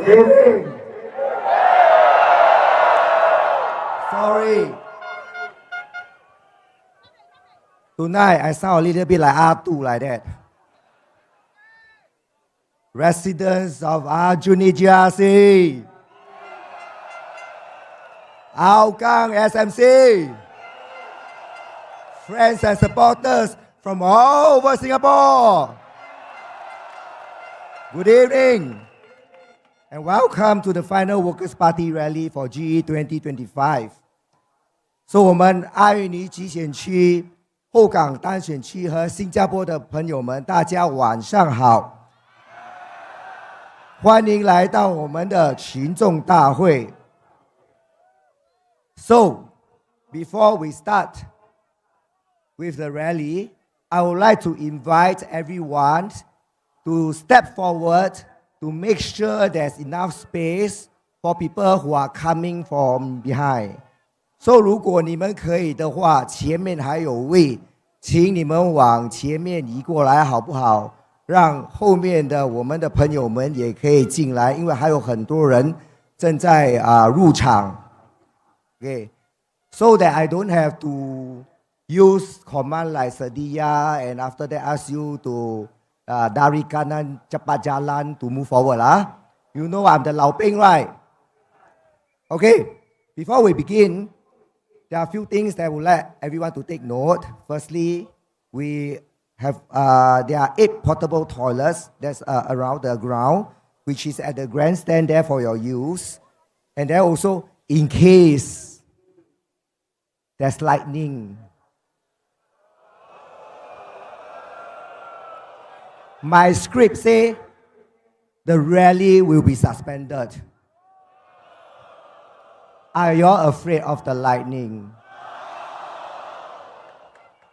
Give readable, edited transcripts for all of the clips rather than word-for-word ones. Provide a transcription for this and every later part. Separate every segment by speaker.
Speaker 1: evening. Sorry. Tonight I sound a little bit like R2 like that. Residents of Aljunied GRC, Hougang SMC, friends and supporters from all over Singapore. Good evening and welcome to the final Workers' Party Rally for GE 2025. So 我们阿育尼集选区、后港单选区和新加坡的朋友们，大家晚上好，欢迎来到我们的群众大会。So, before we start with the rally, I would like to invite everyone to step forward to make sure there's enough space for people who are coming from behind. So, 如果你们可以的话，前面还有位，请你们往前面移过来好不好？让后面的我们的朋友们也可以进来，因为还有很多人正在入场。Okay, so that I don't have to use command like sedia and after that ask you to dari kanan cepat jalan to move forward lah. You know I'm the Lao Ping, right? Okay, before we begin, there are a few things that I would like everyone to take note. Firstly, we have there are 8 portable toilets that's around the ground, which is at the grandstand there for your use. And then also, in case there's lightning, my script say the rally will be suspended. Are you all afraid of the lightning?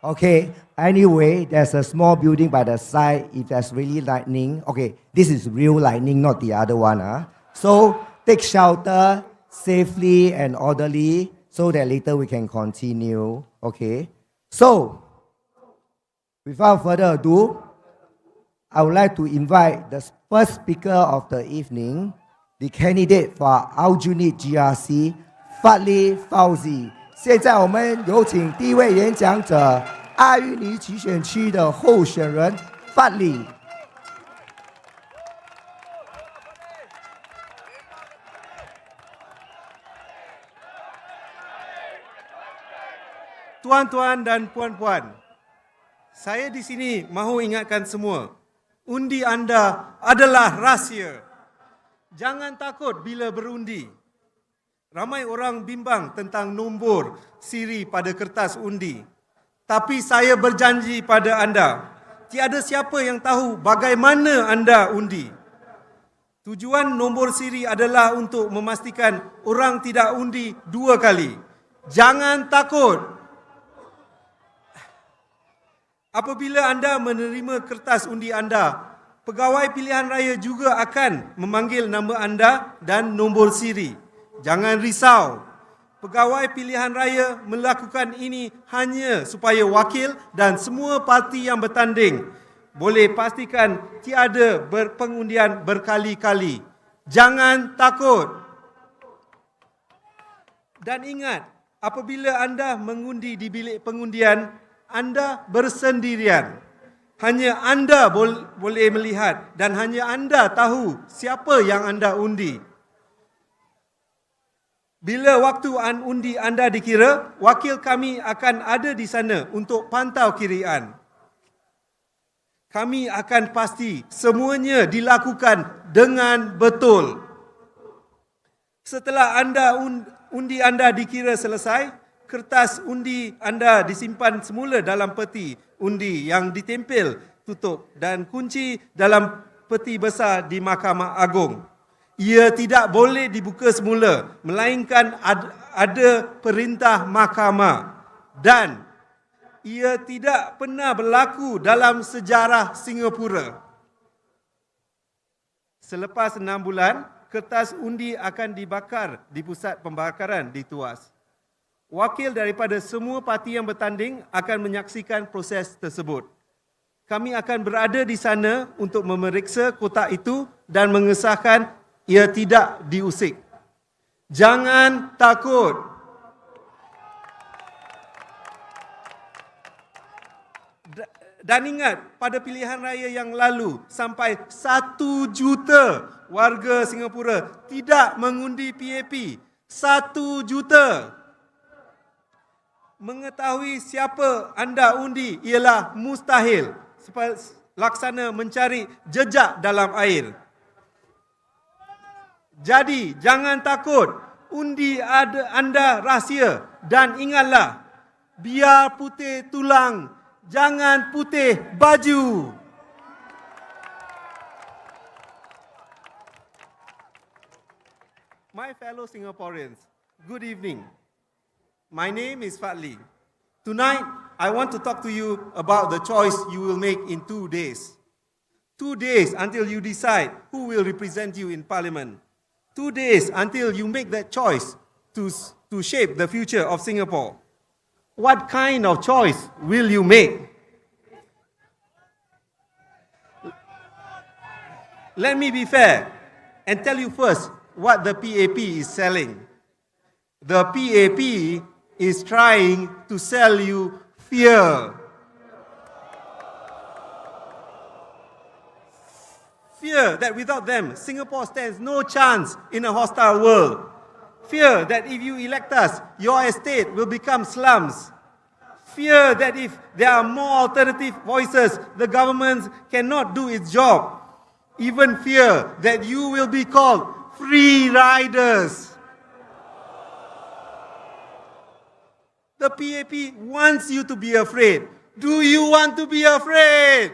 Speaker 1: Okay, anyway, there's a small building by the side. If there's really lightning, okay, this is real lightning, not the other one. So take shelter safely and orderly so that later we can continue. Okay, so without further ado, I would like to invite the first speaker of the evening, the candidate for Aljunied GRC, Fadli Fauzi. 现在我们有请第一位演讲者，阿育尼集选区的候选人 Fadli。Tuan-tuan
Speaker 2: dan puan-puan, saya di sini mahu ingatkan semua, undi anda adalah rahsia. Jangan takut bila berundi. Ramai orang bimbang tentang nombor siri pada kertas undi. Tapi saya berjanji pada anda, tiada siapa yang tahu bagaimana anda undi. Tujuan nombor siri adalah untuk memastikan orang tidak undi 2 kali. Jangan takut. Apabila anda menerima kertas undi anda, pegawai pilihan raya juga akan memanggil nama anda dan nombor siri. Jangan risau. Pegawai pilihan raya melakukan ini hanya supaya wakil dan semua parti yang bertanding boleh pastikan tiada pengundian berkali-kali. Jangan takut. Dan ingat, apabila anda mengundi di bilik pengundian, anda bersendirian. Hanya anda boleh melihat dan hanya anda tahu siapa yang anda undi. Bila waktu undi anda dikira, wakil kami akan ada di sana untuk pantau kirian. Kami akan pasti semuanya dilakukan dengan betul. Setelah undi anda dikira selesai, kertas undi anda disimpan semula dalam peti undi yang ditempel tutup dan kunci dalam peti besar di Mahkamah Agung. Ia tidak boleh dibuka semula, melainkan ada perintah mahkamah. Dan ia tidak pernah berlaku dalam sejarah Singapura. Selepas 6 bulan, kertas undi akan dibakar di pusat pembakaran di Tuas. Wakil daripada semua parti yang bertanding akan menyaksikan proses tersebut. Kami akan berada di sana untuk memeriksa kotak itu dan mengesahkan ia tidak diusik. Jangan takut. Dan ingat, pada pilihan raya yang lalu, sampai 1 juta warga Singapura tidak mengundi PAP. 1 juta. Mengetahui siapa anda undi ialah mustahil. Laksana mencari jejak dalam air. Jadi, jangan takut. Undi anda rahsia. Dan ingatlah, biar putih tulang, jangan putih baju. My fellow Singaporeans, good evening. My name is Fadli. Tonight, I want to talk to you about the choice you will make in 2 days. 2 days until you decide who will represent you in Parliament. 2 days until you make that choice to shape the future of Singapore. What kind of choice will you make? Let me be fair and tell you first what the PAP is selling. The PAP is trying to sell you fear. Fear that without them, Singapore stands no chance in a hostile world. Fear that if you elect us, your estate will become slums. Fear that if there are more alternative voices, the government cannot do its job. Even fear that you will be called free riders. The PAP wants you to be afraid. Do you want to be afraid?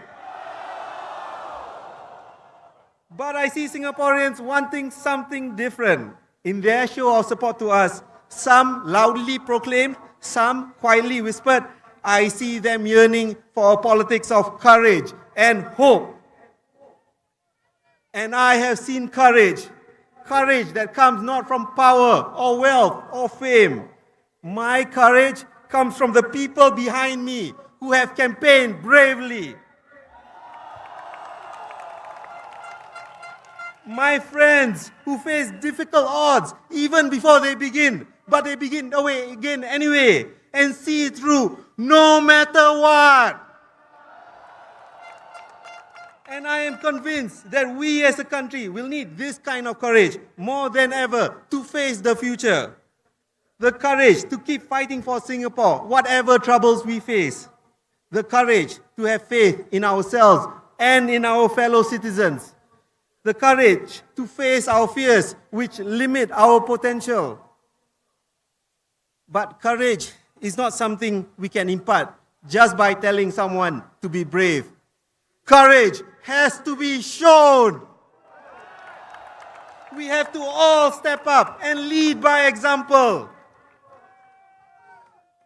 Speaker 2: But I see Singaporeans wanting something different. In their show of support to us, some loudly proclaimed, some quietly whispered, I see them yearning for a politics of courage and hope. And I have seen courage. Courage that comes not from power or wealth or fame. My courage comes from the people behind me who have campaigned bravely. My friends who face difficult odds even before they begin, but they begin again anyway and see it through no matter what. And I am convinced that we as a country will need this kind of courage more than ever to face the future. The courage to keep fighting for Singapore, whatever troubles we face. The courage to have faith in ourselves and in our fellow citizens. The courage to face our fears which limit our potential. But courage is not something we can impart just by telling someone to be brave. Courage has to be shown. We have to all step up and lead by example.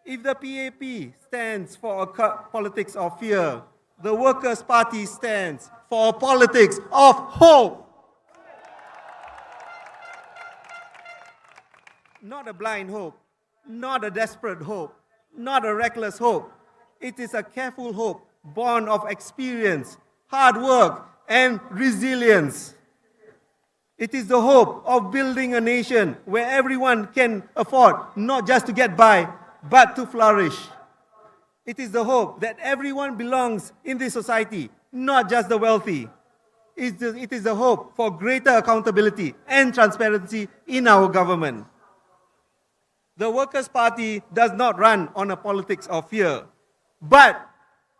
Speaker 2: If the PAP stands for a politics of fear, the Workers' Party stands for a politics of hope. Not a blind hope, not a desperate hope, not a reckless hope. It is a careful hope born of experience, hard work, and resilience. It is the hope of building a nation where everyone can afford not just to get by, but to flourish. It is the hope that everyone belongs in this society, not just the wealthy. It is the hope for greater accountability and transparency in our government. The Workers' Party does not run on a politics of fear. But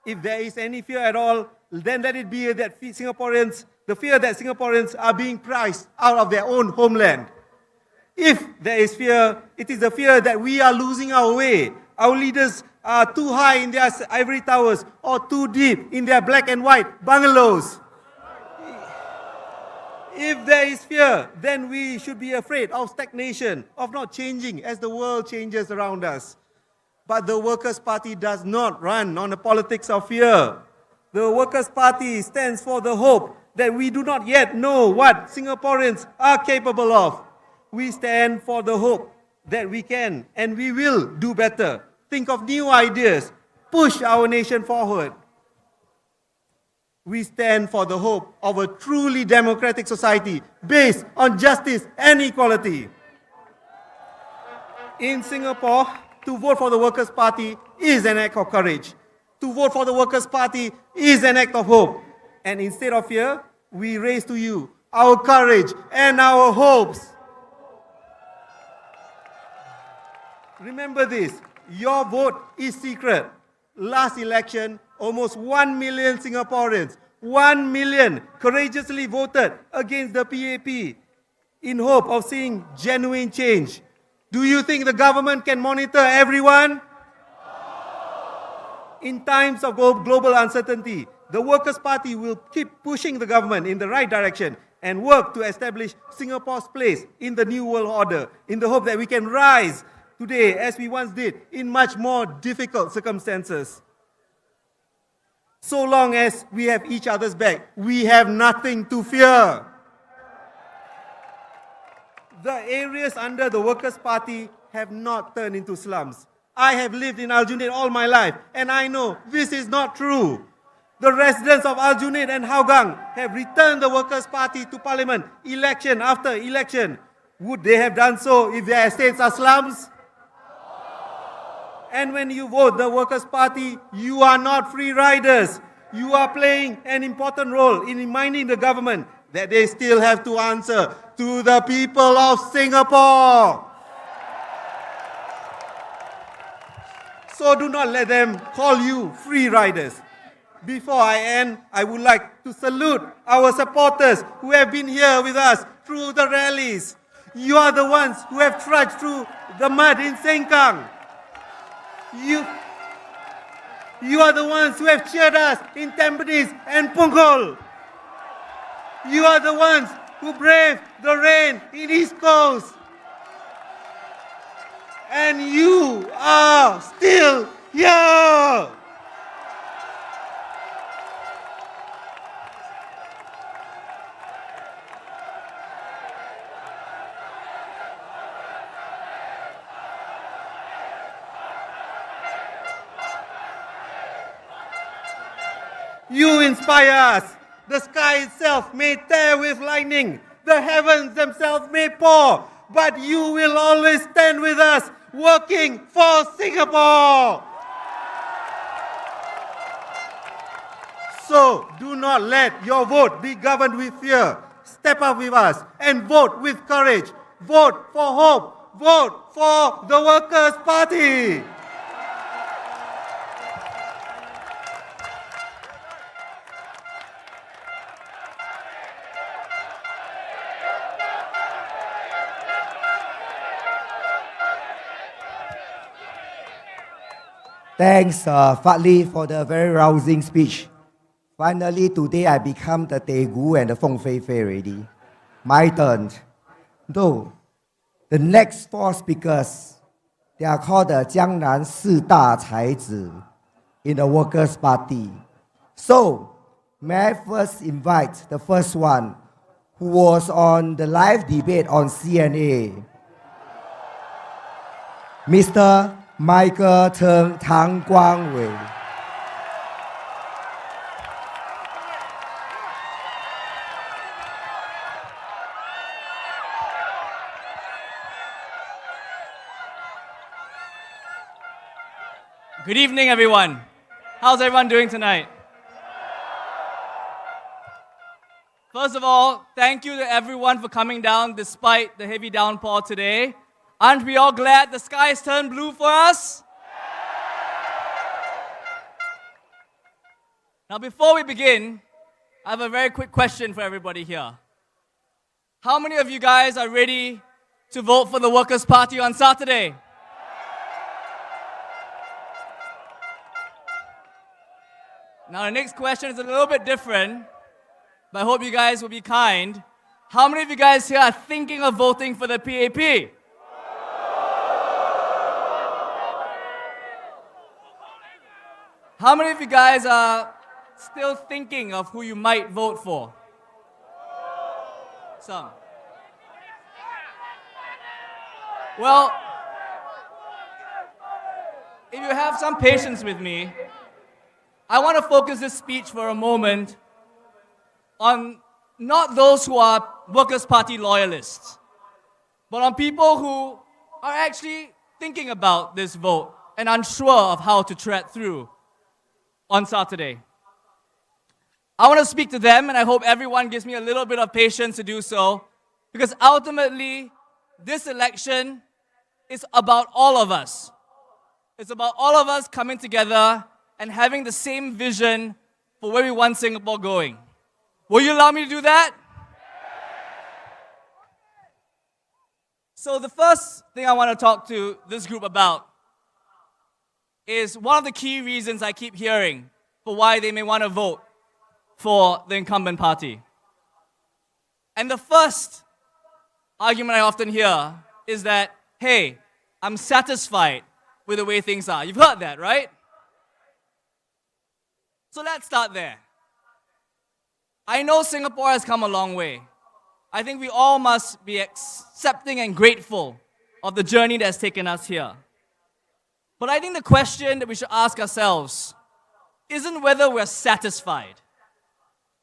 Speaker 2: if there is any fear at all, then let it be that the fear that Singaporeans are being priced out of their own homeland. If there is fear, it is the fear that we are losing our way. Our leaders are too high in their ivory towers or too deep in their black and white bungalows. If there is fear, then we should be afraid of stagnation, of not changing as the world changes around us. But the Workers' Party does not run on the politics of fear. The Workers' Party stands for the hope that we do not yet know what Singaporeans are capable of. We stand for the hope that we can and we will do better. Think of new ideas. Push our nation forward. We stand for the hope of a truly democratic society based on justice and equality. In Singapore, to vote for the Workers' Party is an act of courage. To vote for the Workers' Party is an act of hope. And instead of fear, we raise to you our courage and our hopes. Remember this, your vote is secret. Last election, almost 1 million Singaporeans, 1 million courageously voted against the PAP in hope of seeing genuine change. Do you think the government can monitor everyone? In times of global uncertainty, the Workers' Party will keep pushing the government in the right direction and work to establish Singapore's place in the new world order in the hope that we can rise today as we once did in much more difficult circumstances. So long as we have each other's back, we have nothing to fear. The areas under the Workers' Party have not turned into slums. I have lived in Aljunied all my life, and I know this is not true. The residents of Aljunied and Hougang have returned the Workers' Party to Parliament election after election. Would they have done so if their estates are slums? And when you vote the Workers' Party, you are not free riders. You are playing an important role in reminding the government that they still have to answer to the people of Singapore. So do not let them call you free riders. Before I end, I would like to salute our supporters who have been here with us through the rallies. You are the ones who have trudged through the mud in Sengkang. You are the ones who have cheered us in Tampines and Punggol. You are the ones who braved the rain in East Coast. And you are still here. You inspire us. The sky itself may tear with lightning. The heavens themselves may pour. But you will always stand with us, working for Singapore. So do not let your vote be governed with fear. Step up with us and vote with courage. Vote for hope. Vote for the Workers' Party.
Speaker 1: Thanks, Fadli, for the very rousing speech. Finally, today I become the Daegu and the Feng Fei Fei already. My turn. Though, the next four speakers, they are called the Jiangnan 四大才子 in the Workers' Party. So, may I first invite the first one, who was on the live debate on CNA, Mr. Michael Tang Guangwei.
Speaker 3: Good evening, everyone. How's everyone doing tonight? First of all, thank you to everyone for coming down despite the heavy downpour today. Aren't we all glad the skies turned blue for us? Now, before we begin, I have a very quick question for everybody here. How many of you guys are ready to vote for the Workers' Party on Saturday? Now, the next question is a little bit different, but I hope you guys will be kind. How many of you guys here are thinking of voting for the PAP? How many of you guys are still thinking of who you might vote for? Some. Well, if you have some patience with me, I want to focus this speech for a moment on not those who are Workers' Party loyalists, but on people who are actually thinking about this vote and unsure of how to tread through on Saturday. I want to speak to them, and I hope everyone gives me a little bit of patience to do so, because ultimately, this election is about all of us. It's about all of us coming together and having the same vision for where we want Singapore going. Will you allow me to do that? So the first thing I want to talk to this group about is one of the key reasons I keep hearing for why they may want to vote for the incumbent party. And the first argument I often hear is that, hey, I'm satisfied with the way things are. You've heard that, right? So let's start there. I know Singapore has come a long way. I think we all must be accepting and grateful of the journey that has taken us here. But I think the question that we should ask ourselves isn't whether we're satisfied.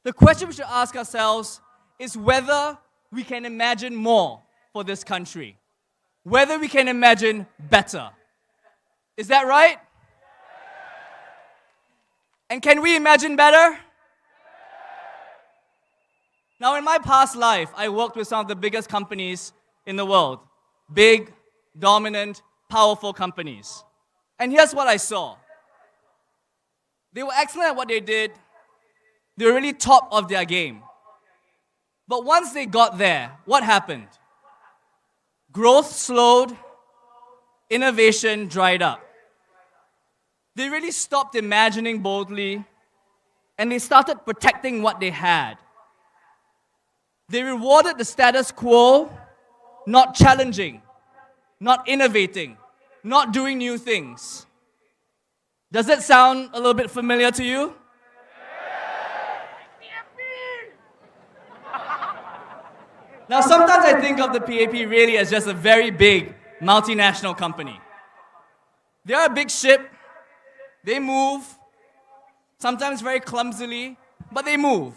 Speaker 3: The question we should ask ourselves is whether we can imagine more for this country. Whether we can imagine better. Is that right? And can we imagine better? Now, in my past life, I worked with some of the biggest companies in the world. Big, dominant, powerful companies. And here's what I saw. They were excellent at what they did. They were really top of their game. But once they got there, what happened? Growth slowed, innovation dried up. They really stopped imagining boldly, and they started protecting what they had. They rewarded the status quo, not challenging, not innovating, not doing new things. Does that sound a little bit familiar to you? Now, sometimes I think of the PAP really as just a very big multinational company. They are a big ship. They move, sometimes very clumsily, but they move.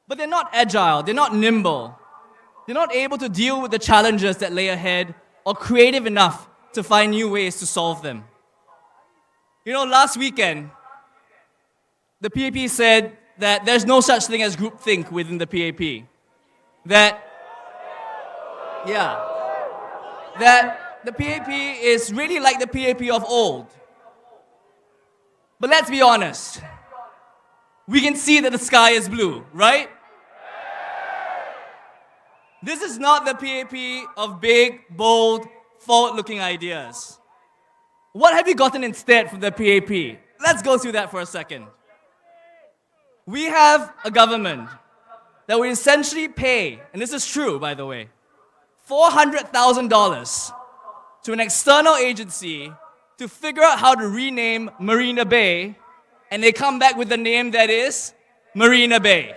Speaker 3: But they're not agile, they're not nimble. They're not able to deal with the challenges that lay ahead or creative enough to find new ways to solve them. You know, last weekend, the PAP said that there's no such thing as groupthink within the PAP. That the PAP is really like the PAP of old. But let's be honest. We can see that the sky is blue, right? This is not the PAP of big, bold, forward-looking ideas. What have you gotten instead from the PAP? Let's go through that for a second. We have a government that will essentially pay, and this is true, by the way, $400,000 to an external agency to figure out how to rename Marina Bay, and they come back with a name that is Marina Bay.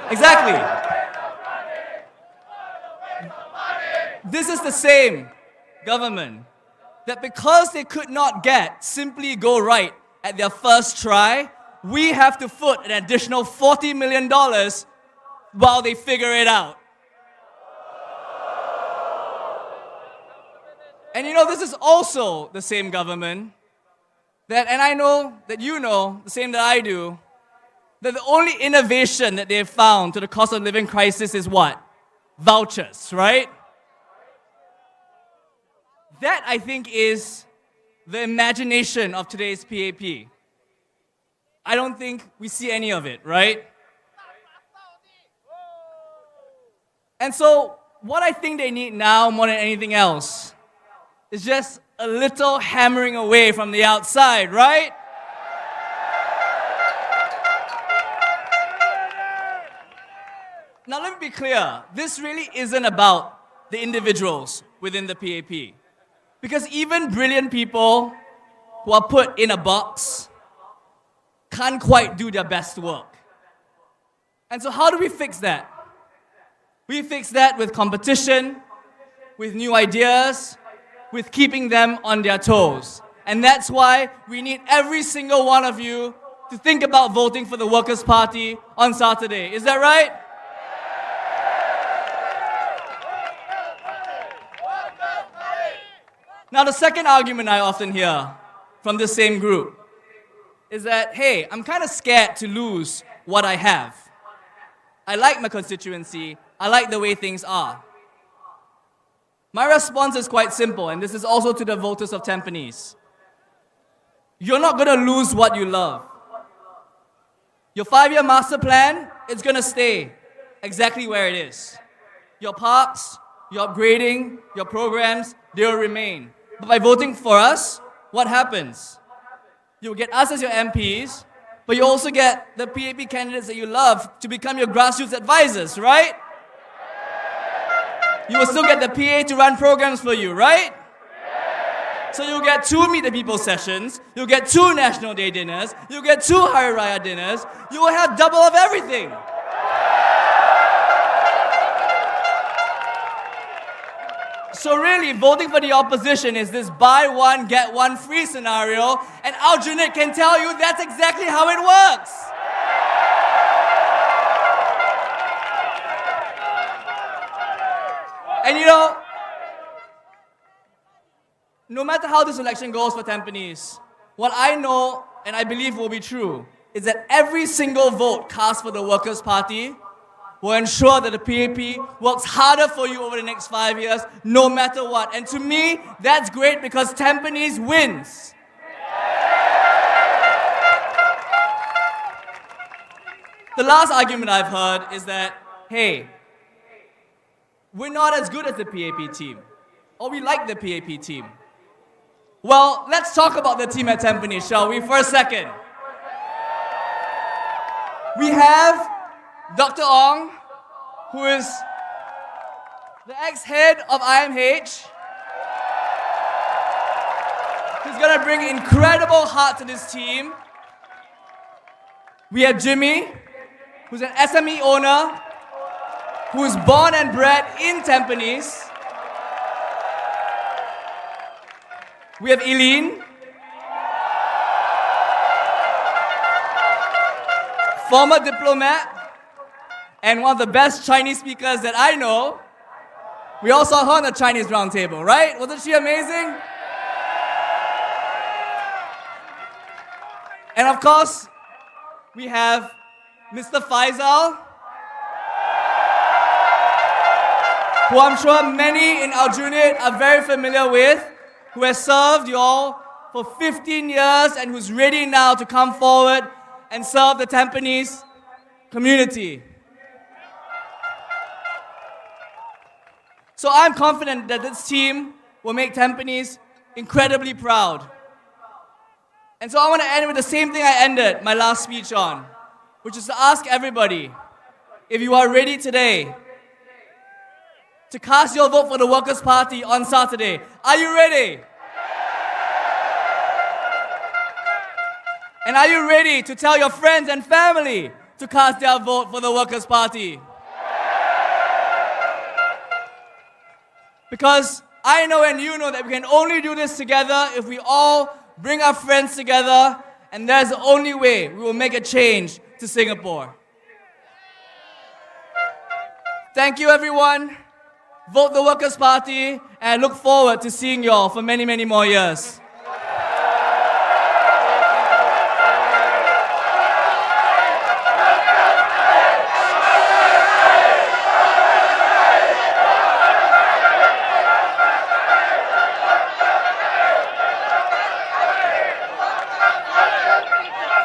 Speaker 3: Exactly. This is the same government that because they could not get simply go right at their first try, we have to foot an additional $40 million while they figure it out. And you know, this is also the same government that, and I know that you know, the same that I do, that the only innovation that they've found to the cost of living crisis is what? Vouchers, right? That, I think, is the imagination of today's PAP. I don't think we see any of it, right? And so, what I think they need now more than anything else is just a little hammering away from the outside, right? Now, let me be clear. This really isn't about the individuals within the PAP. Because even brilliant people who are put in a box can't quite do their best work. And so how do we fix that? We fix that with competition, with new ideas, with keeping them on their toes. And that's why we need every single one of you to think about voting for the Workers' Party on Saturday. Is that right? Now, the second argument I often hear from the same group is that, hey, I'm kind of scared to lose what I have. I like my constituency. I like the way things are. My response is quite simple, and this is also to the voters of Tampines. You're not going to lose what you love. Your 5-year master plan, it's going to stay exactly where it is. Your parks, your upgrading, your programs, they'll remain. But by voting for us, what happens? You'll get us as your MPs, but you also get the PAP candidates that you love to become your grassroots advisors, right? You will still get the PA to run programs for you, right? So you'll get 2 Meet the People sessions, you'll get 2 National Day dinners, you'll get 2 Hari Raya dinners, you will have double of everything. So really, voting for the opposition is this buy one, get one free scenario, and Aljunied can tell you that's exactly how it works. And you know, no matter how this election goes for Tampines, what I know and I believe will be true is that every single vote cast for the Workers' Party will ensure that the PAP works harder for you over the next 5 years, no matter what. And to me, that's great because Tampines wins. The last argument I've heard is that, hey, we're not as good as the PAP team, or we like the PAP team. Well, let's talk about the team at Tampines, shall we, for a second? We have Dr. Ong, who is the ex-head of IMH. He's gonna bring incredible heart to this team. We have Jimmy, who's an SME owner, who's born and bred in Tampines. We have Eileen, former diplomat, and one of the best Chinese speakers that I know. We all saw her on the Chinese roundtable, right? Wasn't she amazing? And of course, we have Mr. Faisal, who I'm sure many in Aljunied are very familiar with, who has served you all for 15 years and who's ready now to come forward and serve the Tampines community. So I'm confident that this team will make Tampines incredibly proud. And so I want to end with the same thing I ended my last speech on, which is to ask everybody, if you are ready today to cast your vote for the Workers' Party on Saturday. Are you ready? And are you ready to tell your friends and family to cast their vote for the Workers' Party? Because I know and you know that we can only do this together if we all bring our friends together, and that's the only way we will make a change to Singapore. Thank you, everyone. Vote the Workers' Party, and I look forward to seeing you all for many, many more years.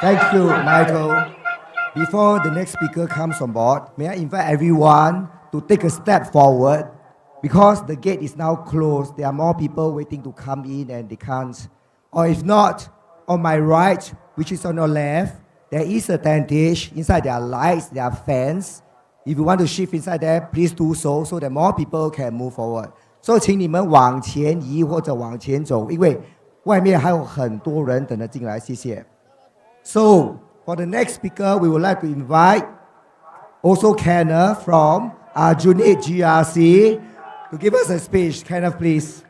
Speaker 1: Thank you, Michael. Before the next speaker comes on board, may I invite everyone to take a step forward because the gate is now closed. There are more people waiting to come in and they can't. Or if not, on my right, which is on your left, there is a tentage. Inside there are lights, there are fans. If you want to shift inside there, please do so that more people can move forward. So 请你们往前移或者往前走，因为外面还有很多人等着进来，谢谢。So, for the next speaker, we would like to invite also Kenner from Aljunied GRC to give us a speech. Kenneth, please.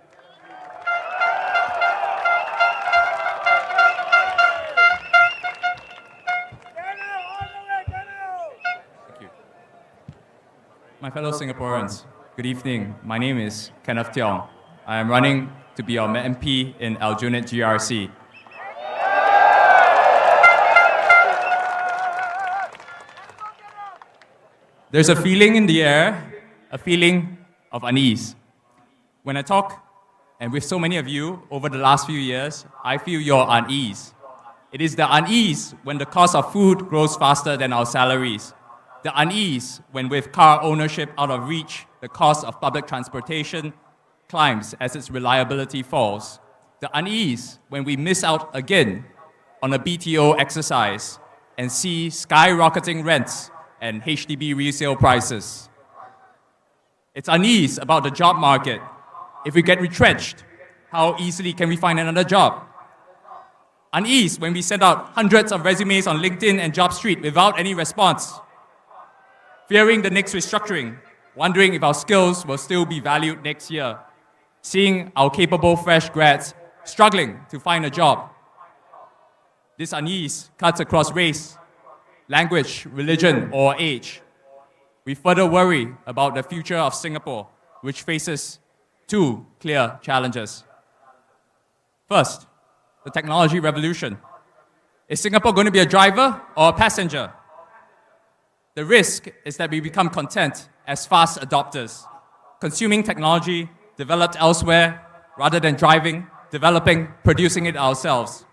Speaker 4: My fellow Singaporeans, good evening. My name is Kenneth Tiong. I am running to be our MP in Aljunied GRC. There's a feeling in the air, a feeling of unease. When I talk, and with so many of you over the last few years, I feel your unease. It is the unease when the cost of food grows faster than our salaries. The unease when with car ownership out of reach, the cost of public transportation climbs as its reliability falls. The unease when we miss out again on a BTO exercise and see skyrocketing rents and HDB resale prices. It's unease about the job market. If we get retrenched, how easily can we find another job? Unease when we send out hundreds of resumes on LinkedIn and JobStreet without any response. Fearing the next restructuring, wondering if our skills will still be valued next year. Seeing our capable fresh grads struggling to find a job. This unease cuts across race, language, religion, or age. We further worry about the future of Singapore, which faces two clear challenges. First, the technology revolution. Is Singapore going to be a driver or a passenger? The risk is that we become content as fast adopters, consuming technology developed elsewhere rather than driving, developing, producing it ourselves.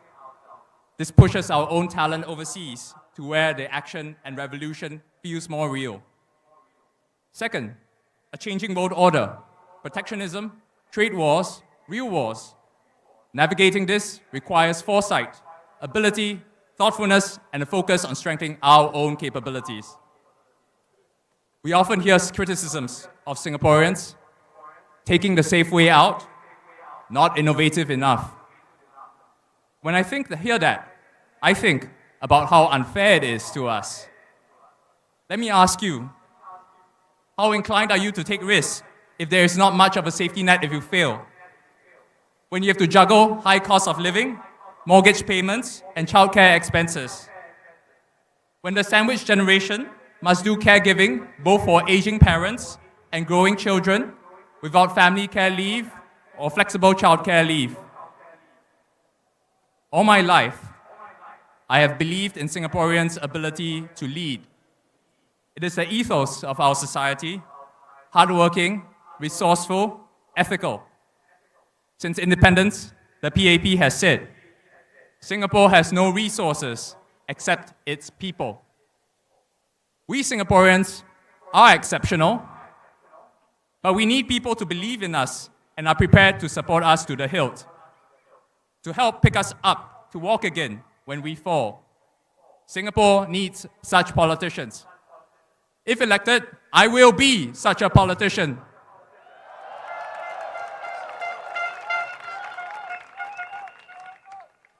Speaker 4: This pushes our own talent overseas to where the action and revolution feels more real. Second, a changing world order, protectionism, trade wars, real wars. Navigating this requires foresight, ability, thoughtfulness, and a focus on strengthening our own capabilities. We often hear criticisms of Singaporeans taking the safe way out, not innovative enough. When I hear that, I think about how unfair it is to us. Let me ask you, how inclined are you to take risks if there is not much of a safety net if you fail? When you have to juggle high cost of living, mortgage payments, and childcare expenses. When the sandwich generation must do caregiving both for aging parents and growing children without family care leave or flexible childcare leave. All my life, I have believed in Singaporeans' ability to lead. It is the ethos of our society, hardworking, resourceful, ethical. Since independence, the PAP has said, Singapore has no resources except its people. We Singaporeans are exceptional, but we need people to believe in us and are prepared to support us to the hilt, to help pick us up, to walk again when we fall. Singapore needs such politicians. If elected, I will be such a politician.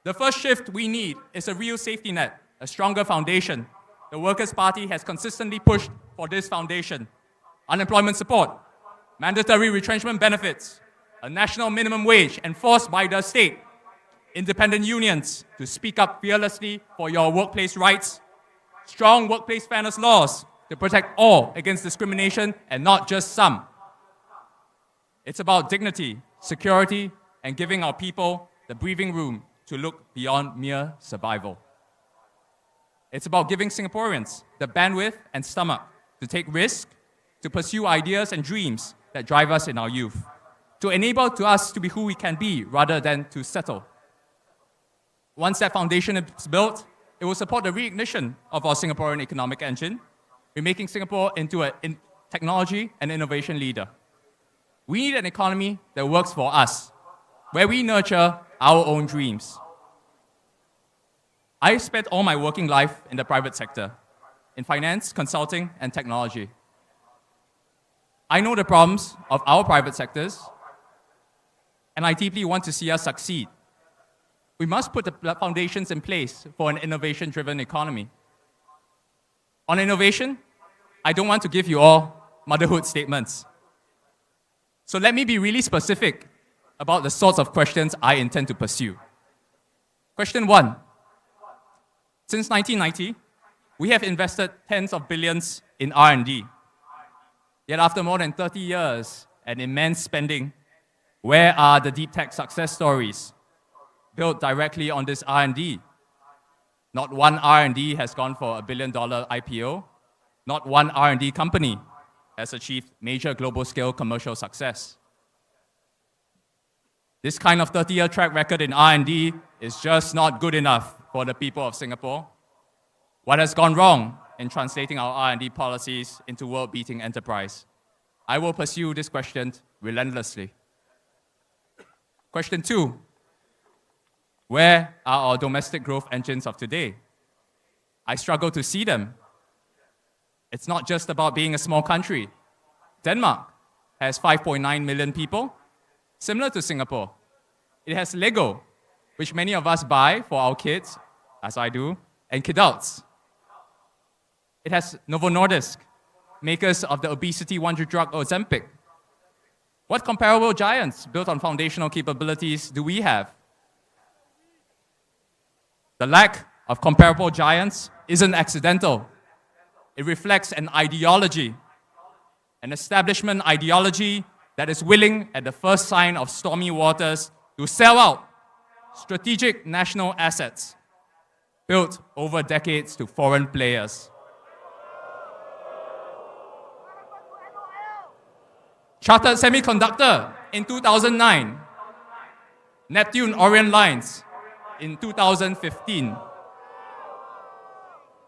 Speaker 4: The first shift we need is a real safety net, a stronger foundation. The Workers' Party has consistently pushed for this foundation. Unemployment support, mandatory retrenchment benefits, a national minimum wage enforced by the state, independent unions to speak up fearlessly for your workplace rights, strong workplace fairness laws to protect all against discrimination and not just some. It's about dignity, security, and giving our people the breathing room to look beyond mere survival. It's about giving Singaporeans the bandwidth and stomach to take risks, to pursue ideas and dreams that drive us in our youth, to enable to us to be who we can be rather than to settle. Once that foundation is built, it will support the reignition of our Singaporean economic engine, remaking Singapore into a technology and innovation leader. We need an economy that works for us, where we nurture our own dreams. I spent all my working life in the private sector, in finance, consulting, and technology. I know the problems of our private sectors, and I deeply want to see us succeed. We must put the foundations in place for an innovation-driven economy. On innovation, I don't want to give you all motherhood statements. So let me be really specific about the sorts of questions I intend to pursue. Question 1. Since 1990, we have invested tens of billions in R&D. Yet after more than 30 years and immense spending, where are the deep tech success stories built directly on this R&D? Not one R&D has gone for a $1 billion IPO. Not one R&D company has achieved major global scale commercial success. This kind of 30-year track record in R&D is just not good enough for the people of Singapore. What has gone wrong in translating our R&D policies into world-beating enterprise? I will pursue this question relentlessly. Question 2. Where are our domestic growth engines of today? I struggle to see them. It's not just about being a small country. Denmark has 5.9 million people, similar to Singapore. It has Lego, which many of us buy for our kids, as I do, and kidults. It has Novo Nordisk, makers of the obesity wonder drug Ozempic. What comparable giants built on foundational capabilities do we have? The lack of comparable giants isn't accidental. It reflects an ideology, an establishment ideology that is willing at the first sign of stormy waters to sell out strategic national assets built over decades to foreign players. Chartered Semiconductor in 2009, Neptune Orient Lines in 2015.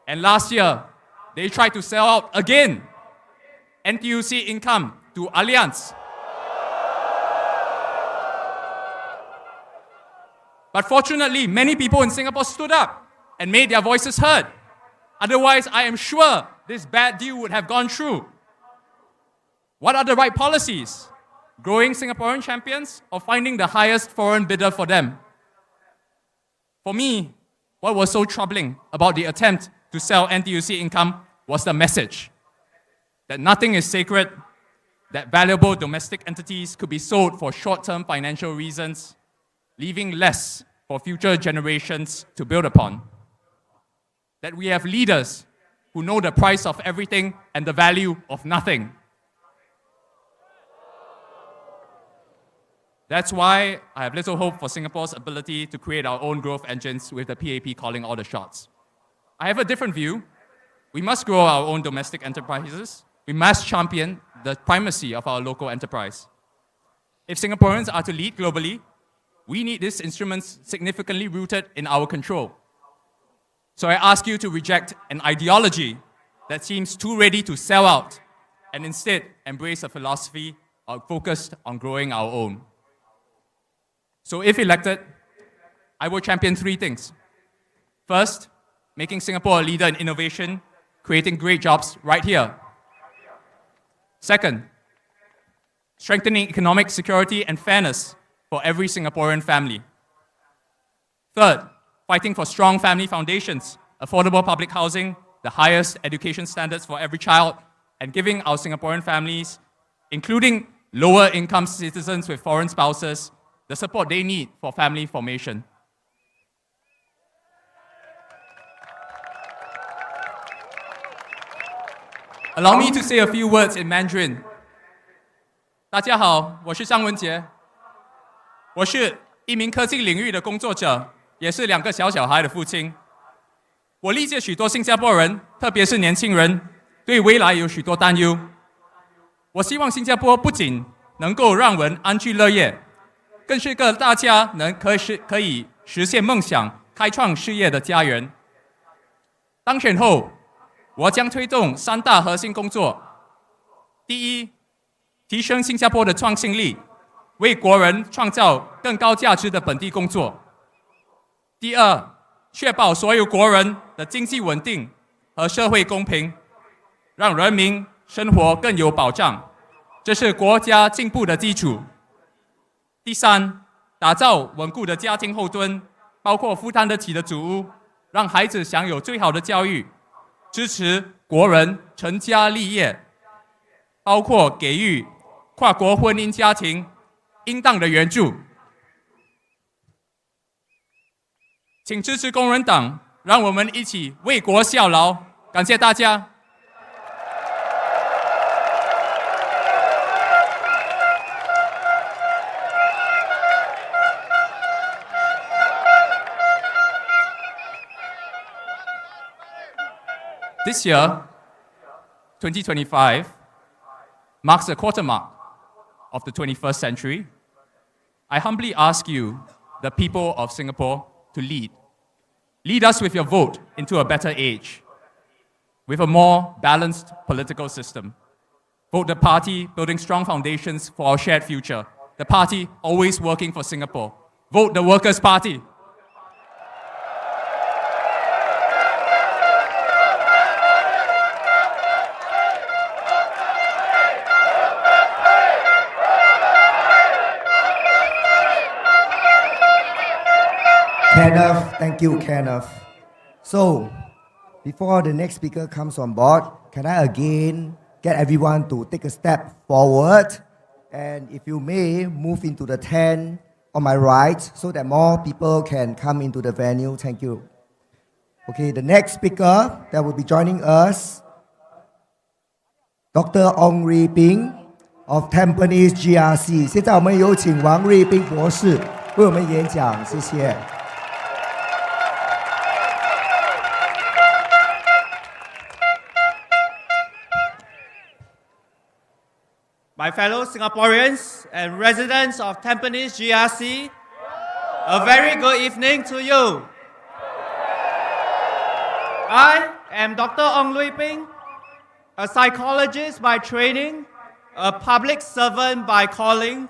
Speaker 4: And last year, they tried to sell out again NTUC Income to Allianz. But fortunately, many people in Singapore stood up and made their voices heard. Otherwise, I am sure this bad deal would have gone through. What are the right policies? Growing Singaporean champions or finding the highest foreign bidder for them? For me, what was so troubling about the attempt to sell NTUC Income was the message that nothing is sacred, that valuable domestic entities could be sold for short-term financial reasons, leaving less for future generations to build upon. That we have leaders who know the price of everything and the value of nothing. That's why I have little hope for Singapore's ability to create our own growth engines with the PAP calling all the shots. I have a different view. We must grow our own domestic enterprises. We must champion the primacy of our local enterprise. If Singaporeans are to lead globally, we need these instruments significantly rooted in our control. So I ask you to reject an ideology that seems too ready to sell out and instead embrace a philosophy focused on growing our own. So if elected, I will champion 3 things. First, making Singapore a leader in innovation, creating great jobs right here. Second, strengthening economic security and fairness for every Singaporean family. Third, fighting for strong family foundations, affordable public housing, the highest education standards for every child, and giving our Singaporean families, including lower income citizens with foreign spouses, the support they need for family formation. Allow me to say a few words in Mandarin. 大家好，我是张文杰，我是一名科技领域的工作者，也是2个小孩的父亲。我理解许多新加坡人，特别是年轻人，对未来有许多担忧。我希望新加坡不仅能够让人安居乐业，更是个大家可以实现梦想、开创事业的家园。当选后，我将推动3大核心工作：第一，提升新加坡的创新力，为国人创造更高价值的本地工作；第二，确保所有国人的经济稳定和社会公平，让人民生活更有保障，这是国家进步的基础；第三，打造稳固的家庭后盾，包括负担得起的祖屋，让孩子享有最好的教育，支持国人成家立业；包括给予跨国婚姻家庭应当的援助。请支持工人党，让我们一起为国效劳。感谢大家。This year, 2025, marks a quarter mark of the 21st century. I humbly ask you, the people of Singapore, to lead. Lead us with your vote into a better age, with a more balanced political system. Vote the party building strong foundations for our shared future. The party always working for Singapore. Vote the Workers' Party.
Speaker 1: Kenneth, thank you, Kenneth. So, before the next speaker comes on board, can I again get everyone to take a step forward? And if you may, move into the tent on my right so that more people can come into the venue. Thank you. Okay, the next speaker that will be joining us, Dr. Ong Ri Ping of Tampines GRC. 现在我们有请王瑞斌博士为我们演讲，谢谢。
Speaker 5: My fellow Singaporeans and residents of Tampines GRC, a very good evening to you. I am Dr. Ong Lui Ping, a psychologist by training, a public servant by calling,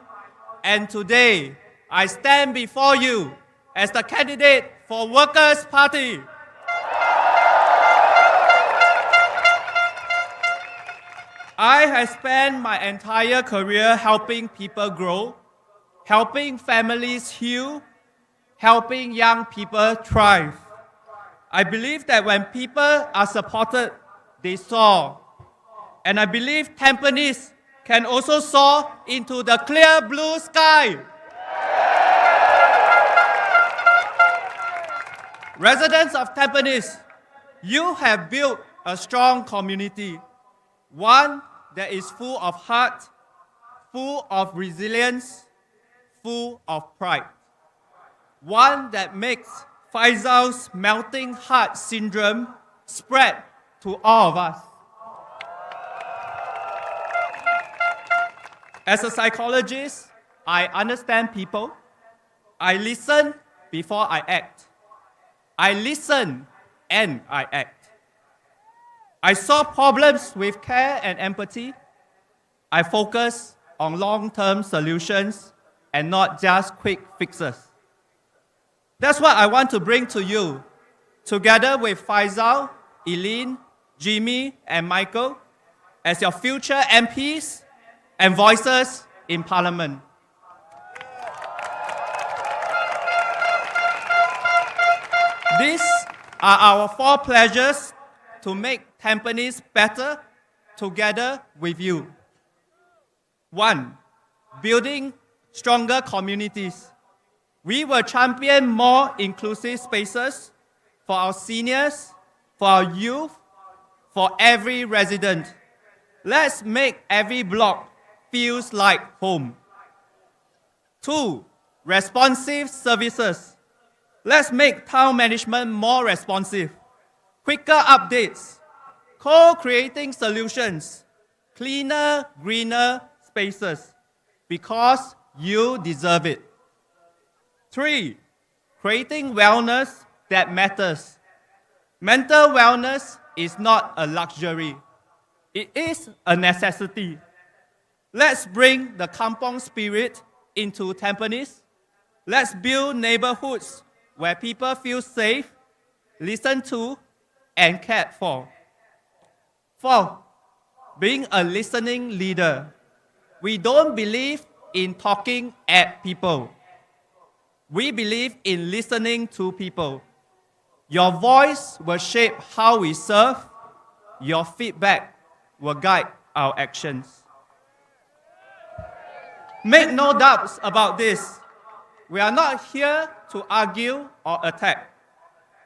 Speaker 5: and today I stand before you as the candidate for Workers' Party. I have spent my entire career helping people grow, helping families heal, helping young people thrive. I believe that when people are supported, they soar. And I believe Tampines can also soar into the clear blue sky. Residents of Tampines, you have built a strong community, one that is full of heart, full of resilience, full of pride. One that makes Faisal's melting heart syndrome spread to all of us. As a psychologist, I understand people. I listen before I act. I listen and I act. I solve problems with care and empathy. I focus on long-term solutions and not just quick fixes. That's what I want to bring to you, together with Faisal, Eileen, Jimmy, and Michael, as your future MPs and voices in Parliament. These are our 4 pledges to make Tampines better together with you. 1. Building stronger communities. We will champion more inclusive spaces for our seniors, for our youth, for every resident. Let's make every block feels like home. 2. Responsive services. Let's make town management more responsive. Quicker updates, co-creating solutions, cleaner, greener spaces, because you deserve it. 3. Creating wellness that matters. Mental wellness is not a luxury. It is a necessity. Let's bring the kampong spirit into Tampines. Let's build neighborhoods where people feel safe, listened to, and cared for. 4. Being a listening leader. We don't believe in talking at people. We believe in listening to people. Your voice will shape how we serve. Your feedback will guide our actions. Make no doubts about this. We are not here to argue or attack.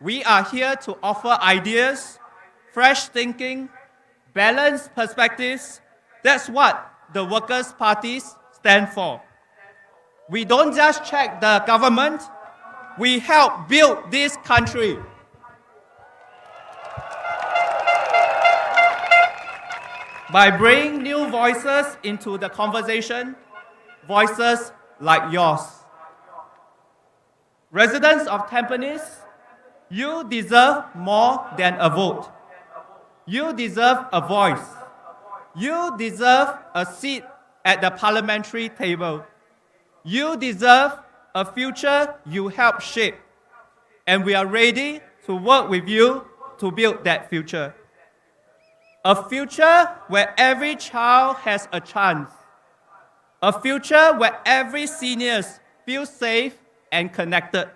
Speaker 5: We are here to offer ideas, fresh thinking, balanced perspectives. That's what the Workers' Parties stand for. We don't just check the government, we help build this country. By bringing new voices into the conversation, voices like yours. Residents of Tampines, you deserve more than a vote. You deserve a voice. You deserve a seat at the parliamentary table. You deserve a future you help shape. And we are ready to work with you to build that future. A future where every child has a chance. A future where every senior feels safe and connected.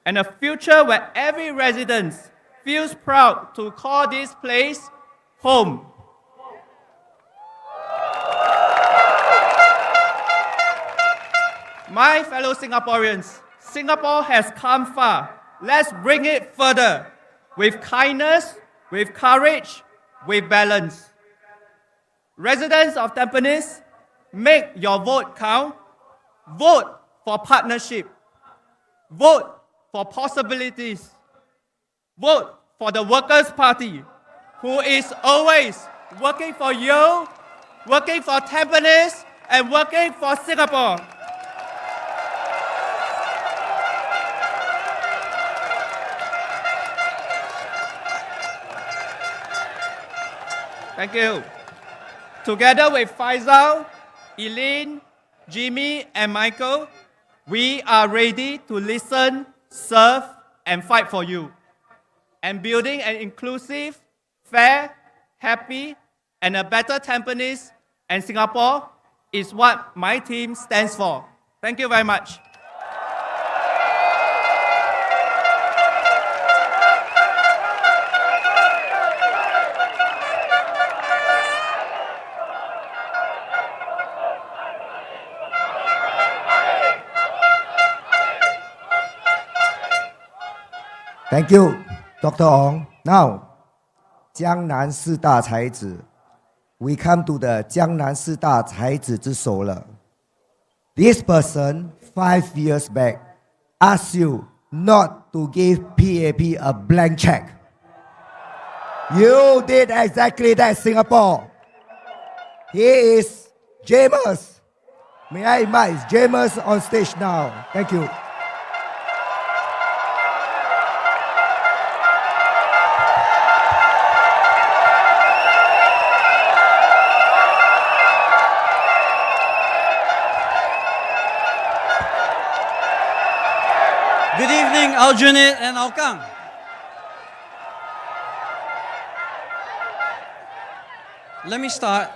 Speaker 5: And a future where every resident feels proud to call this place home. My fellow Singaporeans, Singapore has come far. Let's bring it further with kindness, with courage, with balance. Residents of Tampines, make your vote count. Vote for partnership. Vote for possibilities. Vote for the Workers' Party, who is always working for you, working for Tampines, and working for Singapore. Thank you. Together with Faisal, Eileen, Jimmy, and Michael, we are ready to listen, serve, and fight for you. And building an inclusive, fair, happy, and a better Tampines and Singapore is what my team stands for. Thank you very much.
Speaker 1: Thank you, Dr. Ong. Now, 江南四大才子 we come to the 江南四大才子之首了。This person 5 years back asked you not to give PAP a blank check. You did exactly that, Singapore. He is James. May I invite James on stage now? Thank you.
Speaker 6: Good evening, Aljunied and Hougang. Let me start.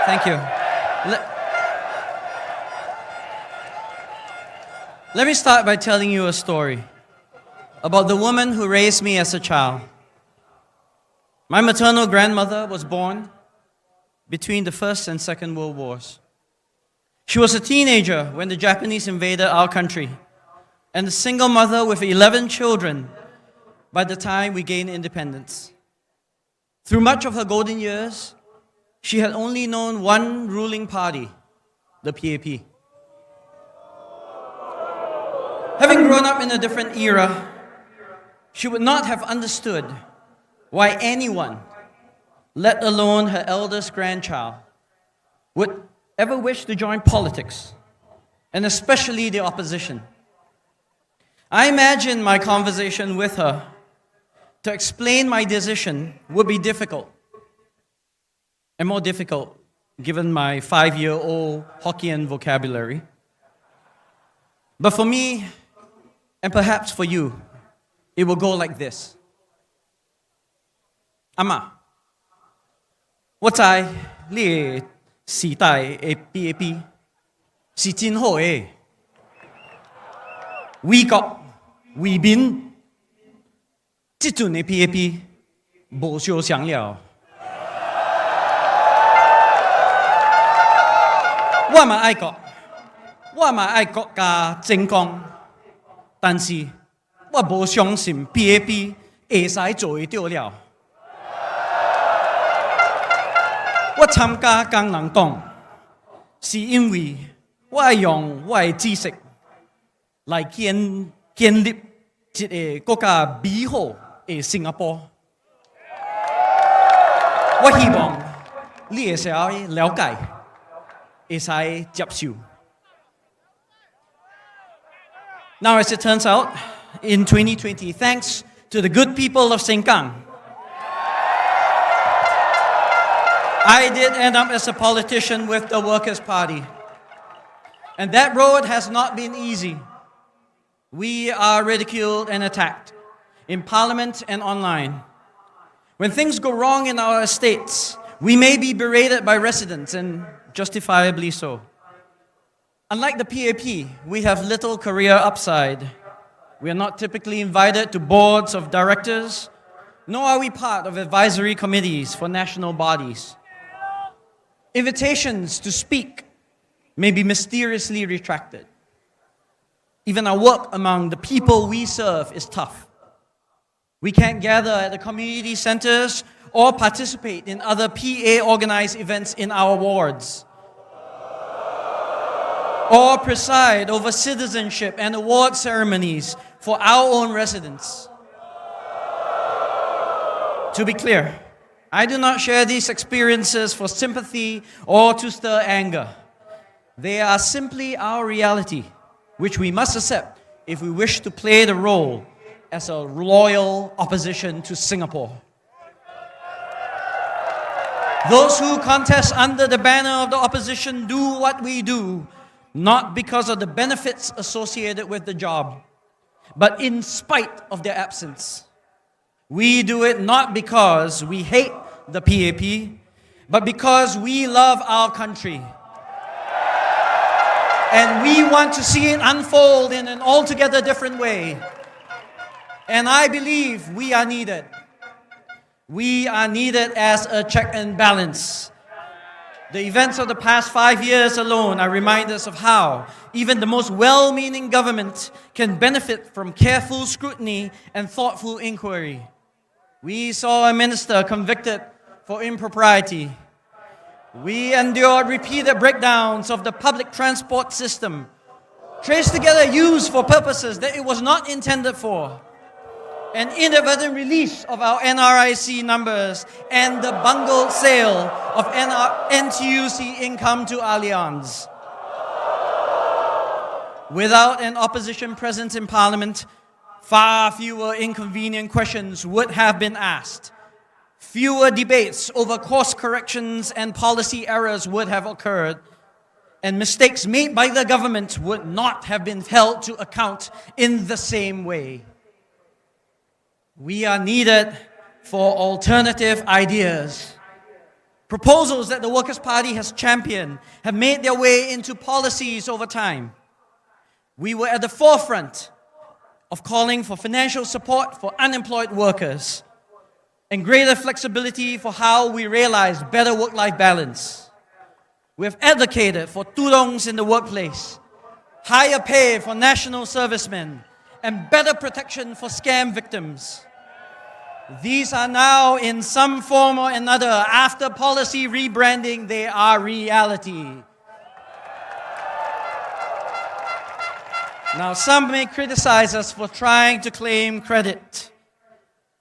Speaker 6: Thank you. Let me start by telling you a story about the woman who raised me as a child. My maternal grandmother was born between the First and Second World Wars. She was a teenager when the Japanese invaded our country, and a single mother with 11 children by the time we gained independence. Through much of her golden years, she had only known one ruling party, the PAP. Having grown up in a different era, she would not have understood why anyone, let alone her eldest grandchild, would ever wish to join politics, and especially the opposition. I imagine my conversation with her to explain my decision would be difficult, and more difficult given my 5-year-old Hokkien vocabulary. But for me, and perhaps for you, it will go like this. Ama, 我知你的時代的 PAP 是真好的，為國為民。这阵的 PAP 无相像了。我嘛爱国，我嘛爱国家争光，但是我无相信 PAP 会使做会到了。我参加工人党，是因为我爱用我的知识来建立一个国家美好的新加坡。我希望你会使了解，会使接受。Now, as it turns out, in 2020, thanks to the good people of Serangoon, I did end up as a politician with the Workers' Party. And that road has not been easy. We are ridiculed and attacked in parliament and online. When things go wrong in our estates, we may be berated by residents, and justifiably so. Unlike the PAP, we have little career upside. We are not typically invited to boards of directors, nor are we part of advisory committees for national bodies. Invitations to speak may be mysteriously retracted. Even our work among the people we serve is tough. We can't gather at the community centers or participate in other PA-organized events in our wards, or preside over citizenship and award ceremonies for our own residents. To be clear, I do not share these experiences for sympathy or to stir anger. They are simply our reality, which we must accept if we wish to play the role as a loyal opposition to Singapore. Those who contest under the banner of the opposition do what we do, not because of the benefits associated with the job, but in spite of their absence. We do it not because we hate the PAP, but because we love our country. And we want to see it unfold in an altogether different way. And I believe we are needed. We are needed as a check and balance. The events of the past 5 years alone are reminders of how even the most well-meaning government can benefit from careful scrutiny and thoughtful inquiry. We saw a minister convicted for impropriety. We endured repeated breakdowns of the public transport system, traced together used for purposes that it was not intended for, an inadvertent release of our NRIC numbers, and the bungled sale of NTUC income to Allianz. Without an opposition presence in Parliament, far fewer inconvenient questions would have been asked. Fewer debates over course corrections and policy errors would have occurred, and mistakes made by the government would not have been held to account in the same way. We are needed for alternative ideas. Proposals that the Workers' Party has championed have made their way into policies over time. We were at the forefront of calling for financial support for unemployed workers and greater flexibility for how we realize better work-life balance. We have advocated for tudongs in the workplace, higher pay for national servicemen, and better protection for scam victims. These are now, in some form or another, after policy rebranding, they are reality. Now, some may criticize us for trying to claim credit,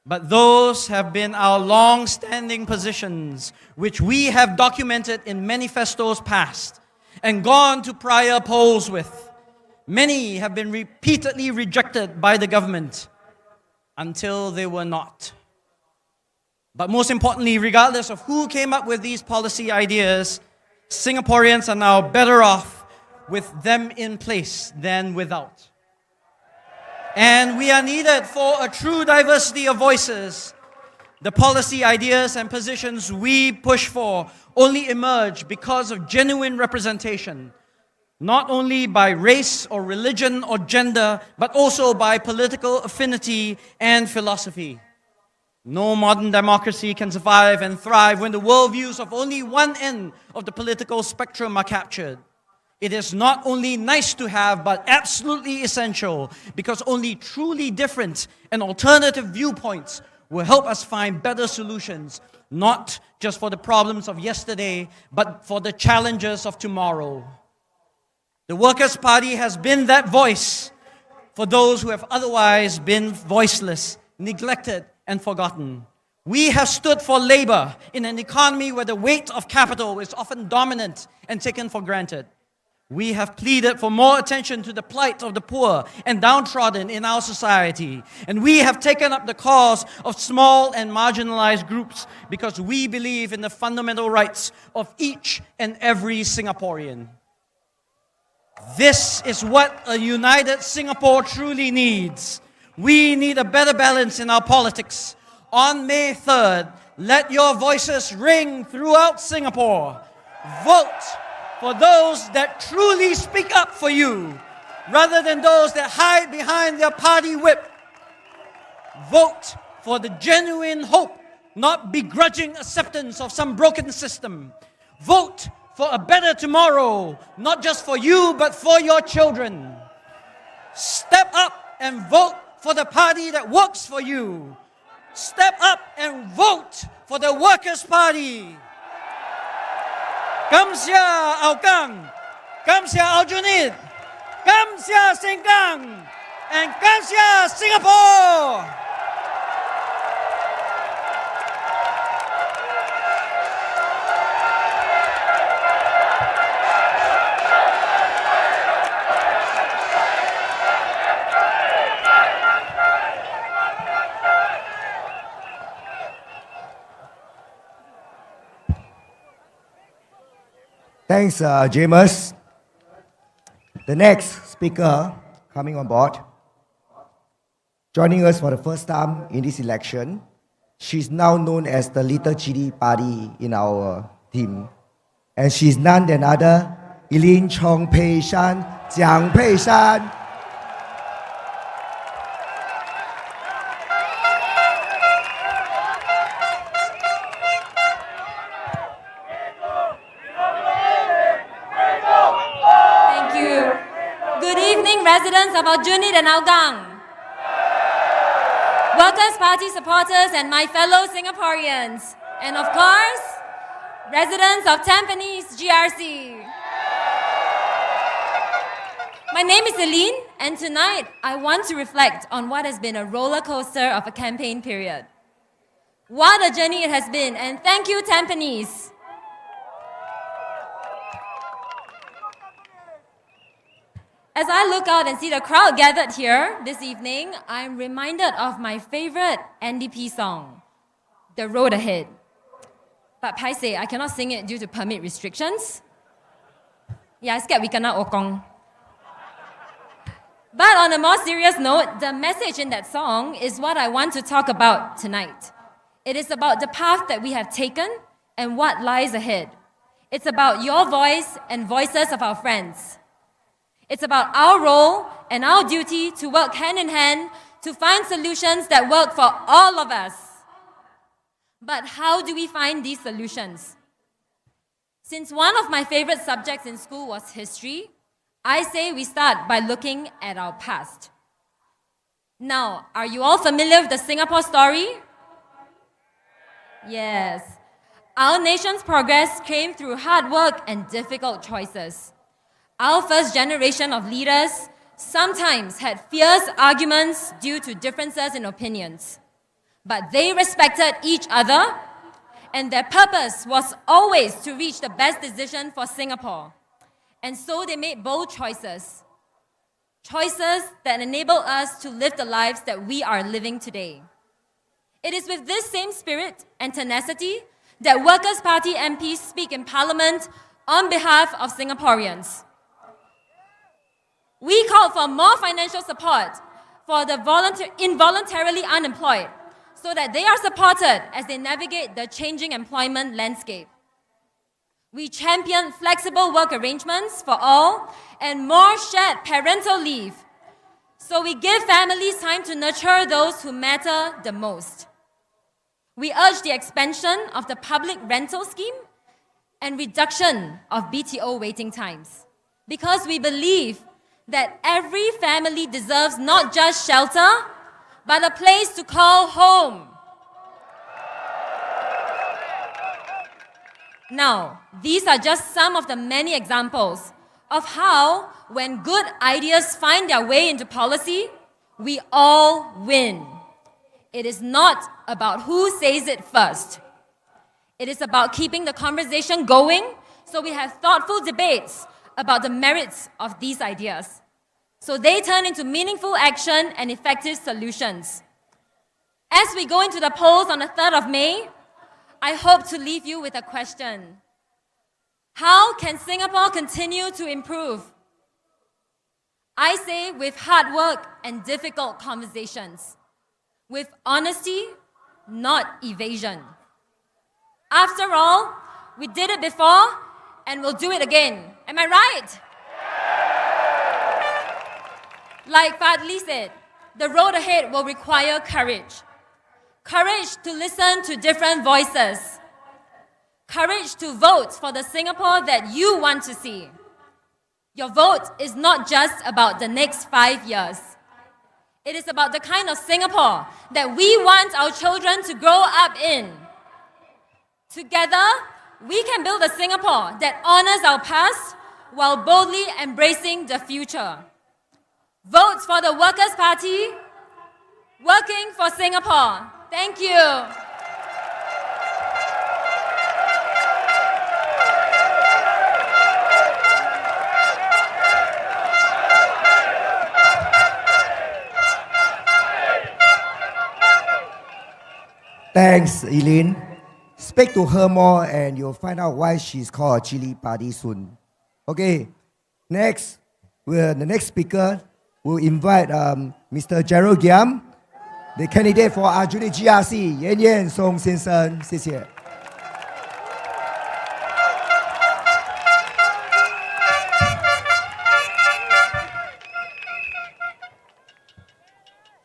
Speaker 6: but those have been our long-standing positions, which we have documented in manifestos past and gone to prior polls with. Many have been repeatedly rejected by the government until they were not. But most importantly, regardless of who came up with these policy ideas, Singaporeans are now better off with them in place than without. And we are needed for a true diversity of voices. The policy ideas and positions we push for only emerge because of genuine representation, not only by race or religion or gender, but also by political affinity and philosophy. No modern democracy can survive and thrive when the worldviews of only one end of the political spectrum are captured. It is not only nice to have, but absolutely essential, because only truly different and alternative viewpoints will help us find better solutions, not just for the problems of yesterday, but for the challenges of tomorrow. The Workers' Party has been that voice for those who have otherwise been voiceless, neglected, and forgotten. We have stood for labor in an economy where the weight of capital is often dominant and taken for granted. We have pleaded for more attention to the plight of the poor and downtrodden in our society. And we have taken up the cause of small and marginalized groups because we believe in the fundamental rights of each and every Singaporean. This is what a united Singapore truly needs. We need a better balance in our politics. On May 3rd, let your voices ring throughout Singapore. Vote for those that truly speak up for you, rather than those that hide behind their party whip. Vote for the genuine hope, not begrudging acceptance of some broken system. Vote for a better tomorrow, not just for you, but for your children. Step up and vote for the party that works for you. Step up and vote for the Workers' Party. Kamsia Hougang, Kamsia Aljunied, Kamsia Sengkang, and Kamsia Singapore!
Speaker 1: Thanks, James. The next speaker coming on board, joining us for the first time in this election, she's now known as the Little Chili Party in our team. And she's none other Eileen Chong Pei Shan, Jiang Pei Shan.
Speaker 7: Residents of Aljunied and Hougang, Workers' Party supporters and my fellow Singaporeans, and of course, residents of Tampines GRC. My name is Eileen, and tonight I want to reflect on what has been a roller coaster of a campaign period. What a journey it has been, and thank you, Tampines. As I look out and see the crowd gathered here this evening, I'm reminded of my favorite NDP song, The Road Ahead. But paiseh, I cannot sing it due to permit restrictions. Yeah, I scared we cannot okong. But on a more serious note, the message in that song is what I want to talk about tonight. It is about the path that we have taken and what lies ahead. It's about your voice and voices of our friends. It's about our role and our duty to work hand in hand to find solutions that work for all of us. But how do we find these solutions? Since one of my favorite subjects in school was history, I say we start by looking at our past. Now, are you all familiar with the Singapore story? Yes. Our nation's progress came through hard work and difficult choices. Our first generation of leaders sometimes had fierce arguments due to differences in opinions. But they respected each other, and their purpose was always to reach the best decision for Singapore. And so they made bold choices. Choices that enable us to live the lives that we are living today. It is with this same spirit and tenacity that Workers' Party MPs speak in Parliament on behalf of Singaporeans. We called for more financial support for the involuntarily unemployed so that they are supported as they navigate the changing employment landscape. We championed flexible work arrangements for all and more shared parental leave, so we give families time to nurture those who matter the most. We urge the expansion of the public rental scheme and reduction of BTO waiting times, because we believe that every family deserves not just shelter, but a place to call home. Now, these are just some of the many examples of how, when good ideas find their way into policy, we all win. It is not about who says it first. It is about keeping the conversation going so we have thoughtful debates about the merits of these ideas, so they turn into meaningful action and effective solutions. As we go into the polls on the 3rd of May, I hope to leave you with a question. How can Singapore continue to improve? I say with hard work and difficult conversations, with honesty, not evasion. After all, we did it before and we'll do it again. Am I right? Like Fadli said, the road ahead will require courage. Courage to listen to different voices. Courage to vote for the Singapore that you want to see. Your vote is not just about the next 5 years. It is about the kind of Singapore that we want our children to grow up in. Together, we can build a Singapore that honors our past while boldly embracing the future. Vote for the Workers' Party, working for Singapore. Thank you.
Speaker 1: Thanks, Eileen. Speak to her more and you'll find out why she's called a chili padi soon. Okay, next, the next speaker will invite Mr. Gerald Giam, the candidate for Aljunied GRC, Yan Yan Song 先生，谢谢。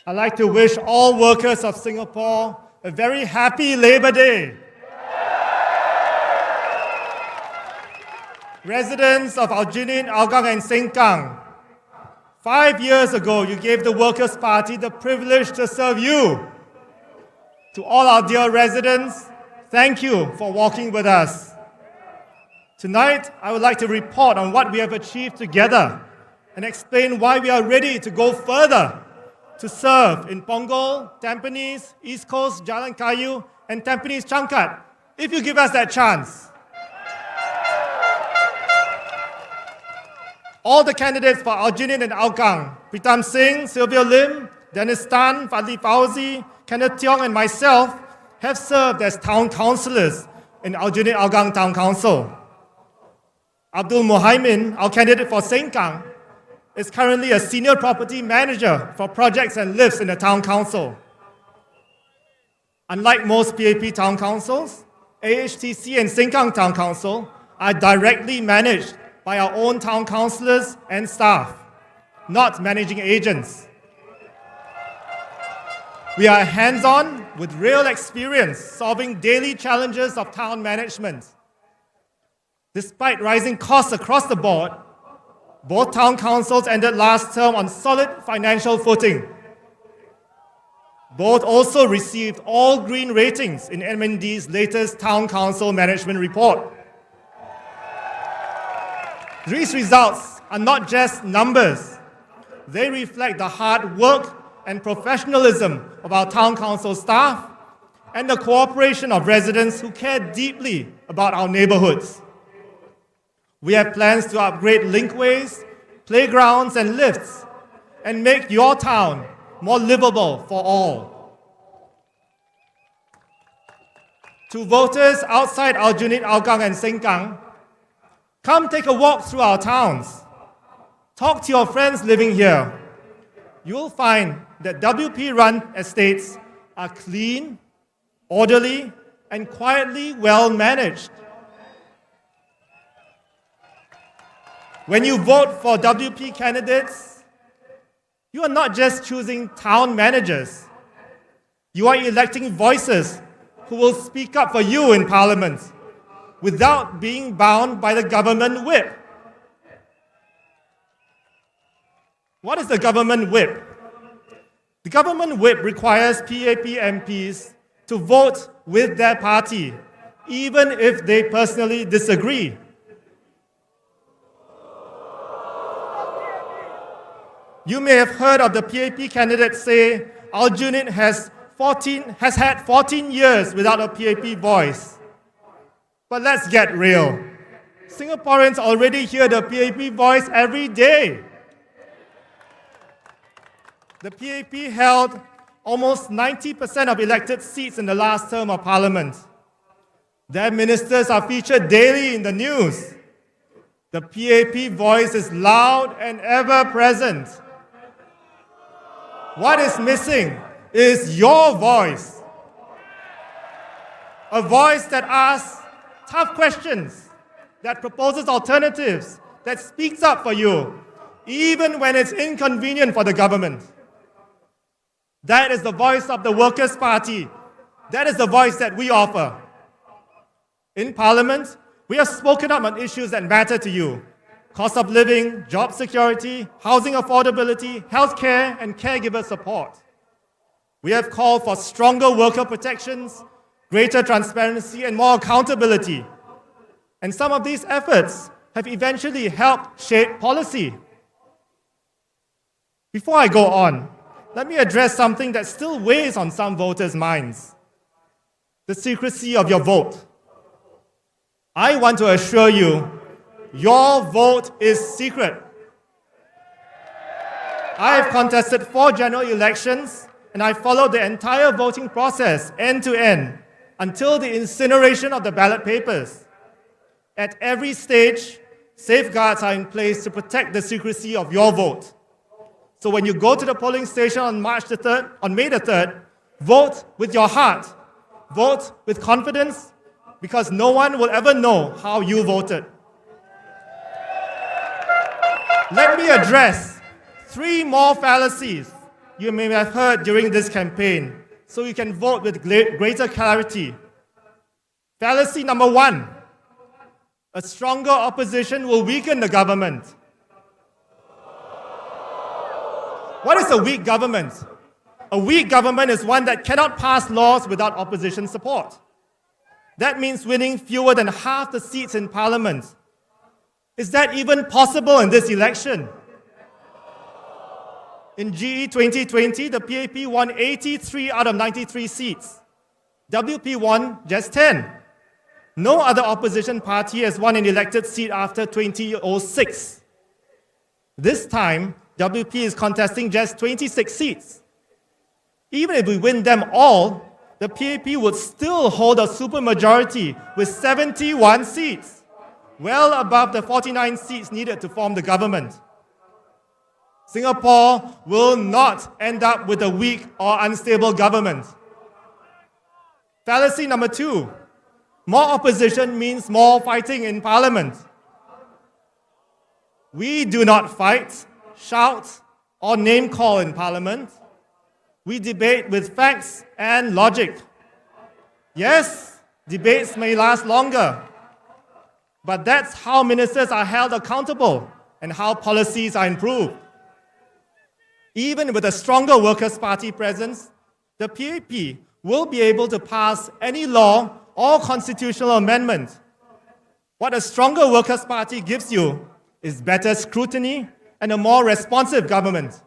Speaker 8: I'd like to wish all workers of Singapore a very happy Labor Day. Residents of Aljunied, Hougang and Sengkang, 5 years ago you gave the Workers' Party the privilege to serve you. To all our dear residents, thank you for walking with us. Tonight, I would like to report on what we have achieved together and explain why we are ready to go further to serve in Punggol, Tampines, East Coast, Jalan Kayu, and Tampines Changkat, if you give us that chance. All the candidates for Aljunied and Hougang, Pritam Singh, Sylvia Lim, Dennis Tan, Fadli Fauzi, Kenneth Tiong, and myself have served as town councillors in Aljunied Hougang Town Council. Abdul Muhaimin, our candidate for Sengkang, is currently a senior property manager for projects and lifts in the town council. Unlike most PAP town councils, AHTC and Sengkang Town Council are directly managed by our own town councillors and staff, not managing agents. We are hands-on with real experience solving daily challenges of town management. Despite rising costs across the board, both town councils ended last term on solid financial footing. Both also received all green ratings in MND's latest town council management report. These results are not just numbers. They reflect the hard work and professionalism of our town council staff and the cooperation of residents who care deeply about our neighborhoods. We have plans to upgrade linkways, playgrounds, and lifts, and make your town more livable for all. To voters outside Aljunied, Hougang, and Sengkang, come take a walk through our towns. Talk to your friends living here. You'll find that WP-run estates are clean, orderly, and quietly well managed. When you vote for WP candidates, you are not just choosing town managers. You are electing voices who will speak up for you in Parliament without being bound by the government whip. What is the government whip? The government whip requires PAP MPs to vote with their party, even if they personally disagree. You may have heard of the PAP candidate say Aljunied has had 14 years without a PAP voice. But let's get real. Singaporeans already hear the PAP voice every day. The PAP held almost 90% of elected seats in the last term of Parliament. Their ministers are featured daily in the news. The PAP voice is loud and ever present. What is missing is your voice. A voice that asks tough questions, that proposes alternatives, that speaks up for you, even when it's inconvenient for the government. That is the voice of the Workers' Party. That is the voice that we offer. In Parliament, we have spoken up on issues that matter to you: cost of living, job security, housing affordability, healthcare, and caregiver support. We have called for stronger worker protections, greater transparency, and more accountability. And some of these efforts have eventually helped shape policy. Before I go on, let me address something that still weighs on some voters' minds: the secrecy of your vote. I want to assure you, your vote is secret. I have contested 4 general elections, and I followed the entire voting process end to end until the incineration of the ballot papers. At every stage, safeguards are in place to protect the secrecy of your vote. So when you go to the polling station on May the 3rd, vote with your heart. Vote with confidence, because no one will ever know how you voted. Let me address 3 more fallacies you may have heard during this campaign, so you can vote with greater clarity. Fallacy number 1: a stronger opposition will weaken the government. What is a weak government? A weak government is one that cannot pass laws without opposition support. That means winning fewer than half the seats in Parliament. Is that even possible in this election? In GE 2020, the PAP won 83 out of 93 seats. WP won just 10. No other opposition party has won an elected seat after 2006. This time, WP is contesting just 26 seats. Even if we win them all, the PAP would still hold a supermajority with 71 seats, well above the 49 seats needed to form the government. Singapore will not end up with a weak or unstable government. Fallacy number 2: more opposition means more fighting in Parliament. We do not fight, shout, or name call in Parliament. We debate with facts and logic. Yes, debates may last longer, but that's how ministers are held accountable and how policies are improved. Even with a stronger Workers' Party presence, the PAP will be able to pass any law or constitutional amendment. What a stronger Workers' Party gives you is better scrutiny and a more responsive government.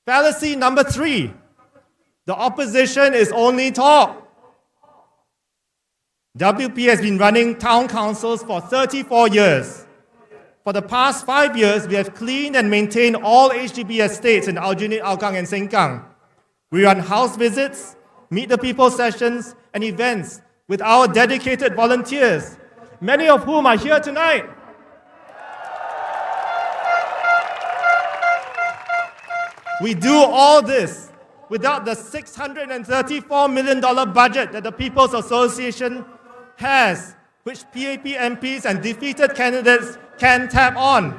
Speaker 8: Fallacy number 3: the opposition is only talk. WP has been running town councils for 34 years. For the past 5 years, we have cleaned and maintained all HDB estates in Aljunied, Hougang, and Sengkang. We run house visits, meet the people sessions, and events with our dedicated volunteers, many of whom are here tonight. We do all this without the $634 million budget that the People's Association has, which PAP MPs and defeated candidates can tap on.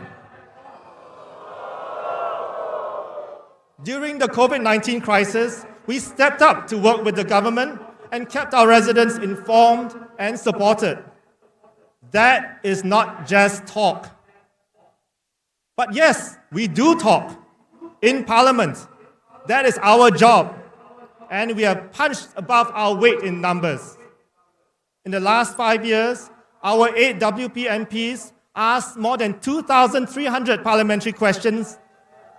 Speaker 8: During the COVID-19 crisis, we stepped up to work with the government and kept our residents informed and supported. That is not just talk. But yes, we do talk in Parliament. That is our job. And we have punched above our weight in numbers. In the last 5 years, our 8 WP MPs asked more than 2,300 parliamentary questions,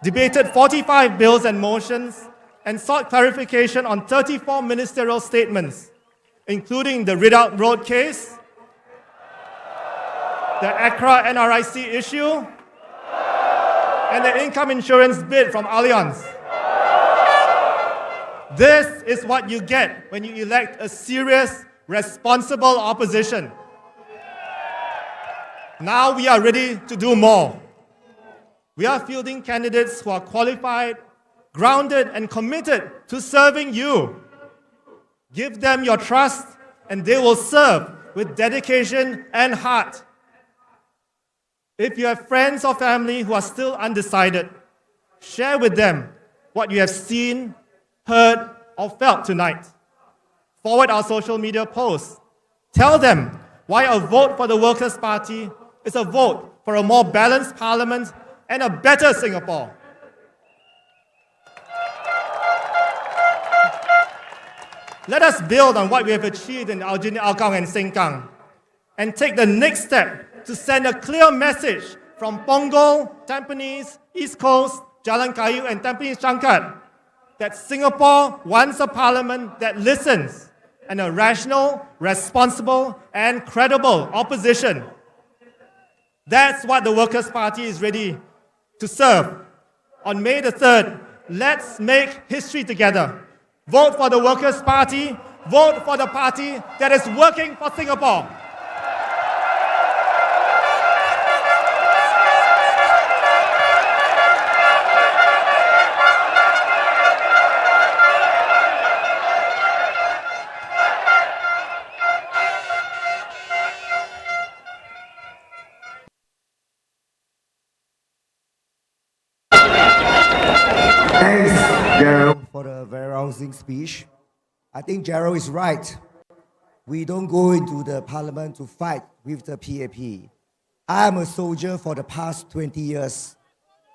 Speaker 8: debated 45 bills and motions, and sought clarification on 34 ministerial statements, including the Ridout Road case, the Accra NRIC issue, and the income insurance bid from Allianz. This is what you get when you elect a serious, responsible opposition. Now we are ready to do more. We are fielding candidates who are qualified, grounded, and committed to serving you. Give them your trust, and they will serve with dedication and heart. If you have friends or family who are still undecided, share with them what you have seen, heard, or felt tonight. Forward our social media posts. Tell them why a vote for the Workers' Party is a vote for a more balanced parliament and a better Singapore. Let us build on what we have achieved in Aljunied, Hougang, and Sengkang, and take the next step to send a clear message from Punggol, Tampines, East Coast, Jalan Kayu, and Tampines Changkat that Singapore wants a parliament that listens and a rational, responsible, and credible opposition. That's what the Workers' Party is ready to serve. On May the 3rd, let's make history together. Vote for the Workers' Party. Vote for the party that is working for Singapore.
Speaker 1: Thanks, Gerald, for the very rousing speech. I think Gerald is right. We don't go into the parliament to fight with the PAP. I am a soldier for the past 20 years.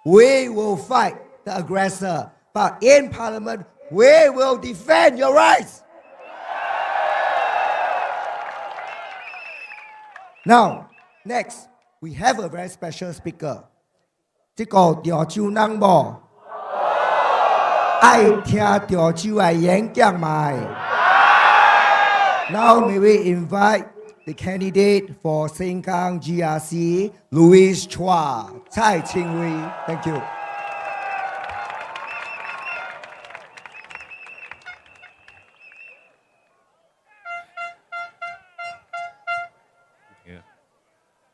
Speaker 1: We will fight the aggressor, but in parliament, we will defend your rights. Now, next, we have a very special speaker. 这个潮州人无，爱听潮州的演讲嘛。Now may we invite the candidate for Sengkang GRC, Louis Chua, Tsai Ching-wei. Thank you.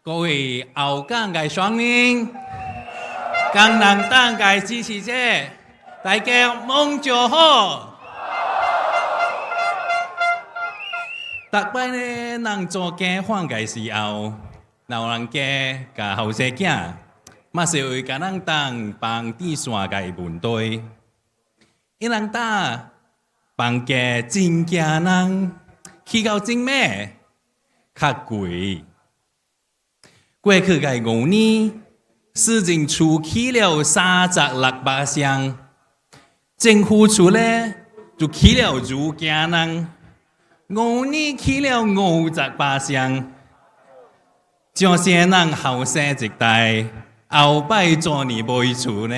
Speaker 9: Các vị Hậu Cang嘅雙年，江南黨嘅支持者，大家望住好。特別呢，能做嘅換嘅時候，有人嘅嘅後生仔，嘛是會江南黨幫啲線嘅問題，一人打幫嘅真嘅人，起到真咩，較貴。過去嘅5年，市政處起了36%，政府處呢就起了如家人，5年起了50%，這些人後生一代後擺做你袂厝呢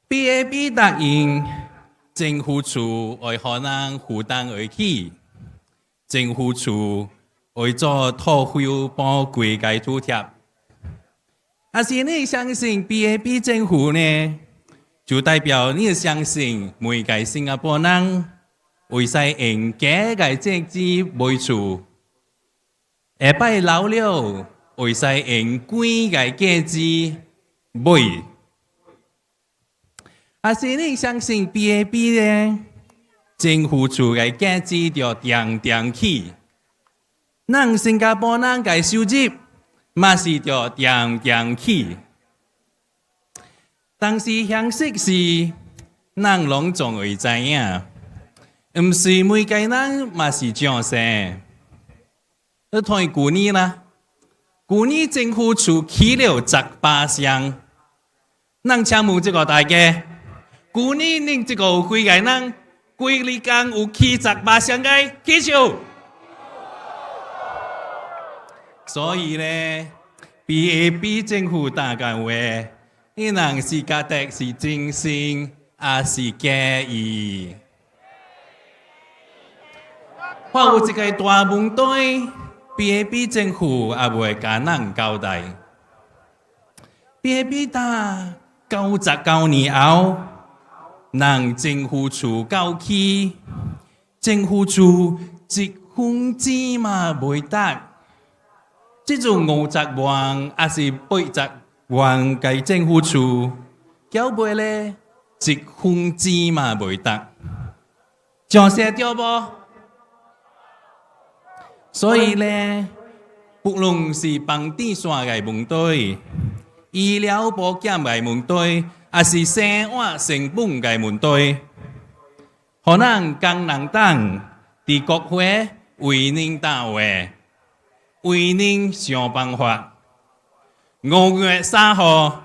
Speaker 9: ？BAB 答應政府處為可能負擔而起，政府處。為咗托付寶貴嘅土貼，但是你相信 BAB 政府呢，就代表你相信每個新加坡人為使應家嘅政治袂厝，下擺老了為使應貴嘅價值袂，但是你相信 BAB 呢，政府處嘅價值就定定起。咱新加坡人嘅收入，嘛是着定定起。但是形式是，咱攏總會知影，唔是每個人嘛是這樣生。你睇去年啦，去年政府處起了18項，咱請問這個大家，去年恁這個有幾個人規日間有起18項嘅起手？所以咧，比政府大個話，伊人是覺得是真心，也是假意。我有一個大問題，比政府也袂甲咱交代。比打99年後，咱政府處搞起，政府處一分錢嘛袂得。這種50萬也是80萬嘅政府處，繳袂咧一分錢嘛袂得，這樣對無？所以咧，不論是房地產嘅問題、醫療保險嘅問題，還是生活成本嘅問題，可能工人黨佇國會為恁答話，為恁想辦法。5月3號，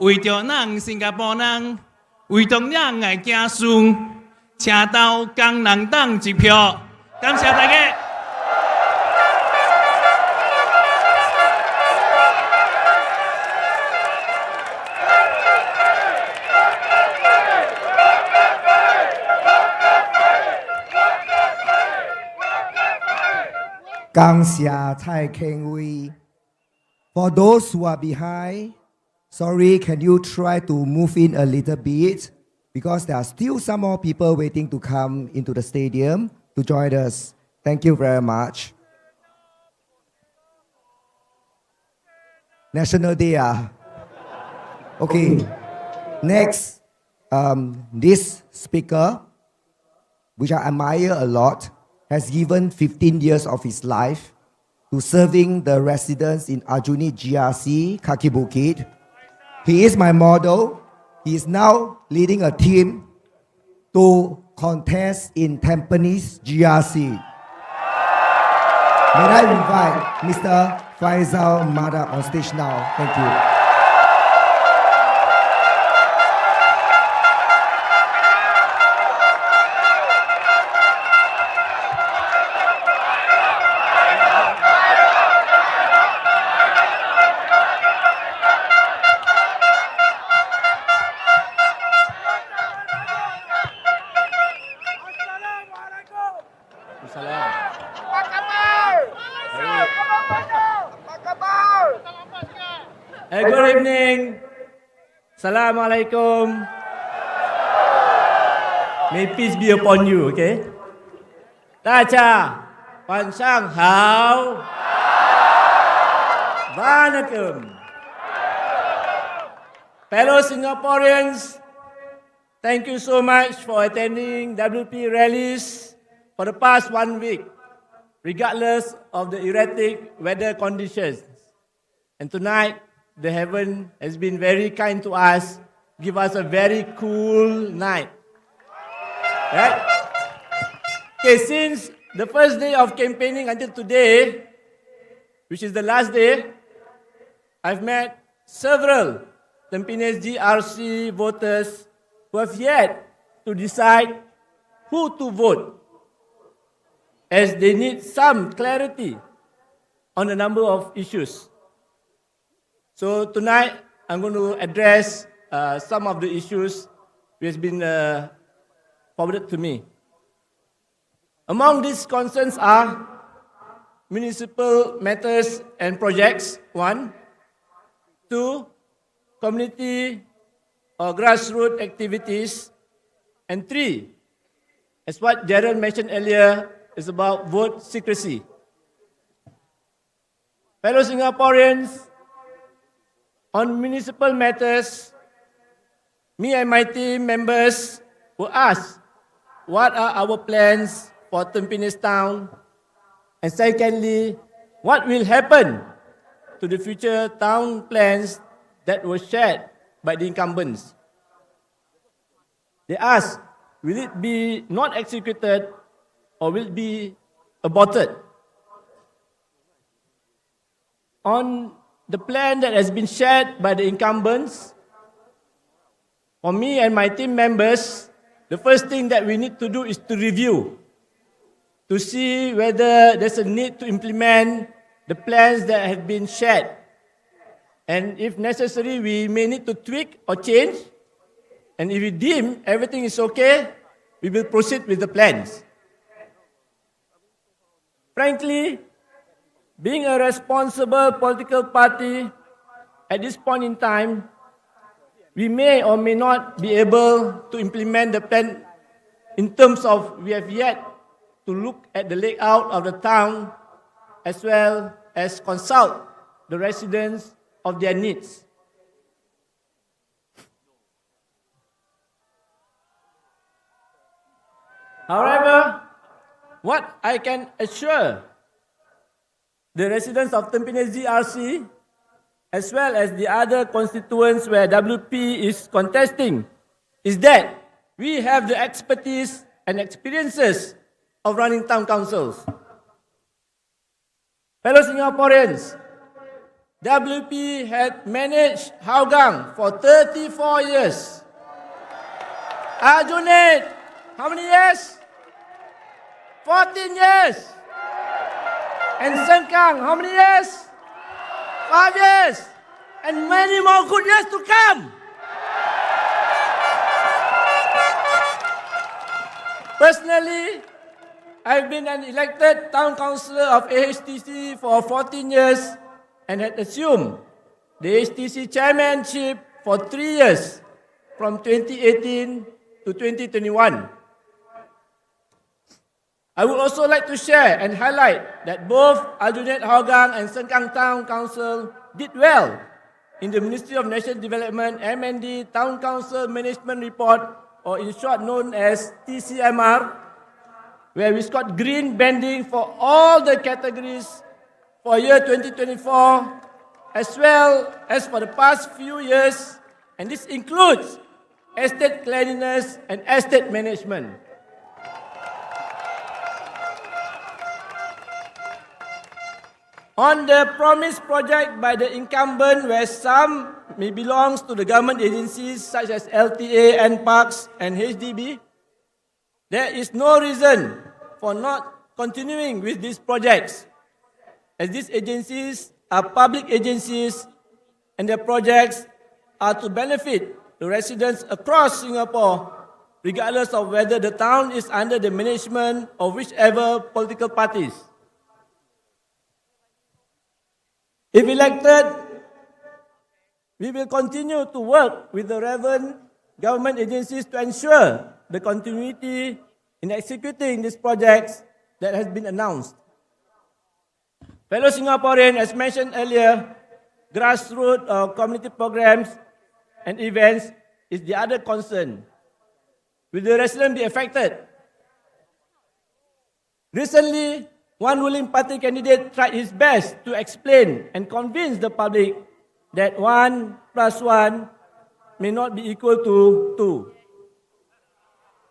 Speaker 9: 為着咱新加坡人，為着咱嘅子孫，請到工人黨一票，感謝大家。
Speaker 1: 感謝蔡慶威。For those who are behind, sorry, can you try to move in a little bit? Because there are still some more people waiting to come into the stadium to join us. Thank you very much. National Day. Okay. Next, this speaker, which I admire a lot, has given 15 years of his life to serving the residents in Aljunied GRC, Kaki Bukit. He is my model. He is now leading a team to contest in Tampines GRC. May I invite Mr. Faisal Mada on stage now. Thank you.
Speaker 10: Hey, good evening. Assalamualaikum. May peace be upon you, okay? 大家晚上好。Vanakkam. Fellow Singaporeans, thank you so much for attending WP rallies for the past 1 week, regardless of the erratic weather conditions. And tonight, the heaven has been very kind to us, give us a very cool night. Right? Okay, since the first day of campaigning until today, which is the last day, I've met several Tampines GRC voters who have yet to decide who to vote, as they need some clarity on a number of issues. So tonight, I'm going to address some of the issues which has been forwarded to me. Among these concerns are municipal matters and projects, 1. 2, community or grassroots activities. And 3, as what Jaron mentioned earlier, is about vote secrecy. Fellow Singaporeans, on municipal matters, me and my team members were asked what are our plans for Tampines Town, and secondly, what will happen to the future town plans that were shared by the incumbents. They asked will it be not executed or will it be aborted? On the plan that has been shared by the incumbents, for me and my team members, the first thing that we need to do is to review, to see whether there's a need to implement the plans that have been shared. And if necessary, we may need to tweak or change. And if we deem everything is okay, we will proceed with the plans. Frankly, being a responsible political party at this point in time, we may or may not be able to implement the plan in terms of we have yet to look at the layout of the town as well as consult the residents of their needs. However, what I can assure the residents of Tampines GRC as well as the other constituents where WP is contesting is that we have the expertise and experiences of running town councils. Fellow Singaporeans, WP had managed Hougang for 34 years. Arjunate, how many years? 14 years. And Serangoon, how many years? 5 years. And many more good years to come. Personally, I've been an elected town councillor of AHTC for 14 years and had assumed the AHTC chairmanship for 3 years from 2018 to 2021. I would also like to share and highlight that both Aljunied Hougang and Serangoon Town Council did well in the Ministry of National Development MND Town Council Management Report, or in short known as TCMR, where we scored green banding for all the categories for year 2024, as well as for the past few years, and this includes estate cleanliness and estate management. On the promised project by the incumbent, where some may belong to the government agencies such as LTA, NParks, and HDB, there is no reason for not continuing with these projects, as these agencies are public agencies and their projects are to benefit the residents across Singapore, regardless of whether the town is under the management of whichever political parties. If elected, we will continue to work with the relevant government agencies to ensure the continuity in executing these projects that has been announced. Fellow Singaporeans, as mentioned earlier, grassroots community programs and events is the other concern. Will the residents be affected? Recently, one ruling party candidate tried his best to explain and convince the public that 1 plus 1 may not be equal to 2.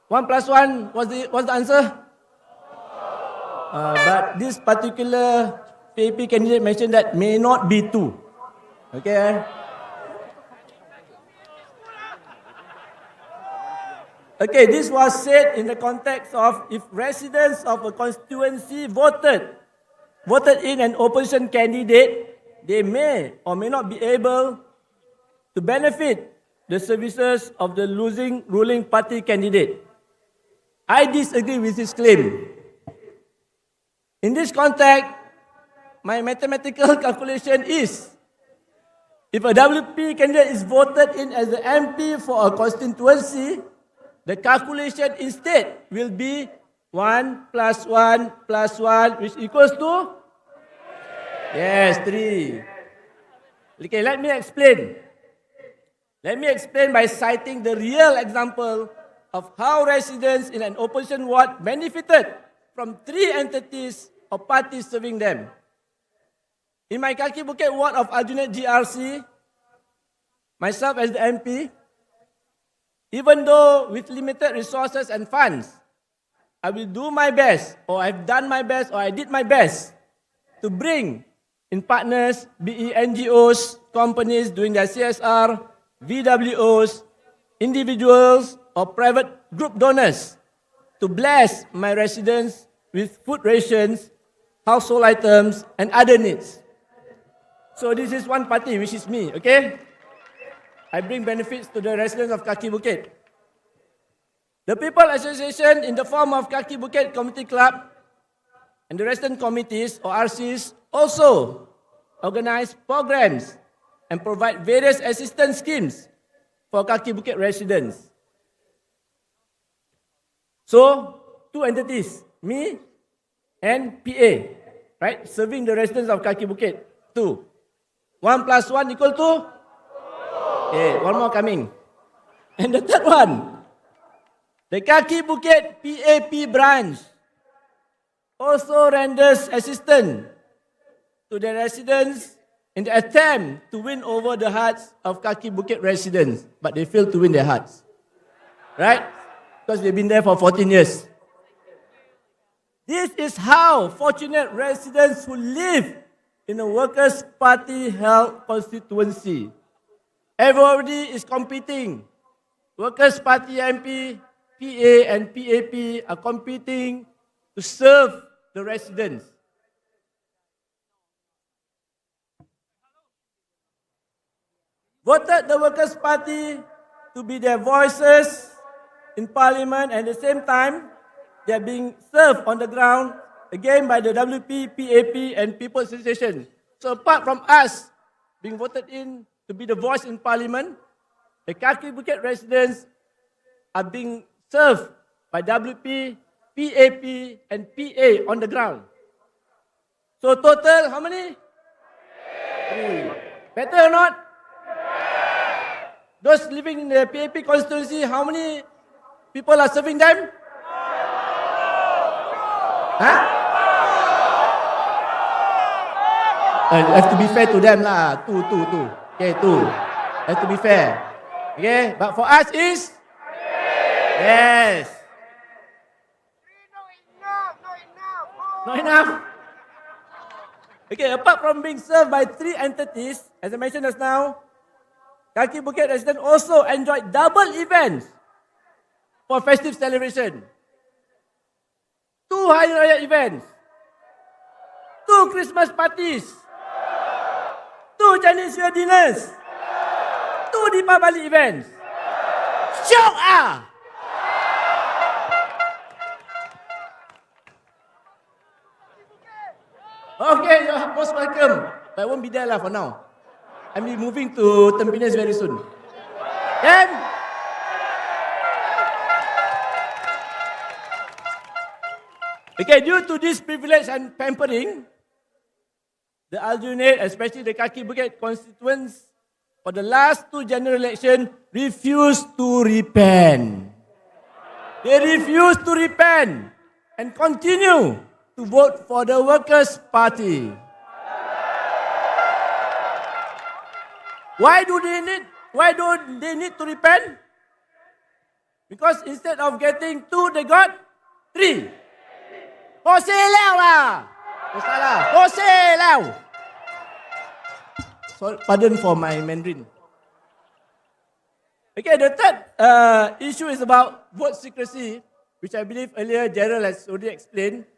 Speaker 10: 1 plus 1 was the answer? But this particular PAP candidate mentioned that may not be 2. Okay? Okay, this was said in the context of if residents of a constituency voted in an opposition candidate, they may or may not be able to benefit the services of the losing ruling party candidate. I disagree with this claim. In this context, my mathematical calculation is if a WP candidate is voted in as the MP for a constituency, the calculation instead will be 1 plus 1 plus 1, which equals to? Yes, 3. Okay, let me explain. Let me explain by citing the real example of how residents in an opposition ward benefited from 3 entities or parties serving them. In my Kaki Bukit ward of Aljunied GRC, myself as the MP, Even though with limited resources and funds, I will do my best, or I've done my best, or I did my best to bring in partners, be it NGOs, companies doing their CSR, VWOs, individuals, or private group donors to bless my residents with food rations, household items, and other needs. So this is one party, which is me, okay? I bring benefits to the residents of Kaki Bukit. The People Association in the form of Kaki Bukit Community Club and the resident committees or RCs also organize programs and provide various assistance schemes for Kaki Bukit residents. So, two entities, me and PA, right? Serving the residents of Kaki Bukit. 2. 1 + 1 = 2? Okay, one more coming. And the third one, the Kaki Bukit PAP branch also renders assistance to the residents in the attempt to win over the hearts of Kaki Bukit residents, but they fail to win their hearts. Right? Because they've been there for 14 years. This is how fortunate residents who live in a Workers' Party held constituency. Everybody is competing. Workers' Party MP, PA and PAP are competing to serve the residents. Voted the Workers' Party to be their voices in Parliament, and at the same time, they are being served on the ground again by the WP, PAP and People's Association. So apart from us being voted in to be the voice in Parliament, the Kaki Bukit residents are being served by WP, PAP and PA on the ground. So total, how many? 3. Better or not? Those living in the PAP constituency, how many people are serving them? Huh? Have to be fair to them lah. 2. Okay, 2. Have to be fair. Okay, but for us is? Yes. Not enough. Okay, apart from being served by 3 entities, as I mentioned just now, Kaki Bukit residents also enjoyed double events for festive celebration. 2 Hari Raya events, 2 Christmas parties, 2 Chinese New Year dinners, 2 Deepavali events. Syok ah! Okay, you're most welcome. But I won't be there lah for now. I'll be moving to Tampines very soon. Then, okay, due to this privilege and pampering, the Aljunied, especially the Kaki Bukit constituents, for the last 2 general elections, refused to repent. They refused to repent and continue to vote for the Workers' Party. Why don't they need to repent? Because instead of getting 2, they got 3. Hosei liao lah. Salah. Hosei liao. Sorry, pardon for my Mandarin. Okay, the third issue is about vote secrecy, which I believe earlier Gerald has already explained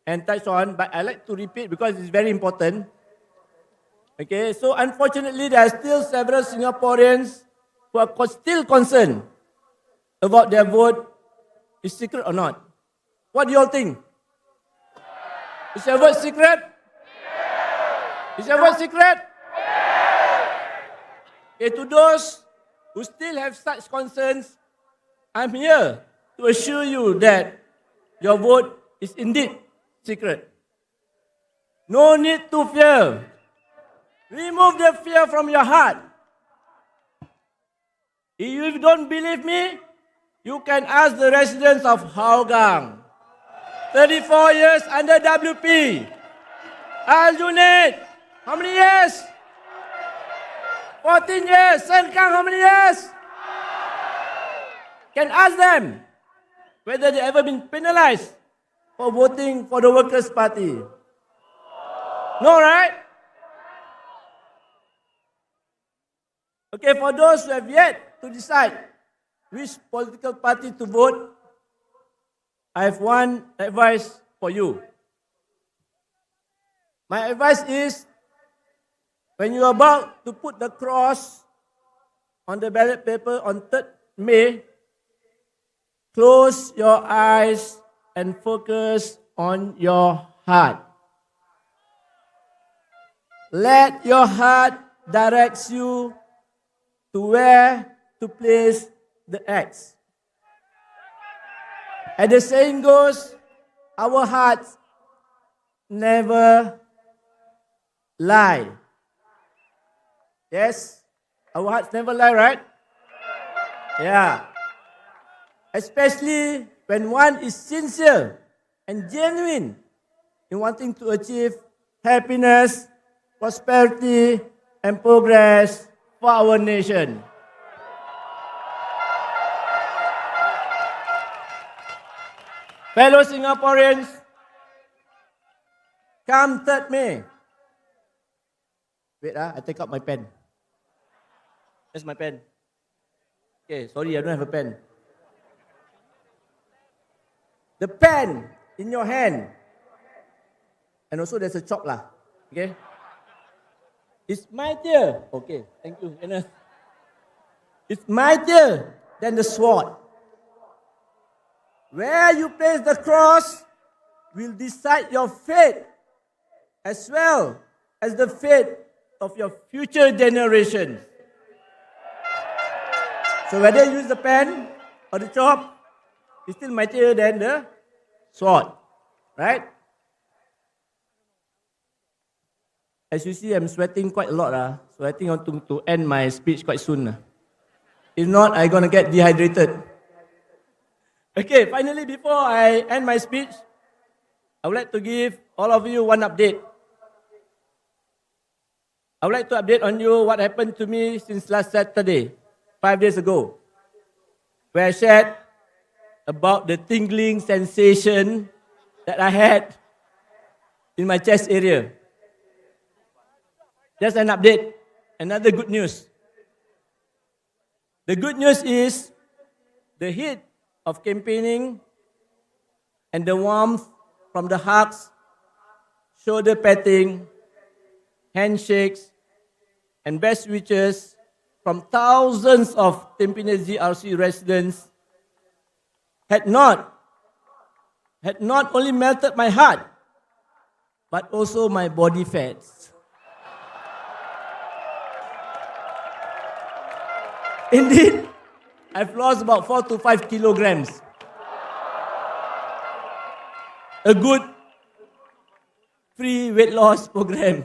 Speaker 10: and touched on, but I like to repeat because it's very important. Okay, so unfortunately, there are still several Singaporeans who are still concerned about their vote is secret or not. What do you all think? Is your vote secret? Is your vote secret? Okay, to those who still have such concerns, I'm here to assure you that your vote is indeed secret. No need to fear. Remove the fear from your heart. If you don't believe me, you can ask the residents of Hougang. 34 years under WP. Aljunied, how many years? 14 years. Serangoon, how many years? can ask them whether they ever been penalized for voting for the Workers' Party. No, right? Okay, for those who have yet to decide which political party to vote, I have one advice for you. My advice is, when you are about to put the cross on the ballot paper on 3rd May, close your eyes and focus on your heart. Let your heart direct you to where to place the X. As the saying goes, our hearts never lie. Yes, our hearts never lie, right? Yeah. Especially when one is sincere and genuine in wanting to achieve happiness, prosperity, and progress for our nation. Fellow Singaporeans, come 3rd May. Wait, I take out my pen. That's my pen. Okay, sorry, I don't have a pen. The pen in your hand, and also there's a chalk lah. Okay? It's mightier. Okay, thank you, Kenneth. It's mightier than the sword. Where you place the cross will decide your fate, as well as the fate of your future generations. So whether you use the pen or the chalk, it's still mightier than the sword, right? As you see, I'm sweating quite a lot, so I think I want to end my speech quite soon. If not, I'm going to get dehydrated. Okay, finally, before I end my speech, I would like to give all of you one update. I would like to update on you what happened to me since last Saturday, 5 days ago, where I shared about the tingling sensation that I had in my chest area. Just an update, another good news. The good news is the heat of campaigning and the warmth from the hugs, shoulder patting, handshakes, and best wishes from thousands of Tampines GRC residents had not only melted my heart, but also my body fats. Indeed, I've lost about 4 to 5 kilograms. A good free weight loss program.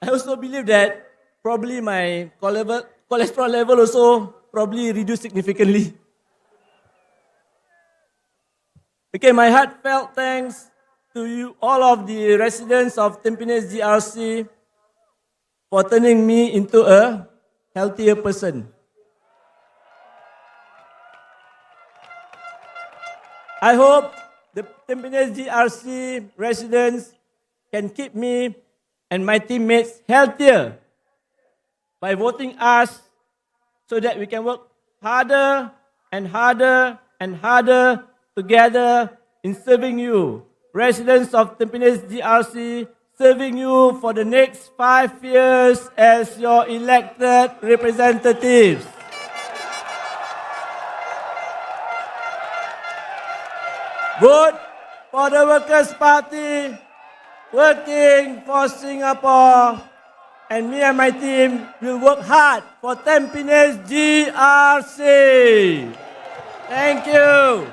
Speaker 10: I also believe that probably my cholesterol level also probably reduced significantly. Okay, my heartfelt thanks to you, all of the residents of Tampines GRC, for turning me into a healthier person. I hope the Tampines GRC residents can keep me and my teammates healthier by voting us so that we can work harder and harder and harder together in serving you, residents of Tampines GRC, serving you for the next 5 years as your elected representatives. Vote for the Workers' Party, working for Singapore, and me and my team will work hard for Tampines GRC. Thank you.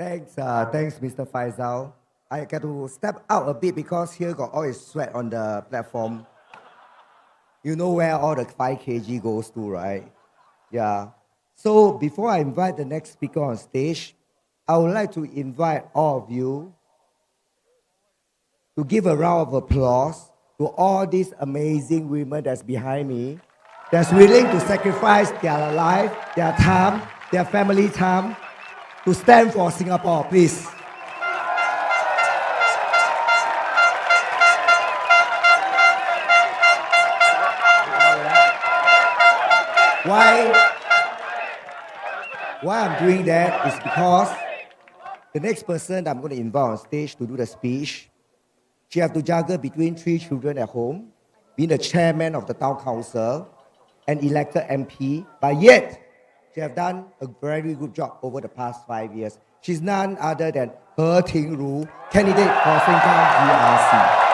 Speaker 1: Thanks, Mr. Faisal. I got to step out a bit because here got all this sweat on the platform. You know where all the 5 kg goes to, right? Yeah. So before I invite the next speaker on stage, I would like to invite all of you to give a round of applause to all these amazing women that's behind me, that's willing to sacrifice their life, their time, their family time, to stand for Singapore, please. Why I'm doing that is because the next person I'm going to invite on stage to do the speech, she have to juggle between 3 children at home, being the chairman of the town council, and elected MP, but yet she have done a very good job over the past 5 years. She's none other than He Ting Ru, candidate for Sengkang GRC.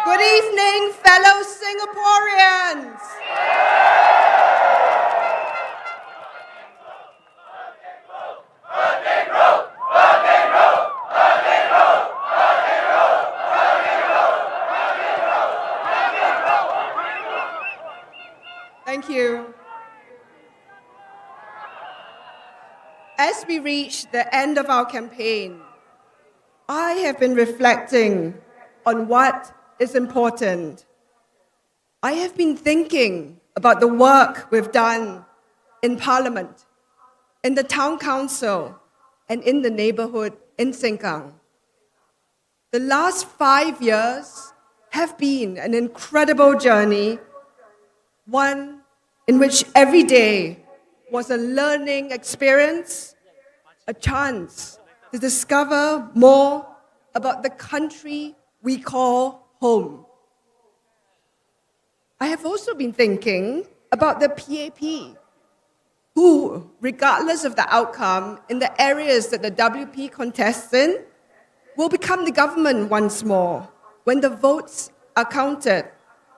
Speaker 11: Good evening, fellow Singaporeans. Thank you. As we reach the end of our campaign, I have been reflecting on what is important. I have been thinking about the work we've done in Parliament, in the Town Council, and in the neighborhood in Sengkang. The last 5 years have been an incredible journey, one in which every day was a learning experience, a chance to discover more about the country we call home. I have also been thinking about the PAP, who, regardless of the outcome in the areas that the WP contests in, will become the government once more when the votes are counted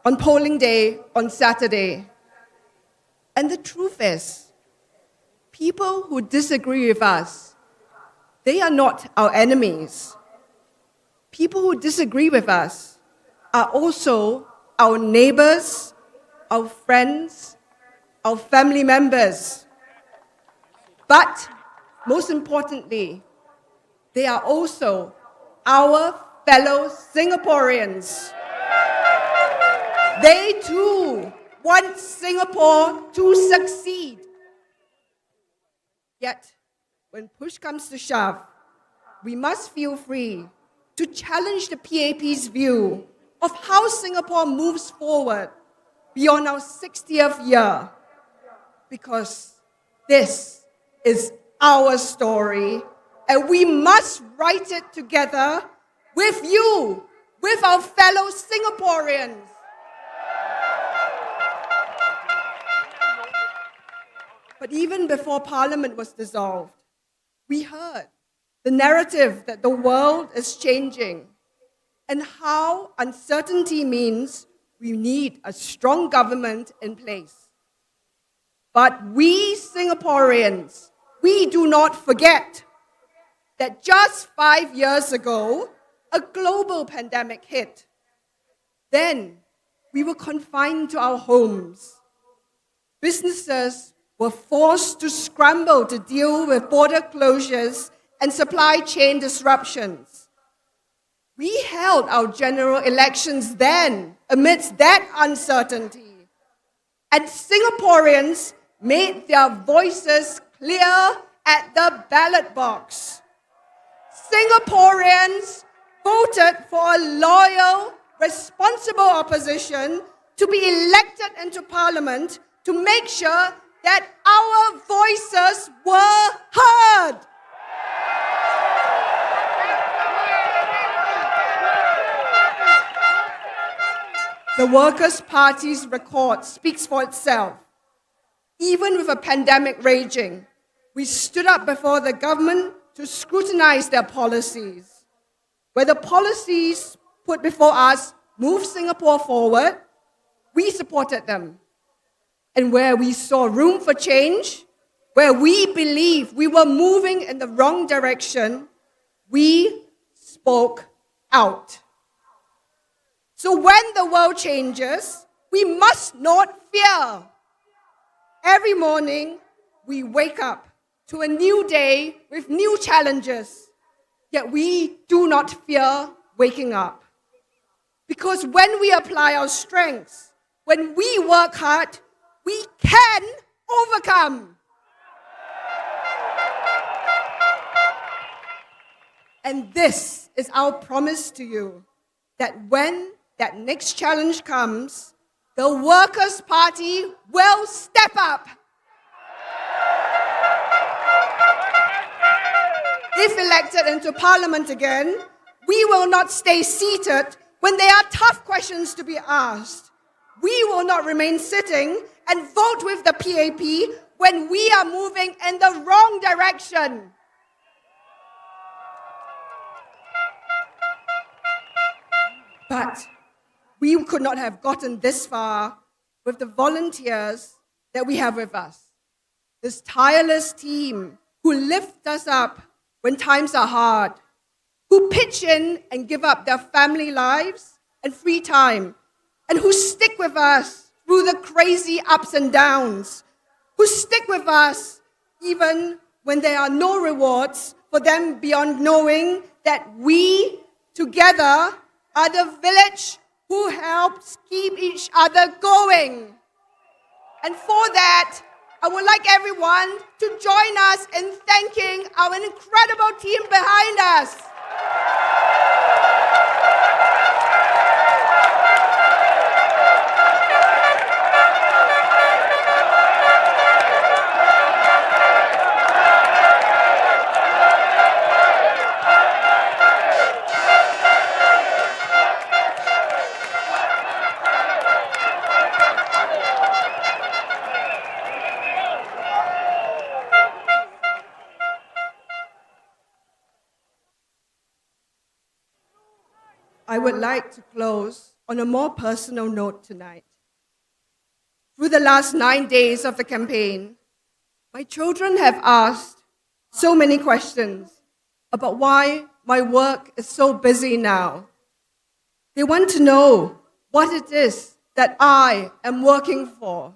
Speaker 11: on polling day on Saturday. And the truth is, people who disagree with us, they are not our enemies. People who disagree with us are also our neighbors, our friends, our family members. But most importantly, they are also our fellow Singaporeans. They too want Singapore to succeed. Yet, when push comes to shove, we must feel free to challenge the PAP's view of how Singapore moves forward beyond our 60th year. Because this is our story, and we must write it together with you, with our fellow Singaporeans. But even before Parliament was dissolved, we heard the narrative that the world is changing and how uncertainty means we need a strong government in place. But we Singaporeans, we do not forget that just 5 years ago, a global pandemic hit. Then we were confined to our homes. Businesses were forced to scramble to deal with border closures and supply chain disruptions. We held our general elections then amidst that uncertainty. And Singaporeans made their voices clear at the ballot box. Singaporeans voted for a loyal, responsible opposition to be elected into Parliament to make sure that our voices were heard. The Workers' Party's record speaks for itself. Even with a pandemic raging, we stood up before the government to scrutinize their policies. where the policies put before us moved Singapore forward, we supported them. And where we saw room for change, where we believed we were moving in the wrong direction, we spoke out. So when the world changes, we must not fear. Every morning, we wake up to a new day with new challenges, yet we do not fear waking up. Because when we apply our strengths, when we work hard, we can overcome. And this is our promise to you, that when that next challenge comes, the Workers' Party will step up. If elected into Parliament again, we will not stay seated when there are tough questions to be asked. We will not remain sitting and vote with the PAP when we are moving in the wrong direction. But we could not have gotten this far with the volunteers that we have with us. This tireless team who lift us up when times are hard, who pitch in and give up their family lives and free time, and who stick with us through the crazy ups and downs, who stick with us even when there are no rewards for them beyond knowing that we together are the village who helps keep each other going. And for that, I would like everyone to join us in thanking our incredible team behind us. I would like to close on a more personal note tonight. Through the last 9 days of the campaign, my children have asked so many questions about why my work is so busy now. They want to know what it is that I am working for.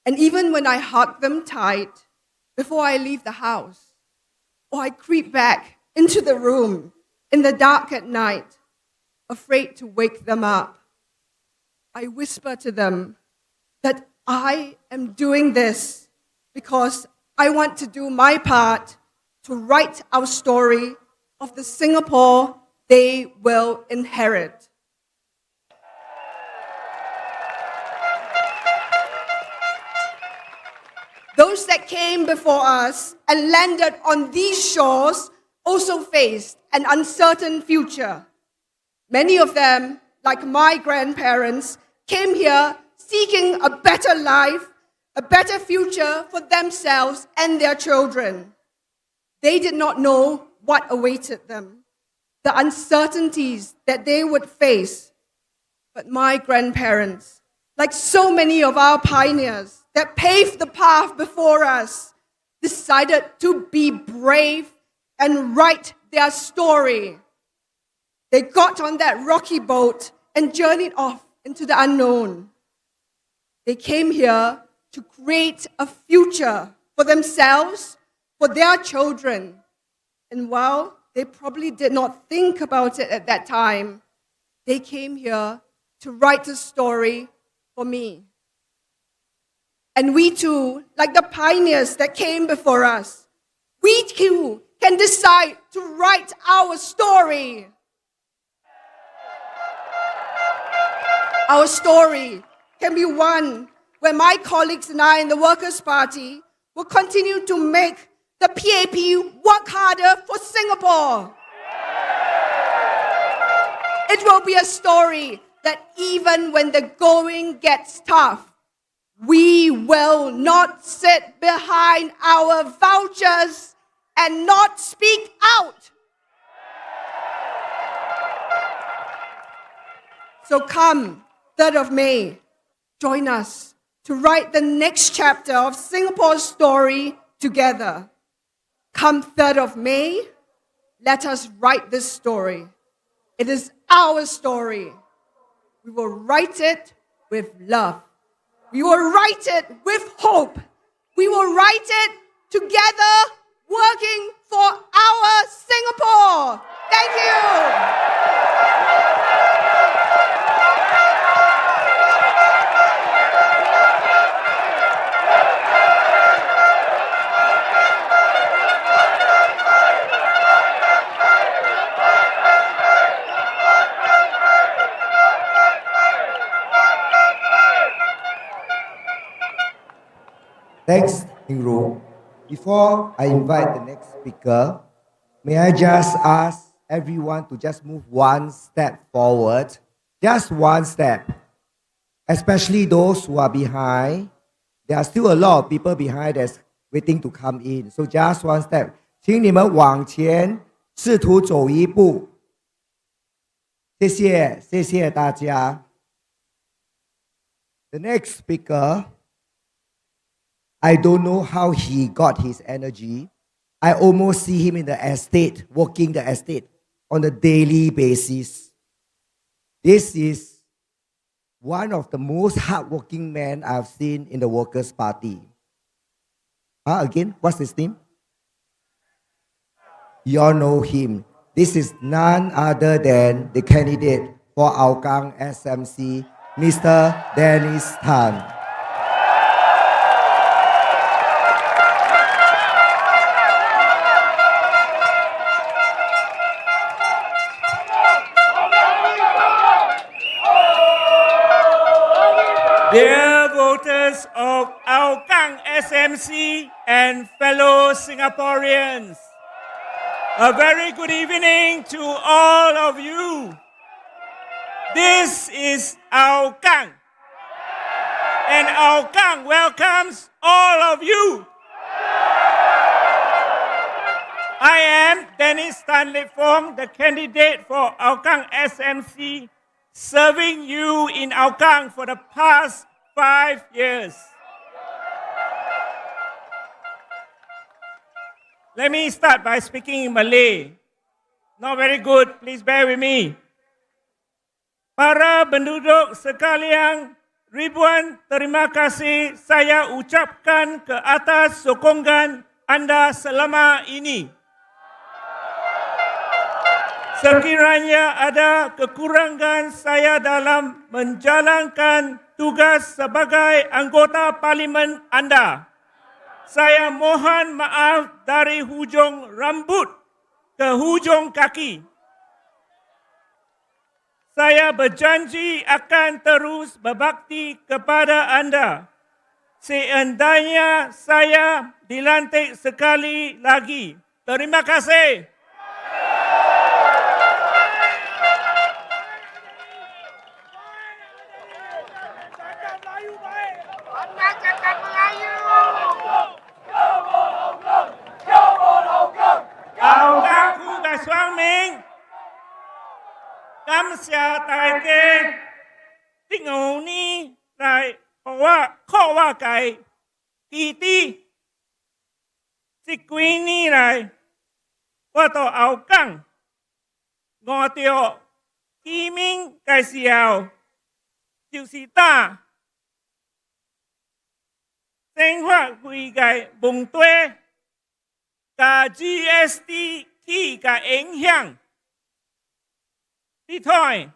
Speaker 11: And even when I hug them tight before I leave the house, or I creep back into the room in the dark at night, afraid to wake them up, I whisper to them that I am doing this because I want to do my part to write our story of the Singapore they will inherit. Those that came before us and landed on these shores also faced an uncertain future. Many of them, like my grandparents, came here seeking a better life, a better future for themselves and their children. They did not know what awaited them, the uncertainties that they would face. But my grandparents, like so many of our pioneers that paved the path before us, decided to be brave and write their story. They got on that rocky boat and journeyed off into the unknown. They came here to create a future for themselves, for their children. And while they probably did not think about it at that time, they came here to write a story for me. And we too, like the pioneers that came before us, we too can decide to write our story. Our story can be one where my colleagues and I in the Workers' Party will continue to make the PAP work harder for Singapore. It will be a story that even when the going gets tough, we will not sit behind our vouchers and not speak out. So come, 3rd of May, join us to write the next chapter of Singapore's story together. Come 3rd of May, let us write this story. It is our story. We will write it with love. We will write it with hope. We will write it together, working for our Singapore. Thank you.
Speaker 1: Thanks, Ningru. Before I invite the next speaker, may I just ask everyone to just move one step forward, just one step, especially those who are behind. There are still a lot of people behind that's waiting to come in. So just one step. 请你们往前试图走一步。谢谢，谢谢大家。The next speaker, I don't know how he got his energy. I almost see him in the estate, working the estate on a daily basis. This is one of the most hardworking men I've seen in the Workers' Party. Again, what's his name? You all know him. This is none other than the candidate for Hougang SMC, Mr. Dennis Tan.
Speaker 12: Dear voters of Hougang SMC and fellow Singaporeans, a very good evening to all of you. This is Hougang, and Hougang welcomes all of you. I am Dennis Tan Lip Fong, the candidate for Hougang SMC, serving you in Hougang for the past 5 years. Let me start by speaking in Malay. Not very good, please bear with me. Para penduduk sekalian, ribuan terima kasih saya ucapkan ke atas sokongan anda selama ini. Sekiranya ada kekurangan saya dalam menjalankan tugas sebagai anggota parlimen anda, saya mohon maaf dari hujung rambut ke hujung kaki. Saya berjanji akan terus berbakti kepada anda seandainya saya dilantik sekali lagi. Terima kasih. Cảm謝大家的牛呢嚟學話計記啲，即幾年嚟我到後港，我到見面嘅時候就是打生活費嘅問題，加 GST 起嘅影響。呢台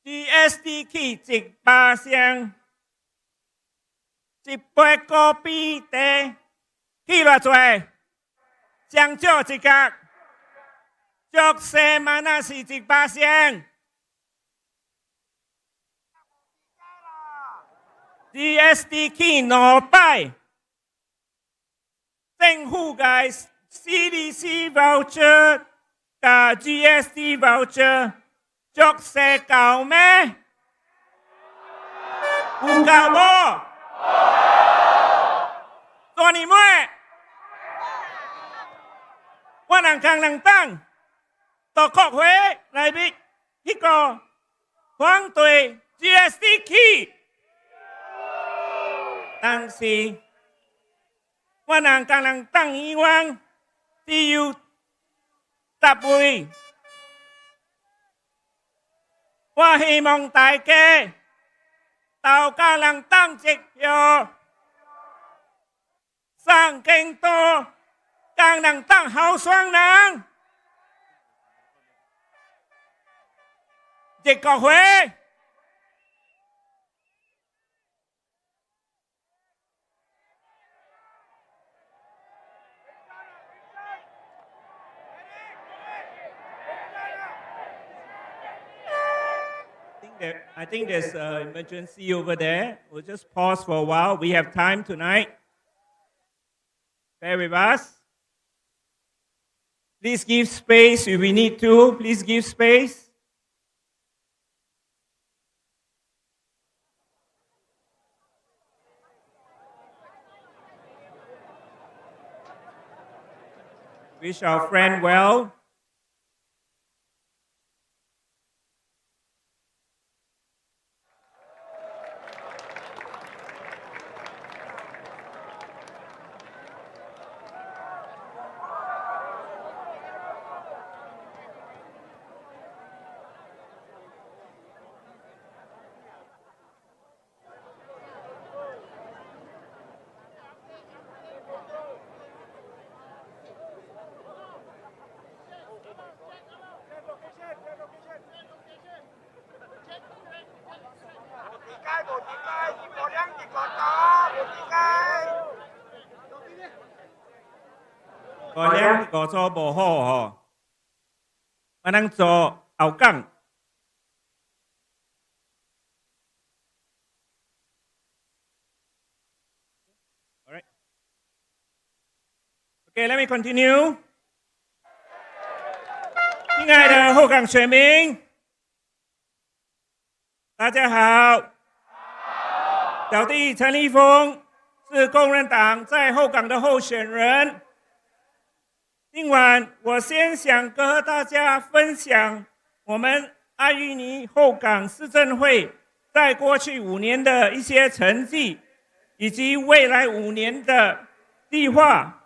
Speaker 12: GST 起10%，一杯咖啡茶起偌濟，上少一格，足些嘛那是10%。GST 起2擺，政府嘅 CDC voucher 加 GST voucher。足些夠咩？有夠無？做你妹！我能扛能當，到國會內邊呢個反对 GST 去，但是我人工人党议员只有10位，我希望大家投工人党一票，送更多工人党候选人入国会。I think there's an emergency over there. We'll just pause for a while. We have time tonight. Bear with us. Please give space if we need to. Please give space. Wish our friend well. Có lẽ có cho bộ hộ họ mà đang cho áo căng. All right. Okay, let me continue. 亲爱的后港选民，大家好。小弟陈立峰是工人党在后港的候选人。今晚我先想和大家分享我们阿育尼后港市政会在过去5年的一些成绩，以及未来5年的计划。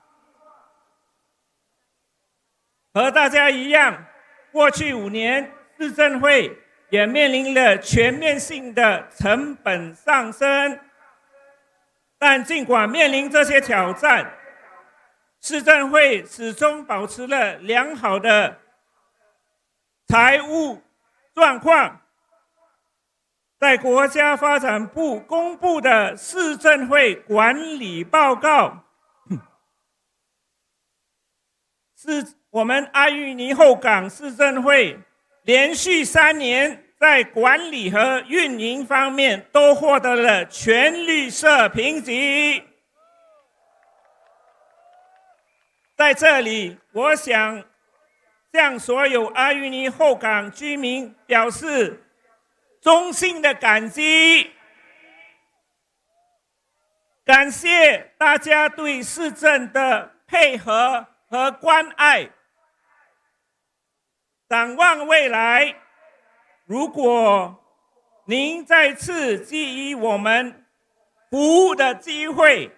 Speaker 12: 和大家一样，过去5年市政会也面临了全面性的成本上升，但尽管面临这些挑战，市政会始终保持了良好的财务状况。在国家发展部公布的市政会管理报告，是我们阿育尼后港市政会连续3年在管理和运营方面都获得了全绿色评级。在这里，我想向所有阿育尼后港居民表示衷心的感激，感谢大家对市政的配合和关爱。展望未来，如果您再次给予我们服务的机会，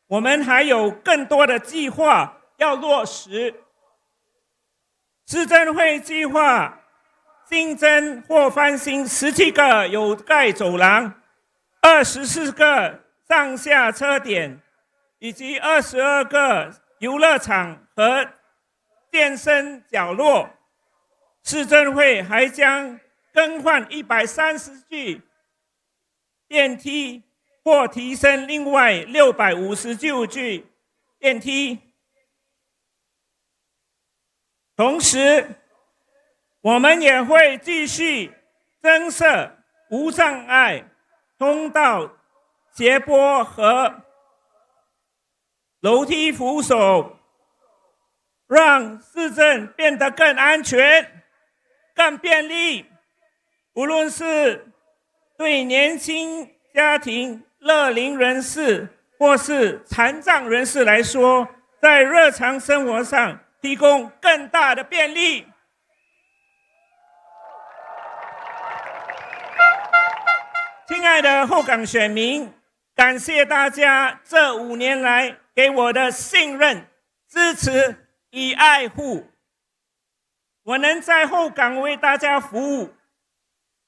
Speaker 12: 我们还有更多的计划要落实。市政会计划新增或翻新17个有盖走廊、24个上下车点，以及22个游乐场和健身角落。市政会还将更换130具电梯，或提升另外659具电梯。同时，我们也会继续增设无障碍通道、斜坡和楼梯扶手，让市政变得更安全、更便利。无论是对年轻家庭、乐龄人士或是残障人士来说，在日常生活上提供更大的便利。亲爱的后港选民，感谢大家这5年来给我的信任、支持与爱护。我能在后港为大家服务，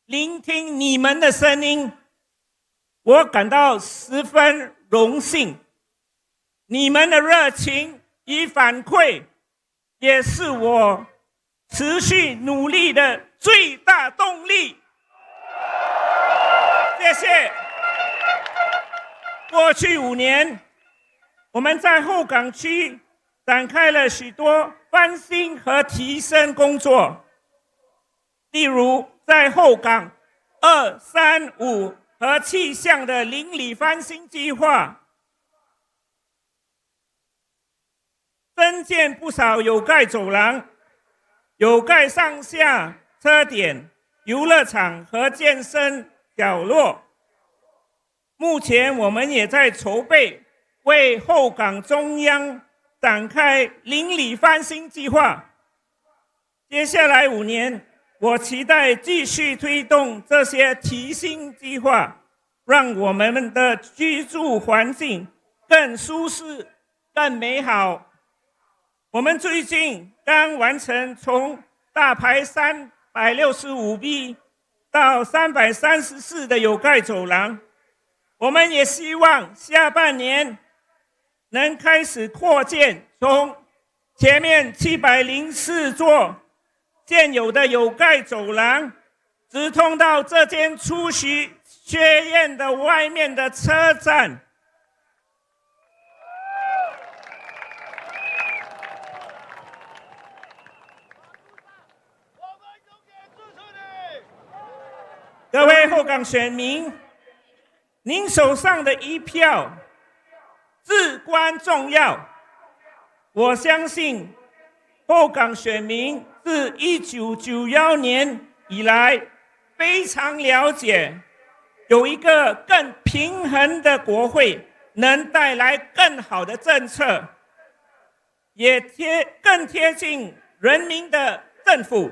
Speaker 12: 聆听你们的声音，我感到十分荣幸。你们的热情与反馈，也是我持续努力的最大动力。谢谢。过去5年，我们在后港区展开了许多翻新和提升工作，例如在后港2、3、5和7项的邻里翻新计划，增建不少有盖走廊、有盖上下车点、游乐场和健身角落。目前我们也在筹备为后港中央展开邻里翻新计划。接下来5年，我期待继续推动这些提新计划，让我们的居住环境更舒适、更美好。我们最近刚完成从大排365B 到334的有盖走廊，我们也希望下半年能开始扩建从前面704座现有的有盖走廊，直通到这间出席学院的外面的车站。各位后港选民，您手上的一票至关重要。我相信后港选民自1991年以来非常了解，有一个更平衡的国会能带来更好的政策，也更贴近人民的政府。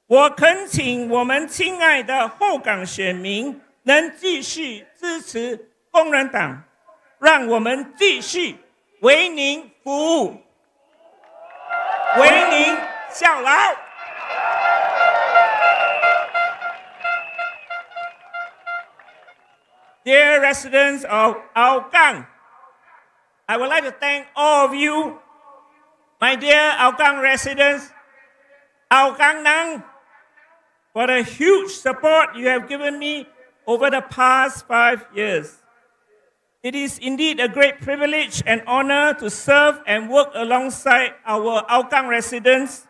Speaker 12: 我恳请我们亲爱的后港选民能继续支持工人党，让我们继续为您服务，为您效劳。Dear residents of Hougang, I would like to thank all of you, my dear Hougang residents, Hougang Nang, for the huge support you have given me over the past 5 years. It is indeed a great privilege and honor to serve and work alongside our Hougang residents.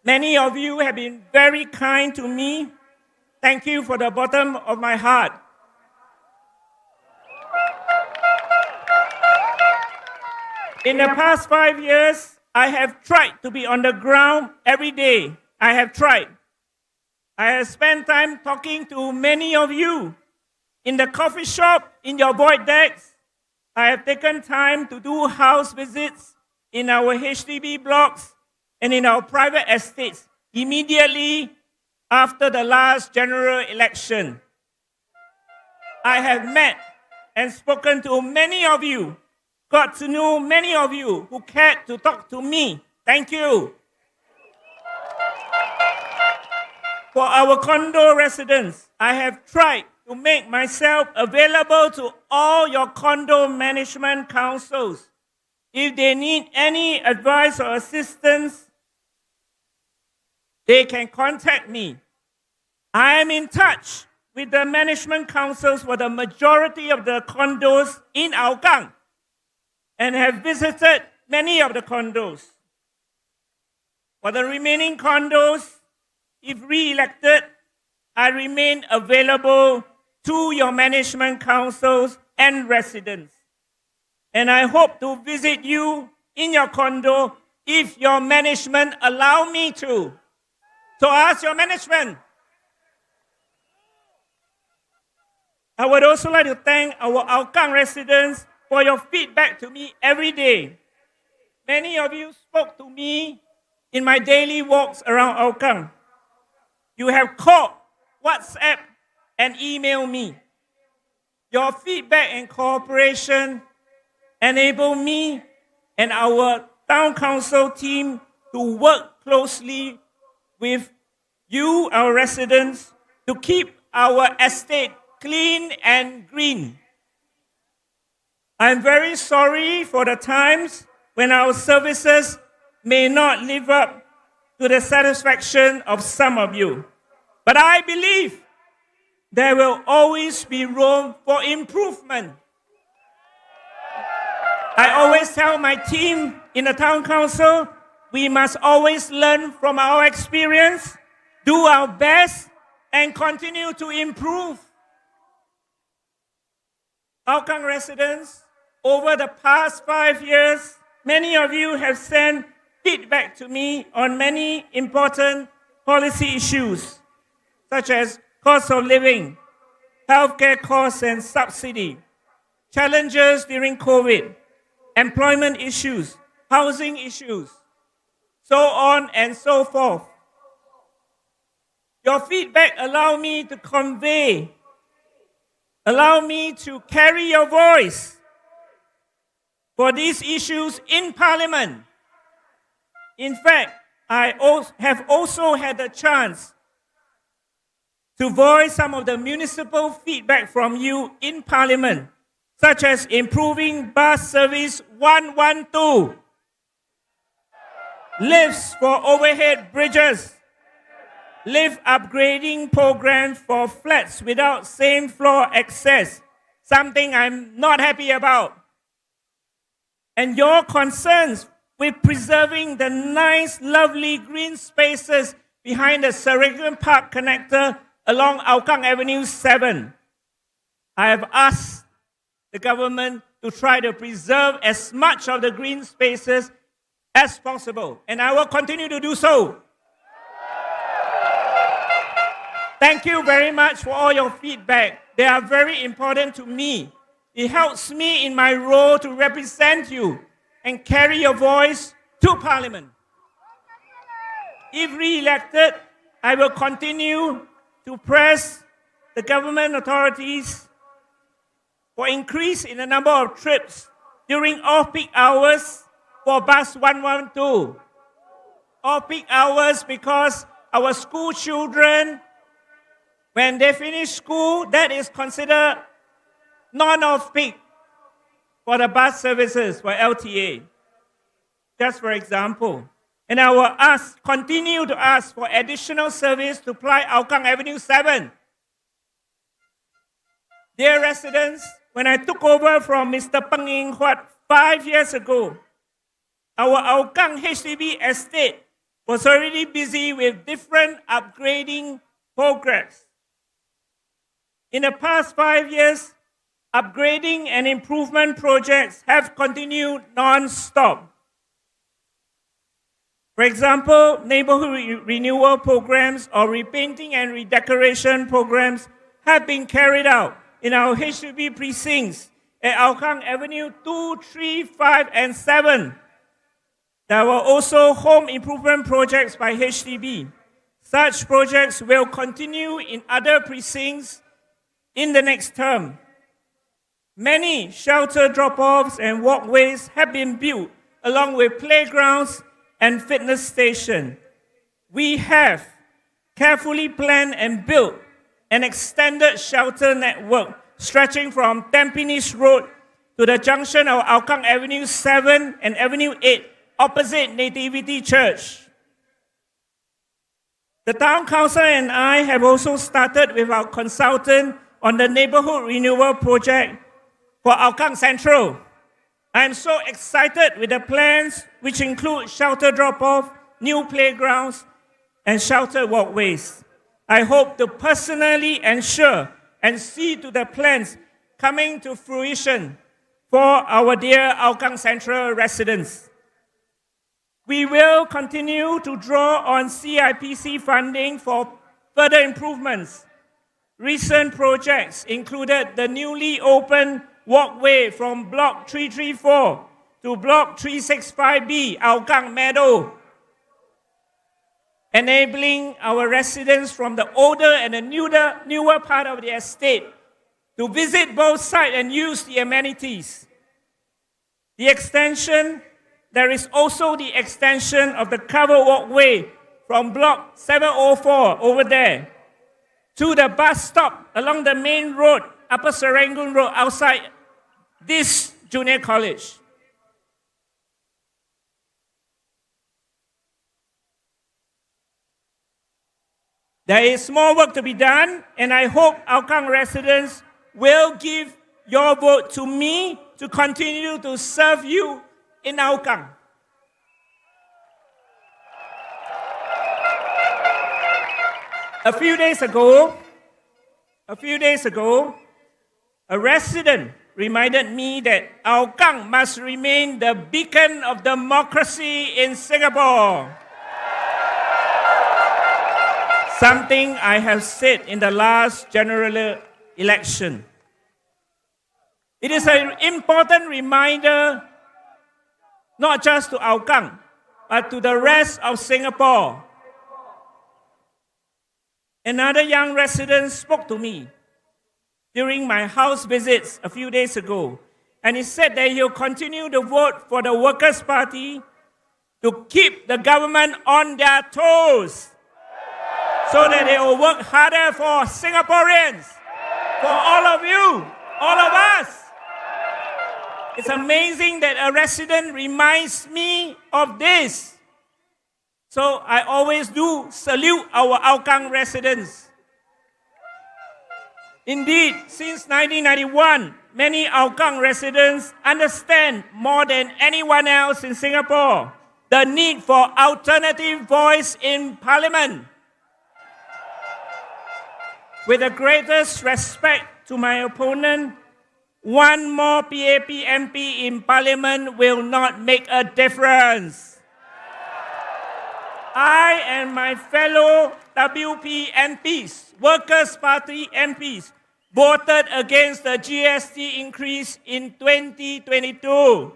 Speaker 12: Many of you have been very kind to me. Thank you from the bottom of my heart. In the past 5 years, I have tried to be on the ground every day. I have tried. I have spent time talking to many of you in the coffee shop, in your void decks. I have taken time to do house visits in our HDB blocks and in our private estates immediately after the last general election. I have met and spoken to many of you, got to know many of you who cared to talk to me. Thank you. For our condo residents, I have tried to make myself available to all your condo management councils. If they need any advice or assistance, they can contact me. I am in touch with the management councils for the majority of the condos in Hougang and have visited many of the condos. For the remaining condos, if re-elected, I remain available to your management councils and residents. And I hope to visit you in your condo if your management allow me to. So ask your management. I would also like to thank our Hougang residents for your feedback to me every day. Many of you spoke to me in my daily walks around Hougang. You have called, WhatsApp, and email me. Your feedback and cooperation enable me and our town council team to work closely with you, our residents, to keep our estate clean and green. I'm very sorry for the times when our services may not live up to the satisfaction of some of you. But I believe there will always be room for improvement. I always tell my team in the town council, we must always learn from our experience, do our best, and continue to improve. Hougang residents, over the past 5 years, many of you have sent feedback to me on many important policy issues, such as cost of living, healthcare costs and subsidy, challenges during COVID, employment issues, housing issues, so on and so forth. Your feedback allow me to convey, allow me to carry your voice for these issues in Parliament. In fact, I have also had the chance to voice some of the municipal feedback from you in Parliament, such as improving bus service 112, lifts for overhead bridges, lift upgrading program for flats without same floor access, something I'm not happy about. And your concerns with preserving the nice, lovely green spaces behind the Serangoon Park connector along Hougang Avenue 7. I have asked the government to try to preserve as much of the green spaces as possible, and I will continue to do so. Thank you very much for all your feedback. They are very important to me. It helps me in my role to represent you and carry your voice to Parliament. If re-elected, I will continue to press the government authorities for increase in the number of trips during off-peak hours for bus 112. Off-peak hours because our school children, when they finish school, that is considered non-off-peak for the bus services for LTA. Just for example. And I will continue to ask for additional service to ply Hougang Avenue 7. Dear residents, when I took over from Mr. Peng Ying Huat 5 years ago, our Hougang HDB estate was already busy with different upgrading programs. In the past 5 years, upgrading and improvement projects have continued non-stop. For example, neighborhood renewal programs or repainting and redecoration programs have been carried out in our HDB precincts at Hougang Avenue 2, 3, 5, and 7. There were also home improvement projects by HDB. Such projects will continue in other precincts in the next term. Many shelter drop-offs and walkways have been built along with playgrounds and fitness stations. We have carefully planned and built an extended shelter network stretching from Tampines Road to the junction of Hougang Avenue 7 and Avenue 8 opposite Nativity Church. The Town Council and I have also started with our consultant on the neighborhood renewal project for Hougang Central. I am so excited with the plans, which include shelter drop-off, new playgrounds, and sheltered walkways. I hope to personally ensure and see to the plans coming to fruition for our dear Hougang Central residents. We will continue to draw on CIPC funding for further improvements. Recent projects included the newly opened walkway from Block 334 to Block 365B, Hougang Meadow, enabling our residents from the older and the newer part of the estate to visit both sites and use the amenities. There is also the extension of the covered walkway from block 704 over there to the bus stop along the main road, Upper Serangoon Road, outside this junior college. There is more work to be done, and I hope Hougang residents will give your vote to me to continue to serve you in Hougang. A few days ago, a resident reminded me that Hougang must remain the beacon of democracy in Singapore. Something I have said in the last general election. It is an important reminder, not just to Hougang, but to the rest of Singapore. Another young resident spoke to me during my house visits a few days ago, and he said that he'll continue to vote for the Workers' Party to keep the government on their toes, so that they will work harder for Singaporeans, for all of you, all of us. It's amazing that a resident reminds me of this. So I always do salute our Hougang residents. Indeed, since 1991, many Hougang residents understand more than anyone else in Singapore the need for alternative voice in Parliament. With the greatest respect to my opponent, one more PAP MP in Parliament will not make a difference. I and my fellow WP MPs, Workers' Party MPs, voted against the GST increase in 2022,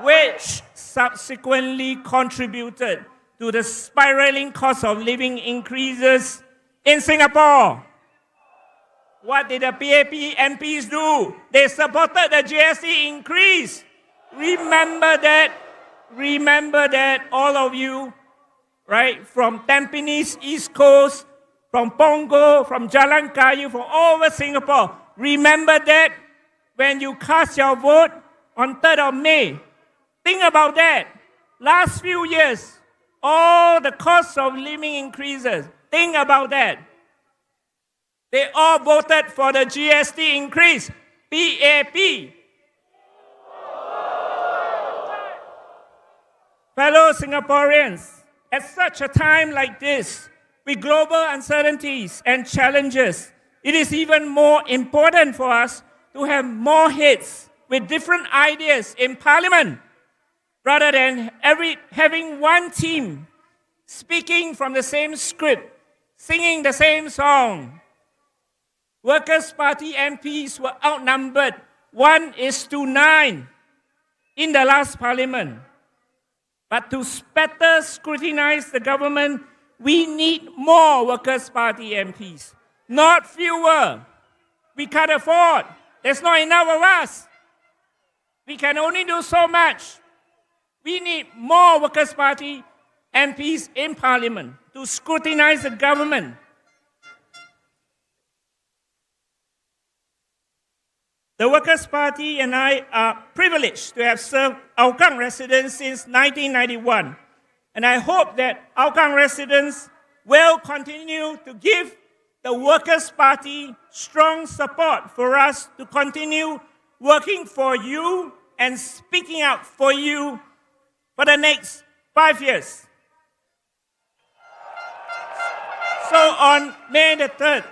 Speaker 12: which subsequently contributed to the spiraling cost of living increases in Singapore. What did the PAP MPs do? They supported the GST increase. Remember that, all of you, right, from Tampines, East Coast, from Punggol, from Jalan Kayu, from all over Singapore. Remember that when you cast your vote on 3rd of May. Think about that. Last few years, all the cost of living increases. Think about that. They all voted for the GST increase, PAP. Fellow Singaporeans, at such a time like this, with global uncertainties and challenges, it is even more important for us to have more heads with different ideas in Parliament, rather than having one team speaking from the same script, singing the same song. Workers' Party MPs were outnumbered 1:9 in the last Parliament. But to better scrutinize the government, we need more Workers' Party MPs, not fewer. We can't afford. There's not enough of us. We can only do so much. We need more Workers' Party MPs in Parliament to scrutinize the government. The Workers' Party and I are privileged to have served Hougang residents since 1991. And I hope that Hougang residents will continue to give the Workers' Party strong support for us to continue working for you and speaking out for you for the next 5 years. So on May the 3rd,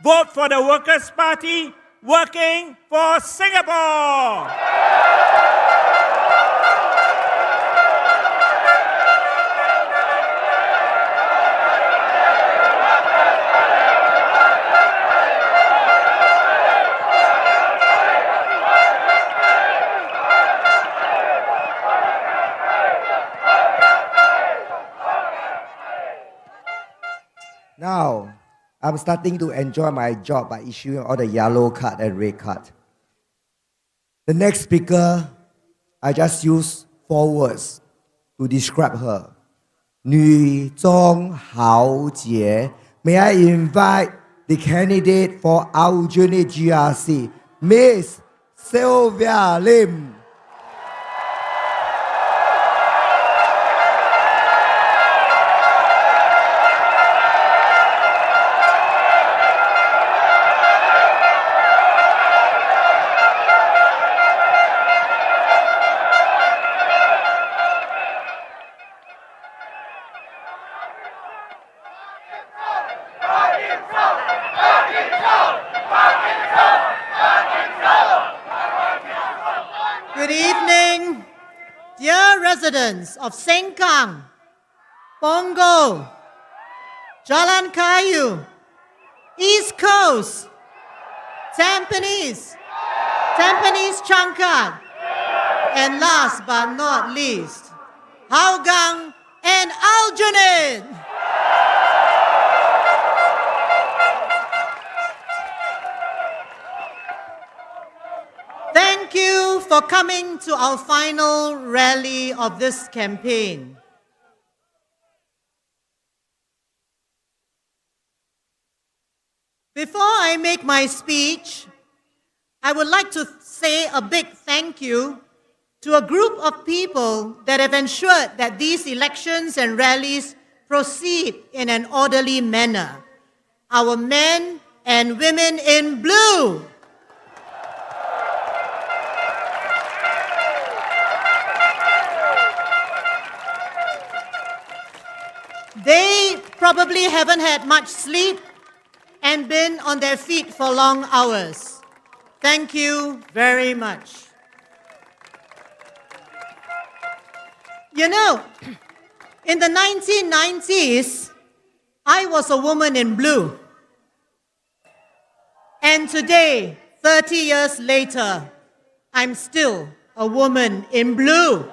Speaker 12: vote for the Workers' Party, working for Singapore.
Speaker 1: I'm starting to enjoy my job by issuing all the yellow card and red card. The next speaker, I just use 4 words to describe her. 女中豪杰. May I invite the candidate for Aljunied GRC, Miss Sylvia Lim.
Speaker 13: Good evening, dear residents of Serangoon, Bongo, Jalan Kayu, East Coast, Tampines, Changkat, and last but not least, Hougang and Aljunied. Thank you for coming to our final rally of this campaign. Before I make my speech, I would like to say a big thank you to a group of people that have ensured that these elections and rallies proceed in an orderly manner. Our men and women in blue. They probably haven't had much sleep and been on their feet for long hours. Thank you very much. You know, in the 1990s, I was a woman in blue. And today, 30 years later, I'm still a woman in blue.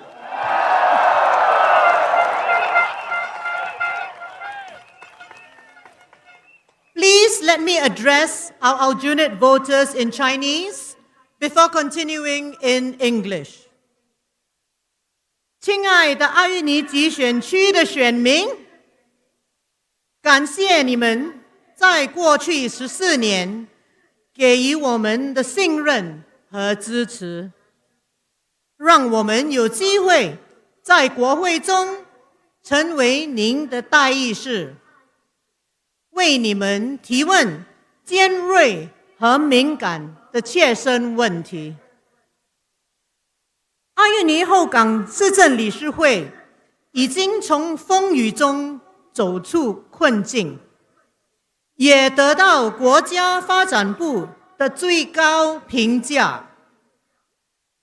Speaker 13: Please let me address our Aljunied voters in Chinese before continuing in English. 亲爱的阿育尼集选区的选民，感谢你们在过去14年给予我们的信任和支持，让我们有机会在国会中成为您的代议士，为你们提问尖锐和敏感的切身问题。阿育尼后港市政理事会已经从风雨中走出困境，也得到国家发展部的最高评价。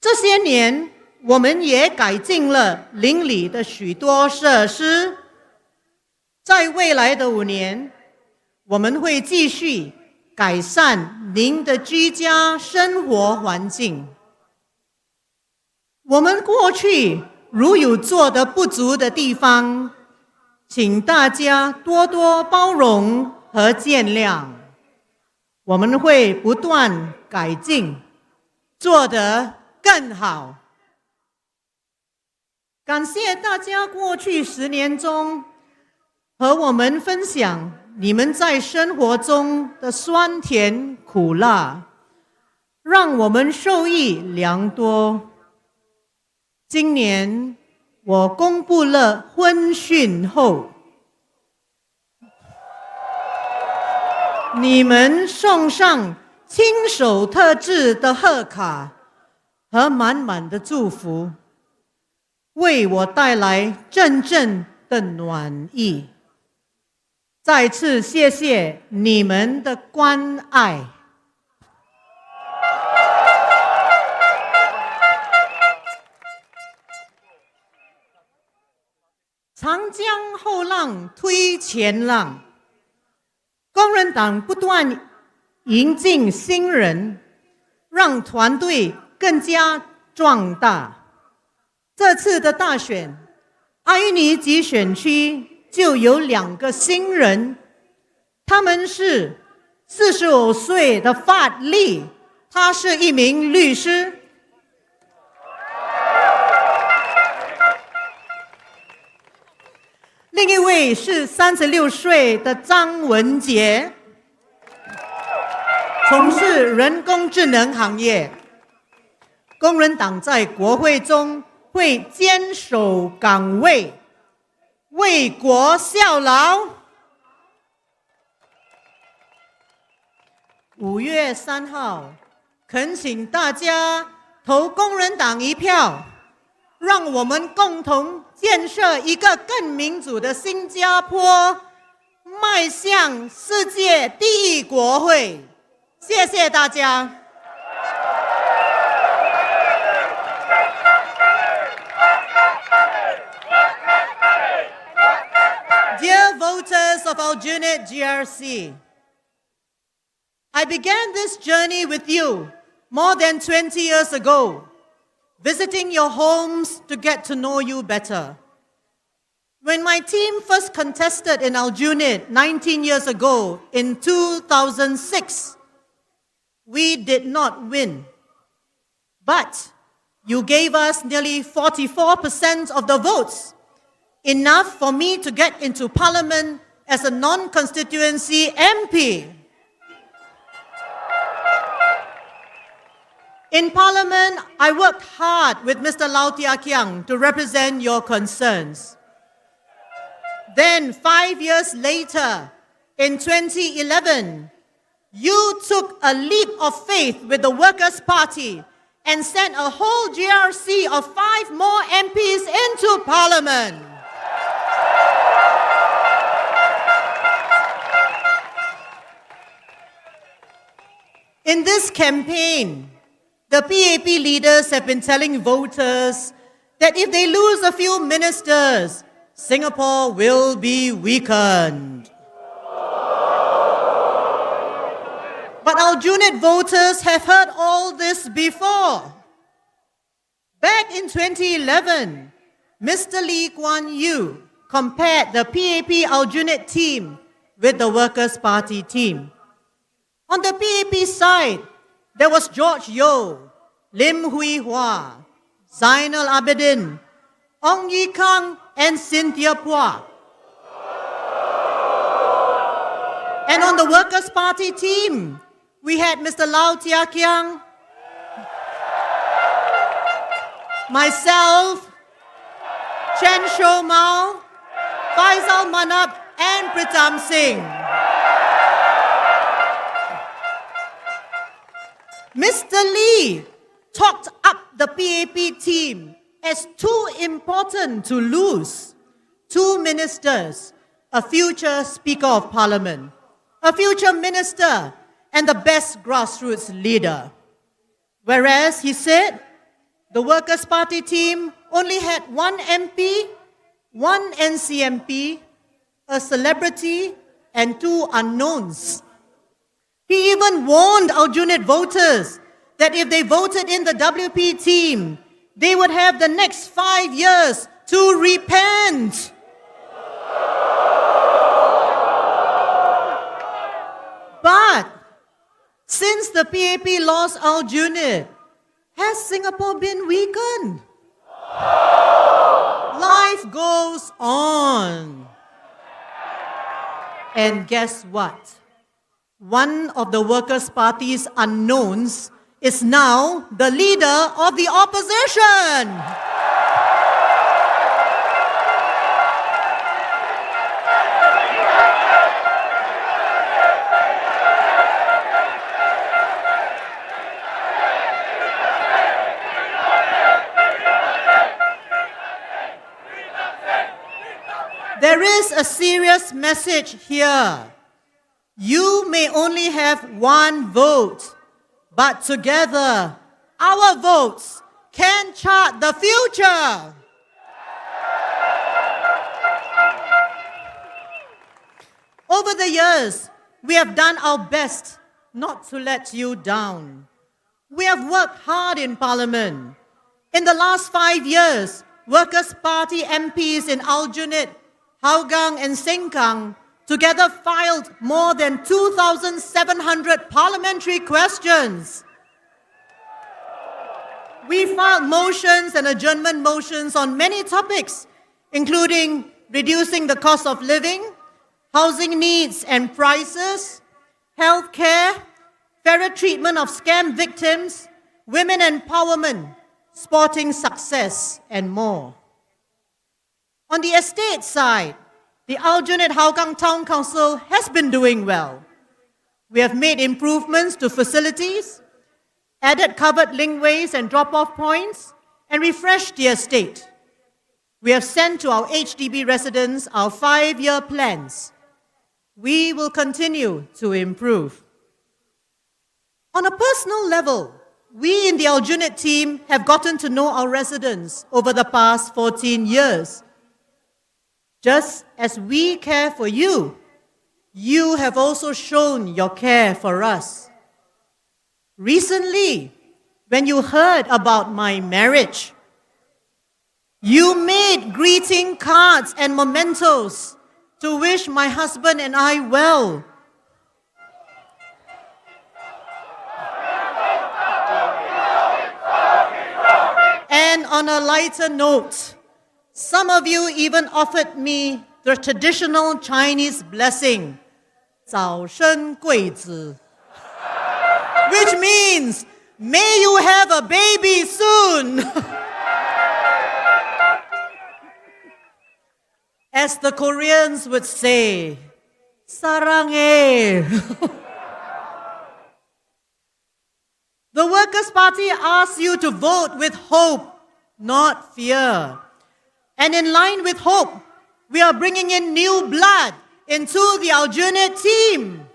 Speaker 13: 这些年，我们也改进了邻里的许多设施。在未来的5年，我们会继续改善您的居家生活环境。我们过去如有做得不足的地方，请大家多多包容和见谅。我们会不断改进，做得更好。感谢大家过去10年中和我们分享你们在生活中的酸甜苦辣，让我们受益良多。今年我公布了婚讯后，你们送上亲手特制的贺卡和满满的祝福，为我带来阵阵的暖意。再次谢谢你们的关爱。长江后浪推前浪，工人党不断引进新人，让团队更加壮大。这次的大选，阿育尼集选区就有2个新人，他们是45岁的法利，他是一名律师。另一位是36岁的张文杰，从事人工智能行业。工人党在国会中会坚守岗位，为国效劳。5月3号，恳请大家投工人党一票，让我们共同建设一个更民主的新加坡，迈向世界第一国会。谢谢大家。Dear voters of our unit GRC, I began this journey with you more than 20 years ago, visiting your homes to get to know you better. When my team first contested in our unit 19 years ago in 2006, we did not win. But you gave us nearly 44% of the votes, enough for me to get into parliament as a non-constituency MP. In parliament, I worked hard with Mr. Lau Tia Kiang to represent your concerns. Then 5 years later, in 2011, you took a leap of faith with the Workers' Party and sent a whole GRC of 5 more MPs into parliament. In this campaign, the PAP leaders have been telling voters that if they lose a few ministers, Singapore will be weakened. But our unit voters have heard all this before. Back in 2011, Mr. Lee Kuan Yew compared the PAP Aljunied team with the Workers' Party team. On the PAP side, there was George Yeo, Lim Hui Hua, Zainal Abidin, Ong Yi Kang, and Cynthia Phua. And on the Workers' Party team, we had Mr. Lau Tia Kiang, myself, Chen Shou Mao, Faisal Manap, and Pritam Singh. Mr. Lee talked up the PAP team as too important to lose 2 ministers, a future Speaker of Parliament, a future minister, and the best grassroots leader. Whereas he said the Workers' Party team only had 1 MP, 1 NCMP, a celebrity, and 2 unknowns. He even warned our unit voters that if they voted in the WP team, they would have the next 5 years to repent. But since the PAP lost our unit, has Singapore been weakened? Life goes on. And guess what? One of the Workers' Party's unknowns is now the leader of the opposition. There is a serious message here. You may only have 1 vote, but together, our votes can chart the future. Over the years, we have done our best not to let you down. We have worked hard in Parliament. In the last 5 years, Workers' Party MPs in Aljunied, Hougang, and Sengkang together filed more than 2,700 parliamentary questions. We filed motions and adjournment motions on many topics, including reducing the cost of living, housing needs and prices, health care, fairer treatment of scam victims, women empowerment, sporting success, and more. On the estate side, the Aljunied Hougang Town Council has been doing well. We have made improvements to facilities, added covered linkways and drop-off points, and refreshed the estate. We have sent to our HDB residents our 5-year plans. We will continue to improve. On a personal level, we in the Aljunied team have gotten to know our residents over the past 14 years. Just as we care for you, you have also shown your care for us. Recently, when you heard about my marriage, you made greeting cards and mementos to wish my husband and I well. And on a lighter note, some of you even offered me the traditional Chinese blessing, 早生贵子, which means, may you have a baby soon. As the Koreans would say, 사랑해. The Workers' Party asks you to vote with hope, not fear. And in line with hope, we are bringing in new blood into the Aljunied team.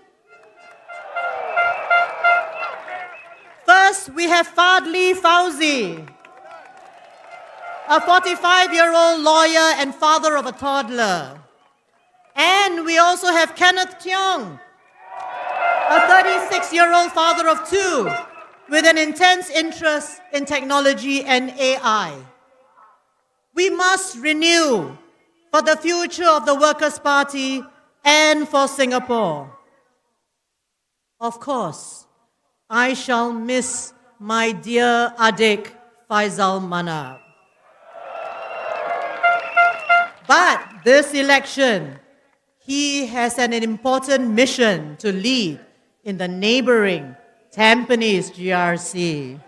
Speaker 13: First, we have Fadli Fauzi, a 45-year-old lawyer and father of a toddler. And we also have Kenneth Tiong, a 36-year-old father of 2, with an intense interest in technology and AI. We must renew for the future of the Workers' Party and for Singapore. Of course, I shall miss my dear adik Faisal Manab. But this election, he has an important mission to lead in the neighboring Tampines GRC.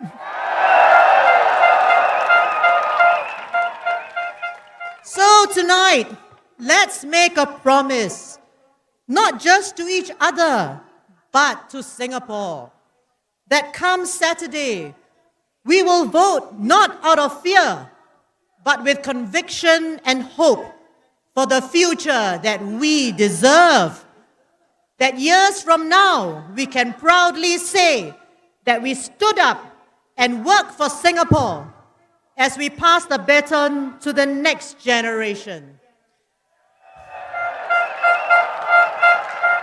Speaker 13: So tonight, let's make a promise, not just to each other, but to Singapore, that come Saturday, we will vote not out of fear, but with conviction and hope for the future that we deserve. That years from now, we can proudly say that we stood up and worked for Singapore as we pass the baton to the next generation.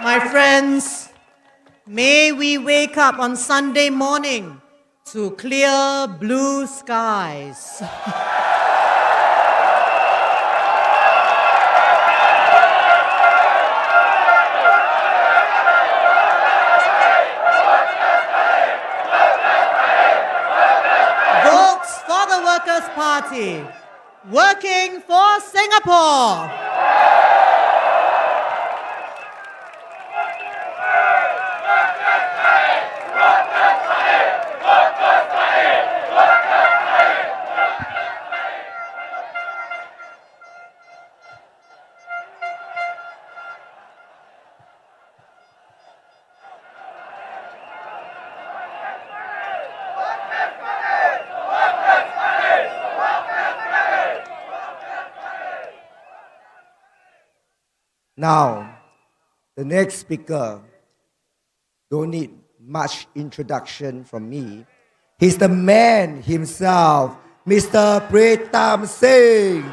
Speaker 13: My friends, may we wake up on Sunday morning to clear blue skies. Votes for the Workers' Party, working for Singapore.
Speaker 1: Now, the next speaker don't need much introduction from me. He's the man himself, Mr. Pritam Singh.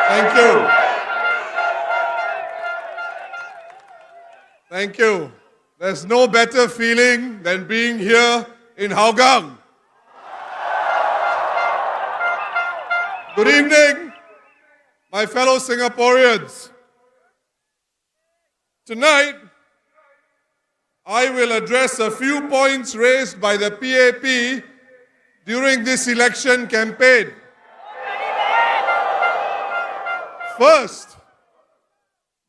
Speaker 14: Thank you. Thank you. There's no better feeling than being here in Hougang. Good evening, my fellow Singaporeans. Tonight, I will address a few points raised by the PAP during this election campaign. First,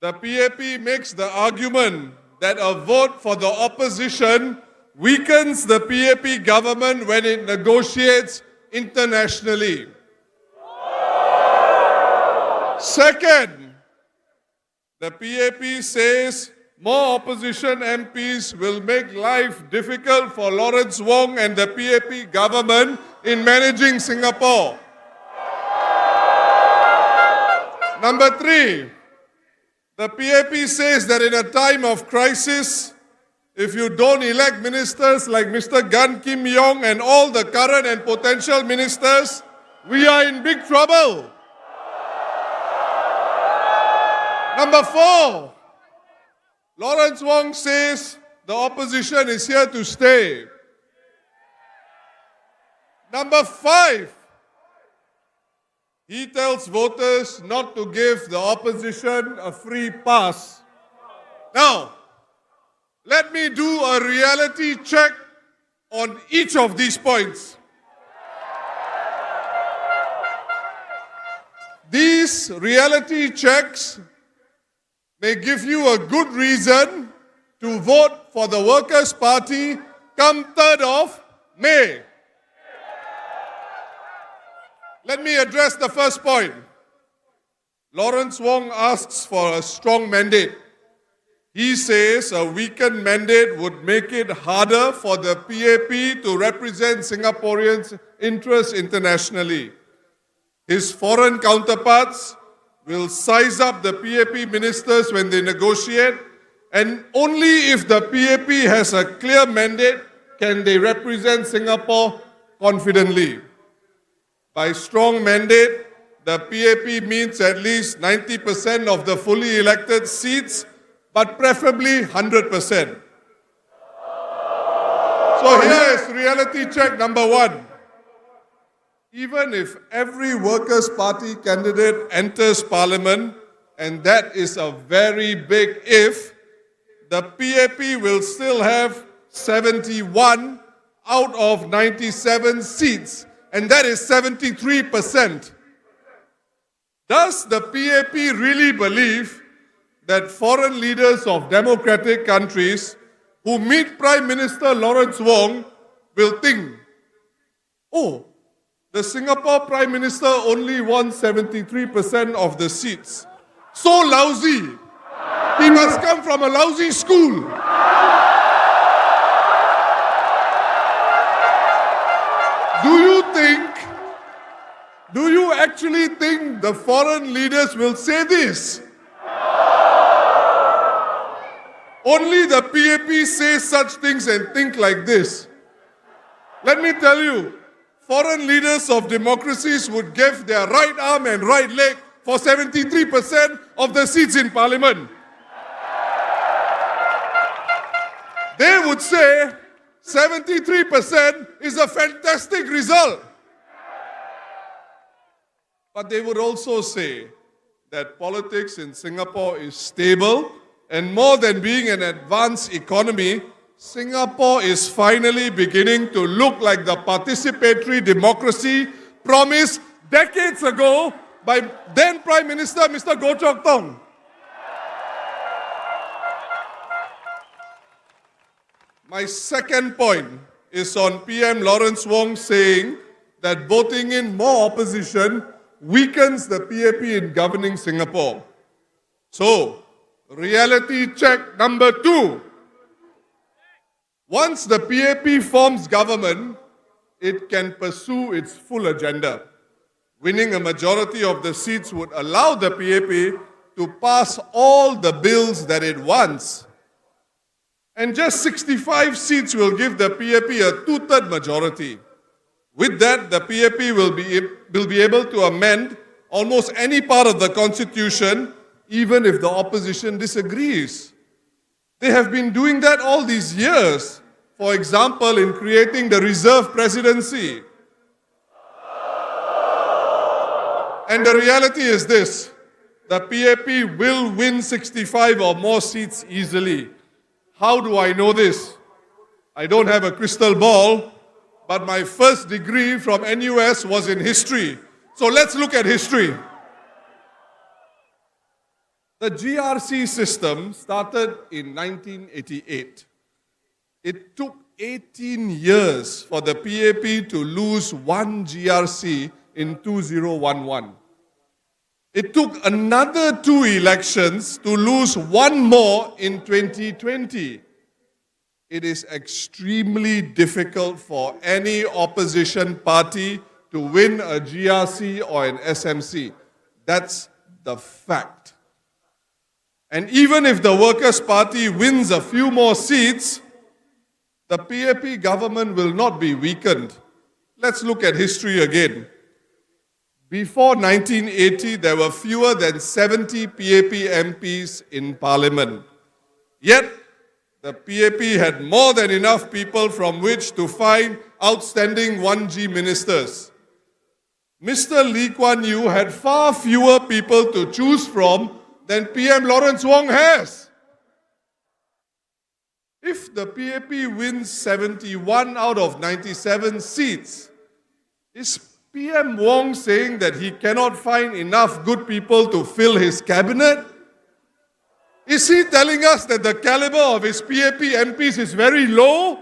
Speaker 14: the PAP makes the argument that a vote for the opposition weakens the PAP government when it negotiates internationally. Second, the PAP says more opposition MPs will make life difficult for Lawrence Wong and the PAP government in managing Singapore. Number three, the PAP says that in a time of crisis, if you don't elect ministers like Mr. Gan Kim Yong and all the current and potential ministers, we are in big trouble. Number four, Lawrence Wong says the opposition is here to stay. Number five, he tells voters not to give the opposition a free pass. Now, let me do a reality check on each of these points. These reality checks may give you a good reason to vote for the Workers' Party come 3rd of May. Let me address the first point. Lawrence Wong asks for a strong mandate. He says a weakened mandate would make it harder for the PAP to represent Singaporeans' interests internationally. His foreign counterparts will size up the PAP ministers when they negotiate, and only if the PAP has a clear mandate can they represent Singapore confidently. By strong mandate, the PAP means at least 90% of the fully elected seats, but preferably 100%. So here is reality check number one. Even if every Workers' Party candidate enters Parliament, and that is a very big if, the PAP will still have 71 out of 97 seats, and that is 73%. Does the PAP really believe that foreign leaders of democratic countries who meet Prime Minister Lawrence Wong will think, oh, the Singapore Prime Minister only won 73% of the seats. So lousy. He must come from a lousy school. Do you actually think the foreign leaders will say this? Only the PAP says such things and think like this. Let me tell you, foreign leaders of democracies would give their right arm and right leg for 73% of the seats in Parliament. They would say 73% is a fantastic result. But they would also say that politics in Singapore is stable, and more than being an advanced economy, Singapore is finally beginning to look like the participatory democracy promised decades ago by then Prime Minister Mr. Goh Chok Tong. My second point is on PM Lawrence Wong saying that voting in more opposition weakens the PAP in governing Singapore. So, reality check number two. Once the PAP forms government, it can pursue its full agenda. Winning a majority of the seats would allow the PAP to pass all the bills that it wants. And just 65 seats will give the PAP a two-third majority. With that, the PAP will be able to amend almost any part of the Constitution, even if the opposition disagrees. They have been doing that all these years. For example, in creating the reserve presidency. And the reality is this: the PAP will win 65 or more seats easily. How do I know this? I don't have a crystal ball, but my first degree from NUS was in history. So let's look at history. The GRC system started in 1988. It took 18 years for the PAP to lose one GRC in 2011. It took another 2 elections to lose one more in 2020. It is extremely difficult for any opposition party to win a GRC or an SMC. That's the fact. And even if the Workers' Party wins a few more seats, the PAP government will not be weakened. Let's look at history again. Before 1980, there were fewer than 70 PAP MPs in Parliament. Yet, the PAP had more than enough people from which to find outstanding 1G ministers. Mr. Lee Kuan Yew had far fewer people to choose from than PM Lawrence Wong has. If the PAP wins 71 out of 97 seats, is PM Wong saying that he cannot find enough good people to fill his cabinet? Is he telling us that the caliber of his PAP MPs is very low?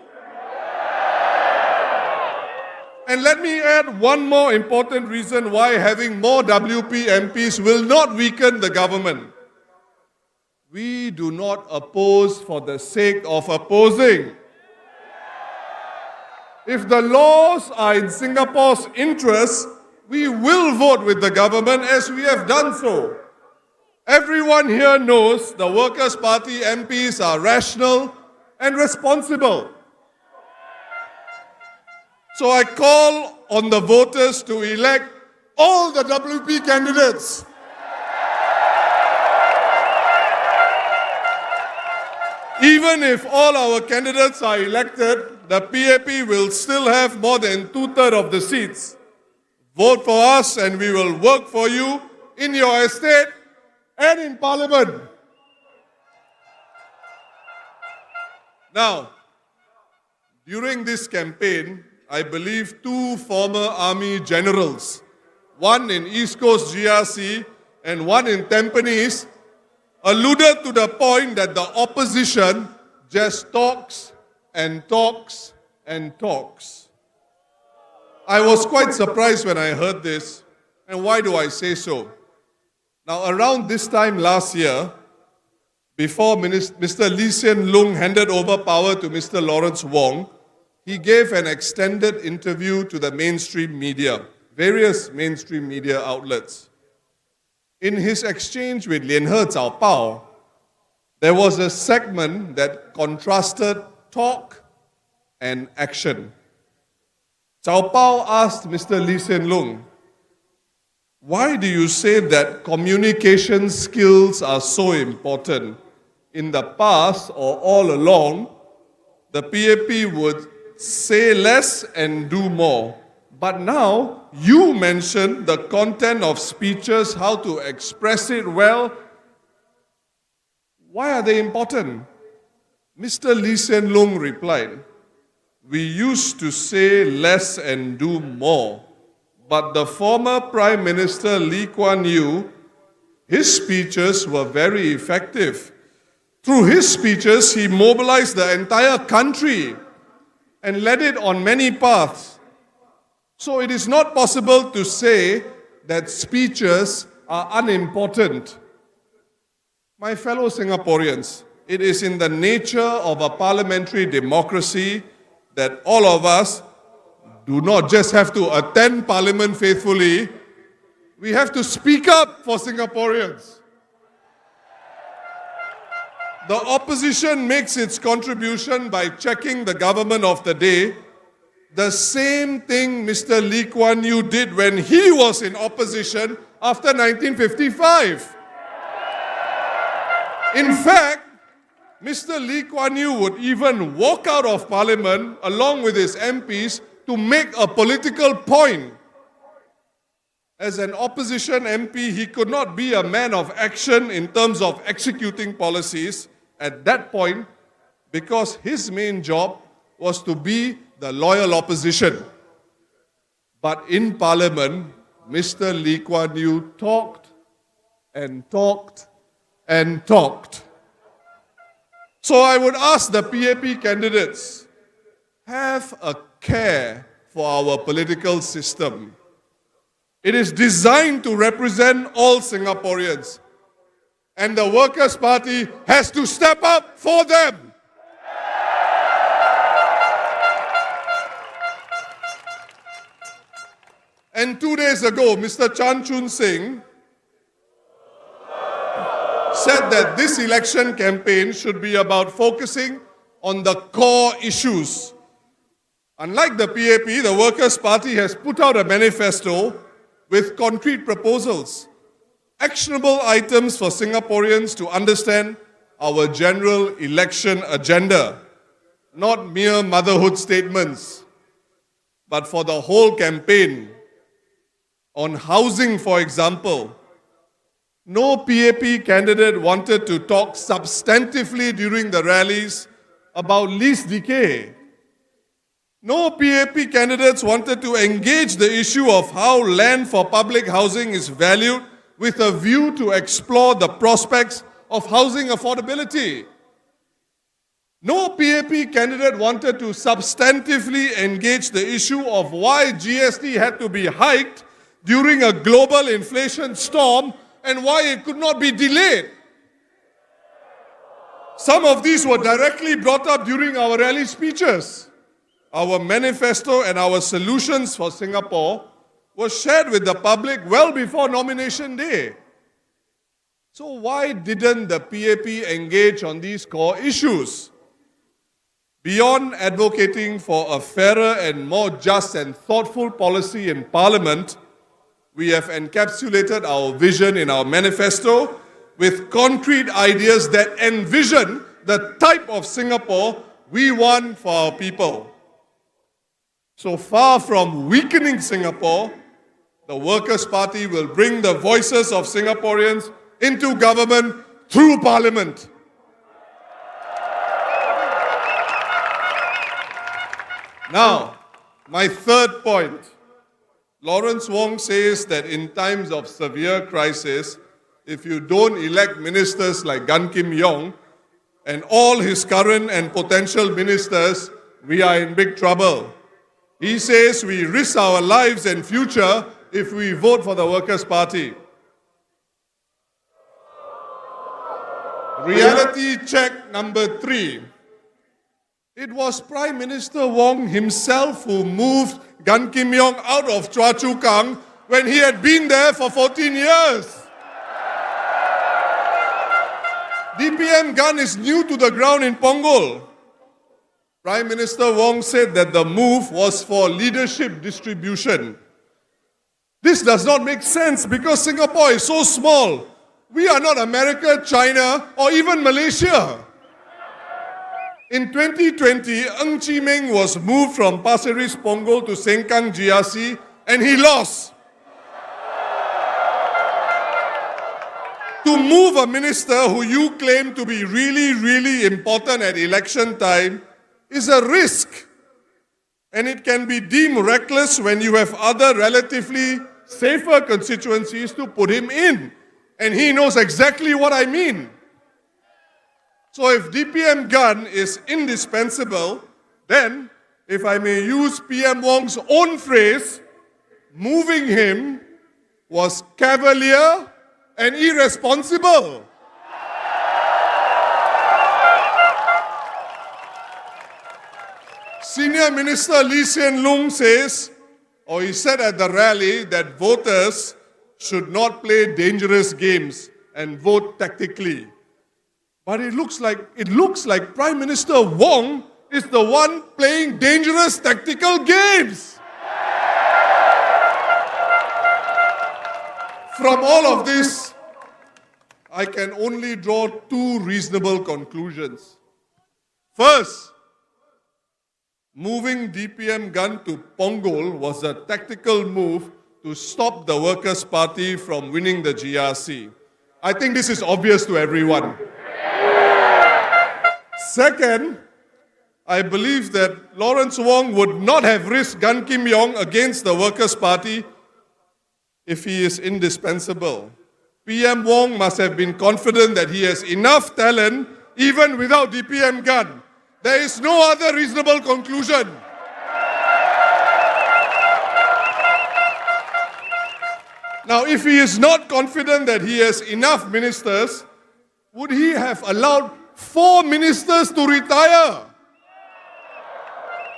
Speaker 14: And let me add one more important reason why having more WP MPs will not weaken the government. We do not oppose for the sake of opposing. If the laws are in Singapore's interest, we will vote with the government as we have done so. Everyone here knows the Workers' Party MPs are rational and responsible. So I call on the voters to elect all the WP candidates. Even if all our candidates are elected, the PAP will still have more than 2/3 of the seats. Vote for us and we will work for you in your estate and in Parliament. Now, during this campaign, I believe 2 former army generals, one in East Coast GRC and one in Tampines, alluded to the point that the opposition just talks and talks and talks. I was quite surprised when I heard this. And why do I say so? Now, around this time last year, before Mr. Lee Hsien Loong handed over power to Mr. Lawrence Wong, he gave an extended interview to the mainstream media, various mainstream media outlets. In his exchange with Lian He Cao Pao, there was a segment that contrasted talk and action. Cao Pao asked Mr. Lee Hsien Loong, why do you say that communication skills are so important? In the past or all along, the PAP would say less and do more. But now, you mention the content of speeches, how to express it well. Why are they important? Mr. Lee Hsien Loong replied, we used to say less and do more. But the former Prime Minister Lee Kuan Yew, his speeches were very effective. Through his speeches, he mobilized the entire country and led it on many paths. So it is not possible to say that speeches are unimportant. My fellow Singaporeans, it is in the nature of a parliamentary democracy that all of us do not just have to attend Parliament faithfully, we have to speak up for Singaporeans. The opposition makes its contribution by checking the government of the day, the same thing Mr. Lee Kuan Yew did when he was in opposition after 1955. In fact, Mr. Lee Kuan Yew would even walk out of Parliament along with his MPs to make a political point. As an opposition MP, he could not be a man of action in terms of executing policies at that point because his main job was to be the loyal opposition. But in Parliament, Mr. Lee Kuan Yew talked and talked and talked. So I would ask the PAP candidates, have a care for our political system. It is designed to represent all Singaporeans. And the Workers' Party has to step up for them. And 2 days ago, Mr. Chan Chun Sing said that this election campaign should be about focusing on the core issues. Unlike the PAP, the Workers' Party has put out a manifesto with concrete proposals, actionable items for Singaporeans to understand our general election agenda, not mere motherhood statements, but for the whole campaign. On housing, for example, no PAP candidate wanted to talk substantively during the rallies about lease decay. No PAP candidates wanted to engage the issue of how land for public housing is valued with a view to explore the prospects of housing affordability. No PAP candidate wanted to substantively engage the issue of why GST had to be hiked during a global inflation storm and why it could not be delayed. Some of these were directly brought up during our rally speeches. Our manifesto and our solutions for Singapore were shared with the public well before nomination day. So why didn't the PAP engage on these core issues? Beyond advocating for a fairer and more just and thoughtful policy in Parliament, we have encapsulated our vision in our manifesto with concrete ideas that envision the type of Singapore we want for our people. So far from weakening Singapore, the Workers' Party will bring the voices of Singaporeans into government through Parliament. Now, my third point. Lawrence Wong says that in times of severe crisis, if you don't elect ministers like Gan Kim Yong and all his current and potential ministers, we are in big trouble. He says we risk our lives and future if we vote for the Workers' Party. Reality check number 3. It was Prime Minister Wong himself who moved Gan Kim Yong out of Choa Chu Kang when he had been there for 14 years. DPM Gan is new to the ground in Punggol. Prime Minister Wong said that the move was for leadership distribution. This does not make sense because Singapore is so small. We are not America, China, or even Malaysia. In 2020, Ng Chee Meng was moved from Pasir Ris Punggol to Sengkang GRC and he lost. To move a minister who you claim to be really important at election time is a risk. And it can be deemed reckless when you have other relatively safer constituencies to put him in. And he knows exactly what I mean. So if DPM Gan is indispensable, then, if I may use PM Wong's own phrase, moving him was cavalier and irresponsible. Senior Minister Lee Hsien Loong says, or he said at the rally, that voters should not play dangerous games and vote tactically. But it looks like Prime Minister Wong is the one playing dangerous tactical games. From all of this, I can only draw two reasonable conclusions. First, moving DPM gun to Punggol was a tactical move to stop the Workers' Party from winning the GRC. I think this is obvious to everyone. Second, I believe that Lawrence Wong would not have risked Gan Kim Yong against the Workers' Party if he is indispensable. PM Wong must have been confident that he has enough talent even without DPM gun. There is no other reasonable conclusion. Now, if he is not confident that he has enough ministers, would he have allowed 4 ministers to retire?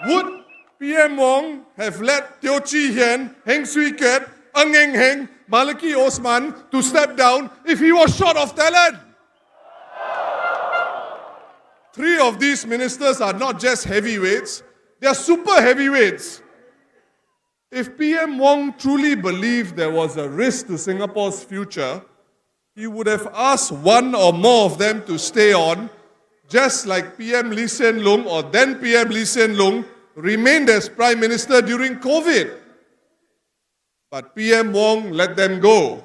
Speaker 14: Would PM Wong have let Teo Chee Hian, Heng Swee Keat, Ng Eng Heng, Maliki Osman to step down if he was short of talent? 3 of these ministers are not just heavyweights, they are super heavyweights. If PM Wong truly believed there was a risk to Singapore's future, he would have asked one or more of them to stay on, just like PM Lee Hsien Loong or then PM Lee Hsien Loong remained as Prime Minister during COVID. But PM Wong let them go.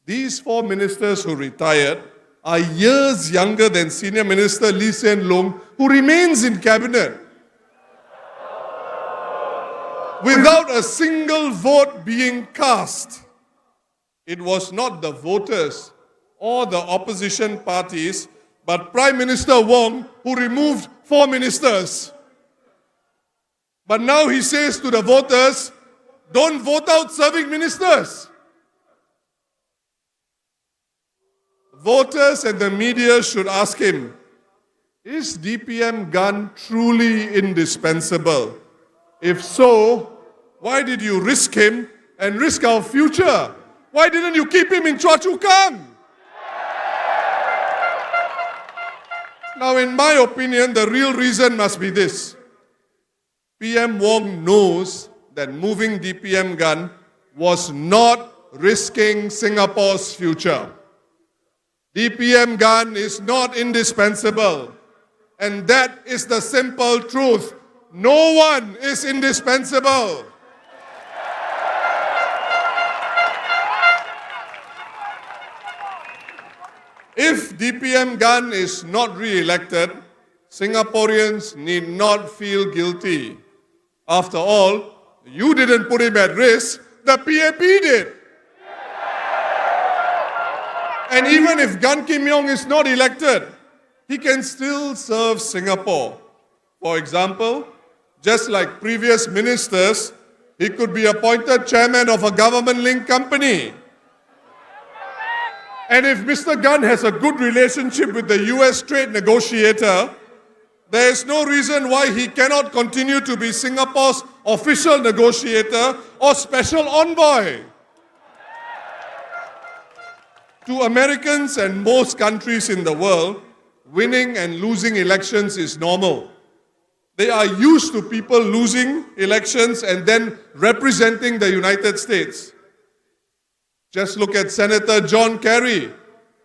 Speaker 14: These 4 ministers who retired are years younger than Senior Minister Lee Hsien Loong, who remains in cabinet. Without a single vote being cast, it was not the voters or the opposition parties, but Prime Minister Wong who removed 4 ministers. But now he says to the voters, don't vote out serving ministers. Voters and the media should ask him, is DPM gun truly indispensable? If so, why did you risk him and risk our future? Why didn't you keep him in Choa Chu Kang? Now, in my opinion, the real reason must be this. PM Wong knows that moving DPM gun was not risking Singapore's future. DPM gun is not indispensable. And that is the simple truth. No one is indispensable. If DPM gun is not re-elected, Singaporeans need not feel guilty. After all, you didn't put him at risk, the PAP did. And even if Gan Kim Yong is not elected, he can still serve Singapore. For example, just like previous ministers, he could be appointed chairman of a government-linked company. And if Mr. Gan has a good relationship with the US trade negotiator, there is no reason why he cannot continue to be Singapore's official negotiator or special envoy. To Americans and most countries in the world, winning and losing elections is normal. They are used to people losing elections and then representing the United States. Just look at Senator John Kerry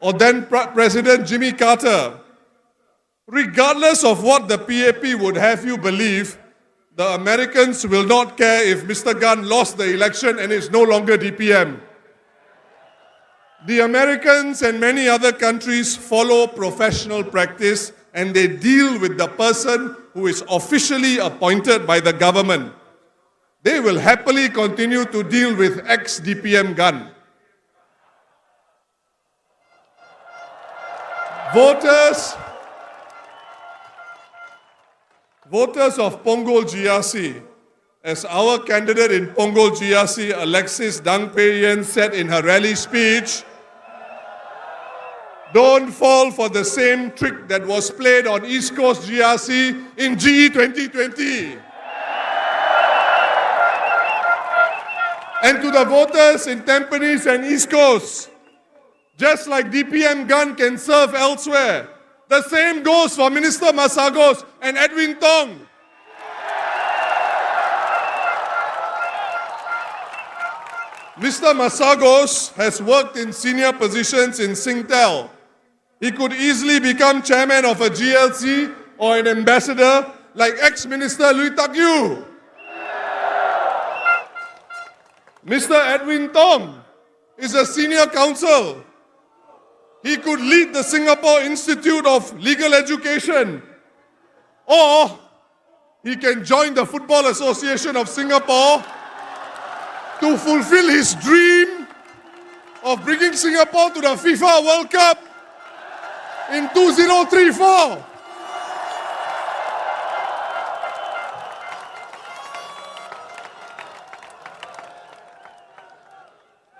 Speaker 14: or then President Jimmy Carter. Regardless of what the PAP would have you believe, the Americans will not care if Mr. Gan lost the election and is no longer DPM. The Americans and many other countries follow professional practice and they deal with the person who is officially appointed by the government. They will happily continue to deal with ex-DPM Gan. Voters of Punggol GRC, as our candidate in Punggol GRC, Alexis Dang Pei Yen, said in her rally speech, don't fall for the same trick that was played on East Coast GRC in GE 2020. And to the voters in Tampines and East Coast, just like DPM Gan can serve elsewhere, the same goes for Minister Masagos and Edwin Tong. Mr. Masagos has worked in senior positions in Singtel. He could easily become chairman of a GLC or an ambassador like ex-minister Lui Tak Yew. Mr. Edwin Tong is a senior counsel. He could lead the Singapore Institute of Legal Education, or he can join the Football Association of Singapore to fulfill his dream of bringing Singapore to the FIFA World Cup in 2034.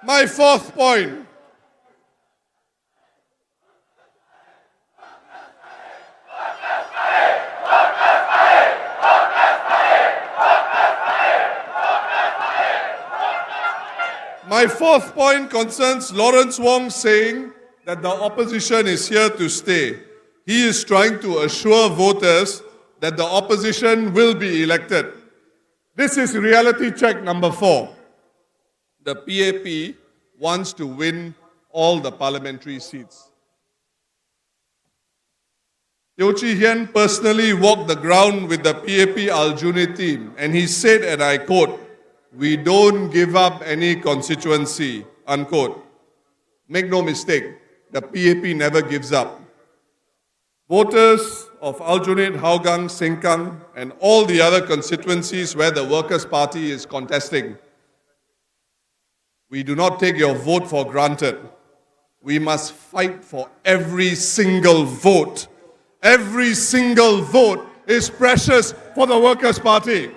Speaker 14: My fourth point. My fourth point concerns Lawrence Wong saying that the opposition is here to stay. He is trying to assure voters that the opposition will be elected. This is reality check number 4. The PAP wants to win all the parliamentary seats. Teo Chee Hean personally walked the ground with the PAP Aljunied team, and he said, and I quote, "We don't give up any constituency," unquote. Make no mistake, the PAP never gives up. Voters of Aljunied, Hougang, Sengkang, and all the other constituencies where the Workers' Party is contesting, we do not take your vote for granted. We must fight for every single vote. Every single vote is precious for the Workers' Party.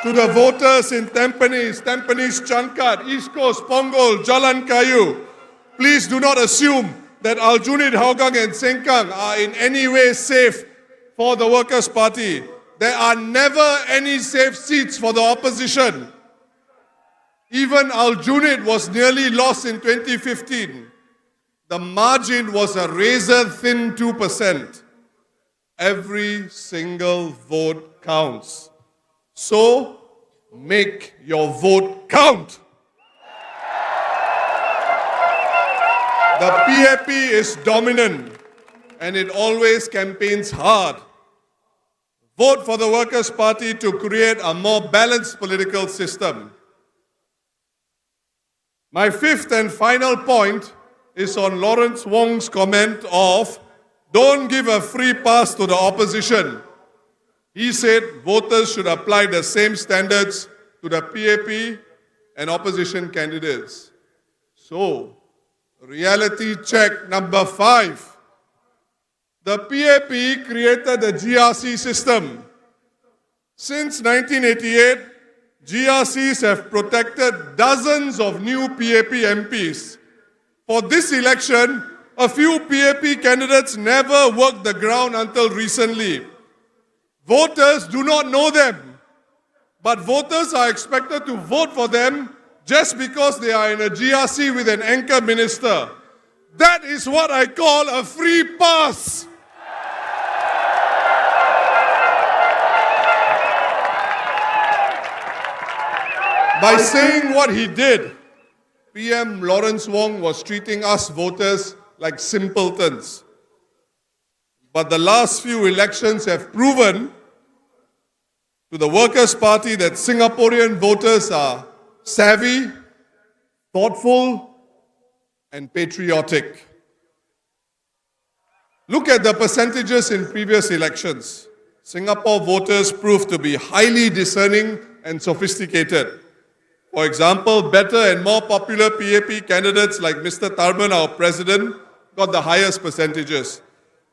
Speaker 14: To the voters in Tampines, Changkat, East Coast, Punggol, Jalan Kayu, please do not assume that Aljunied, Hougang and Sengkang are in any way safe for the Workers' Party. There are never any safe seats for the opposition. Even Aljunied was nearly lost in 2015. The margin was a razor-thin 2%. Every single vote counts. So, make your vote count. The PAP is dominant and it always campaigns hard. Vote for the Workers' Party to create a more balanced political system. My fifth and final point is on Lawrence Wong's comment of, "Don't give a free pass to the opposition." He said voters should apply the same standards to the PAP and opposition candidates. So, reality check number 5. The PAP created the GRC system. Since 1988, GRCs have protected dozens of new PAP MPs. For this election, a few PAP candidates never worked the ground until recently. Voters do not know them, but voters are expected to vote for them just because they are in a GRC with an anchor minister. That is what I call a free pass. By saying what he did, PM Lawrence Wong was treating us voters like simpletons. But the last few elections have proven to the Workers' Party that Singaporean voters are savvy, thoughtful, and patriotic. Look at the percentages in previous elections. Singapore voters proved to be highly discerning and sophisticated. For example, better and more popular PAP candidates like Mr. Tharman, our president, got the highest percentages.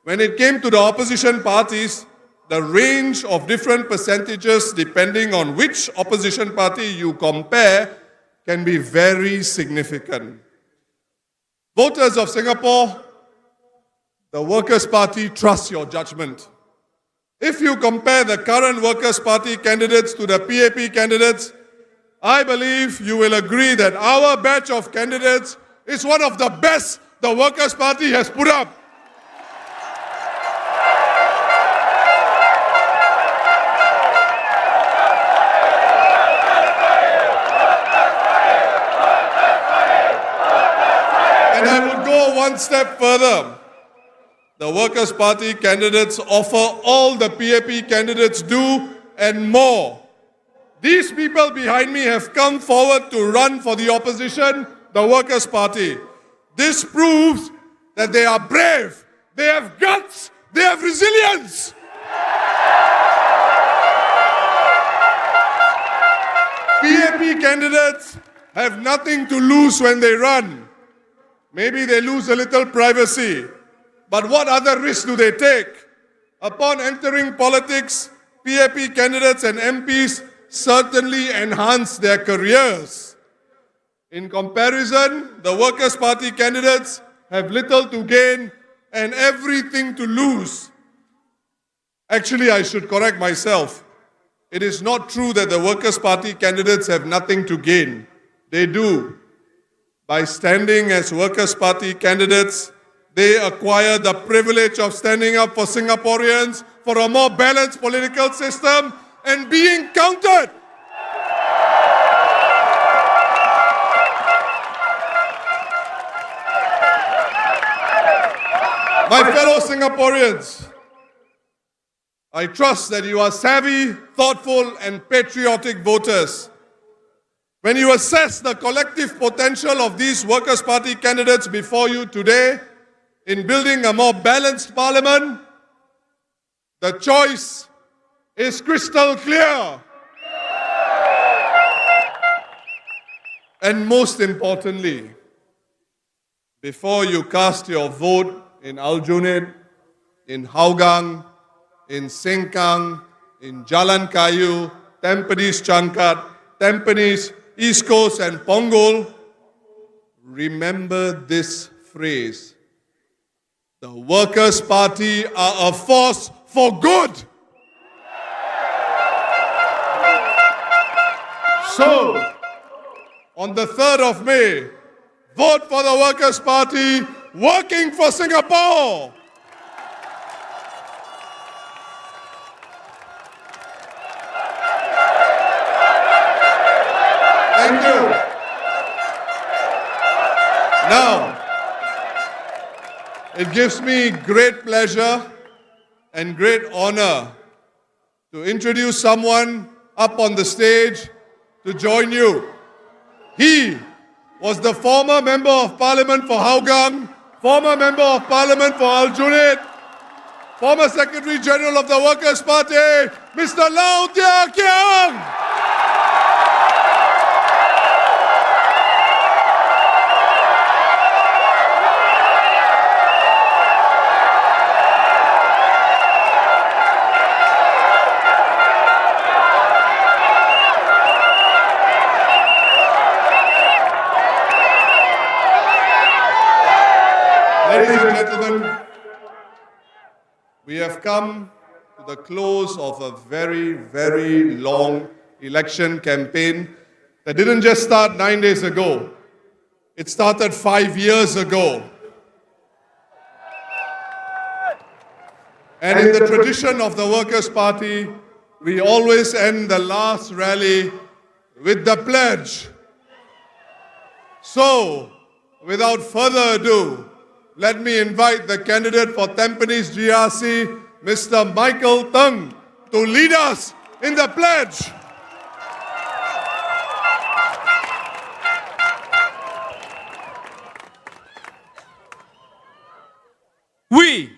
Speaker 14: When it came to the opposition parties, the range of different percentages depending on which opposition party you compare can be very significant. Voters of Singapore, the Workers' Party trusts your judgment. If you compare the current Workers' Party candidates to the PAP candidates, I believe you will agree that our batch of candidates is one of the best the Workers' Party has put up. one step further. The Workers' Party candidates offer all the PAP candidates do and more. These people behind me have come forward to run for the opposition, the Workers' Party. This proves that they are brave, they have guts, they have resilience. PAP candidates have nothing to lose when they run. Maybe they lose a little privacy. But what other risks do they take? Upon entering politics, PAP candidates and MPs certainly enhance their careers. In comparison, the Workers' Party candidates have little to gain and everything to lose. Actually, I should correct myself. It is not true that the Workers' Party candidates have nothing to gain. They do. By standing as Workers' Party candidates, they acquire the privilege of standing up for Singaporeans, for a more balanced political system, and being counted. My fellow Singaporeans, I trust that you are savvy, thoughtful, and patriotic voters. When you assess the collective potential of these Workers' Party candidates before you today in building a more balanced parliament, the choice is crystal clear. And most importantly, before you cast your vote in Aljunied, in Hougang, in Sengkang, in Jalan Kayu, Tampines Changkat, Tampines, East Coast and Punggol, remember this phrase. The Workers' Party are a force for good. So, on the 3rd of May, vote for the Workers' Party, working for Singapore. Thank you. Now, it gives me great pleasure and great honor to introduce someone up on the stage to join you. He was the former Member of Parliament for Hougang, former Member of Parliament for Aljunied, former Secretary General of the Workers' Party, Mr. Lau Tia Kiang. Ladies and gentlemen, we have come to the close of a very, very long election campaign that didn't just start 9 days ago. It started 5 years ago. And in the tradition of the Workers' Party, we always end the last rally with the pledge. So, without further ado, let me invite the candidate for Tampines GRC, Mr. Michael Teng, to lead us in the pledge.
Speaker 3: We,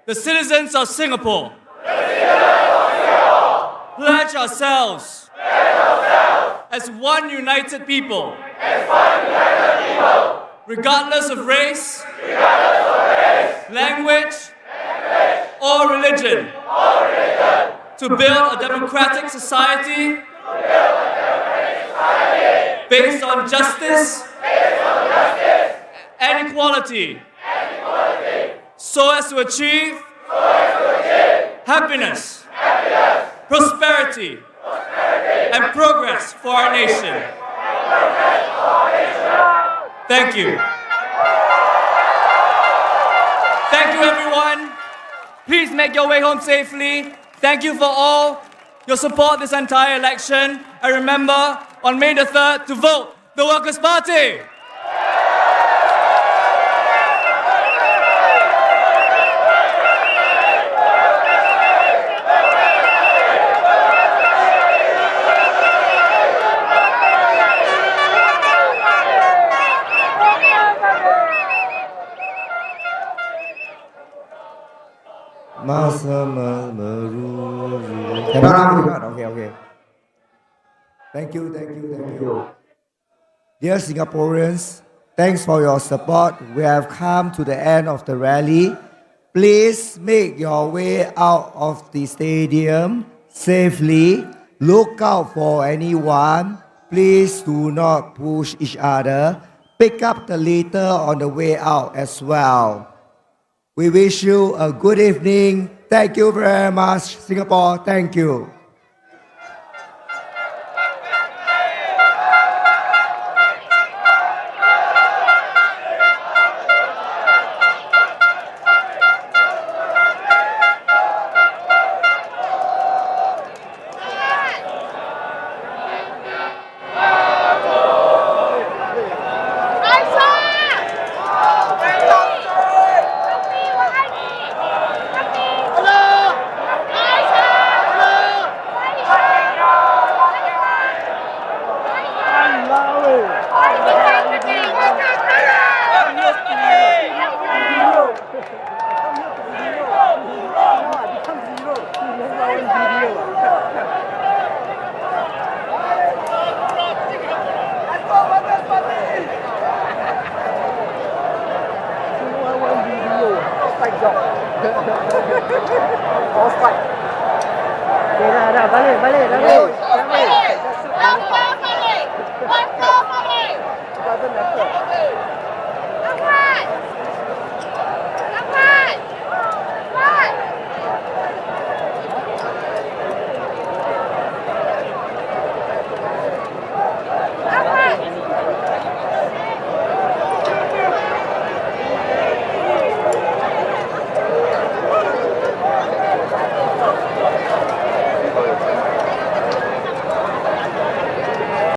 Speaker 3: the citizens of Singapore, pledge ourselves as one united people, regardless of race, language, or religion, to build a democratic society based on justice and equality, so as to achieve happiness, prosperity, and progress for our nation. Thank you. Thank you, everyone. Please make your way home safely. Thank you for all your support this entire election. And remember, on May the 3rd, to vote the Workers' Party.
Speaker 1: Cannot. Okay. Thank you. Dear Singaporeans, thanks for your support. We have come to the end of the rally. Please make your way out of the stadium safely. Look out for anyone. Please do not push each other. Pick up the litter on the way out as well. We wish you a good evening. Thank you very much, Singapore. Thank you.
Speaker 15: Balik.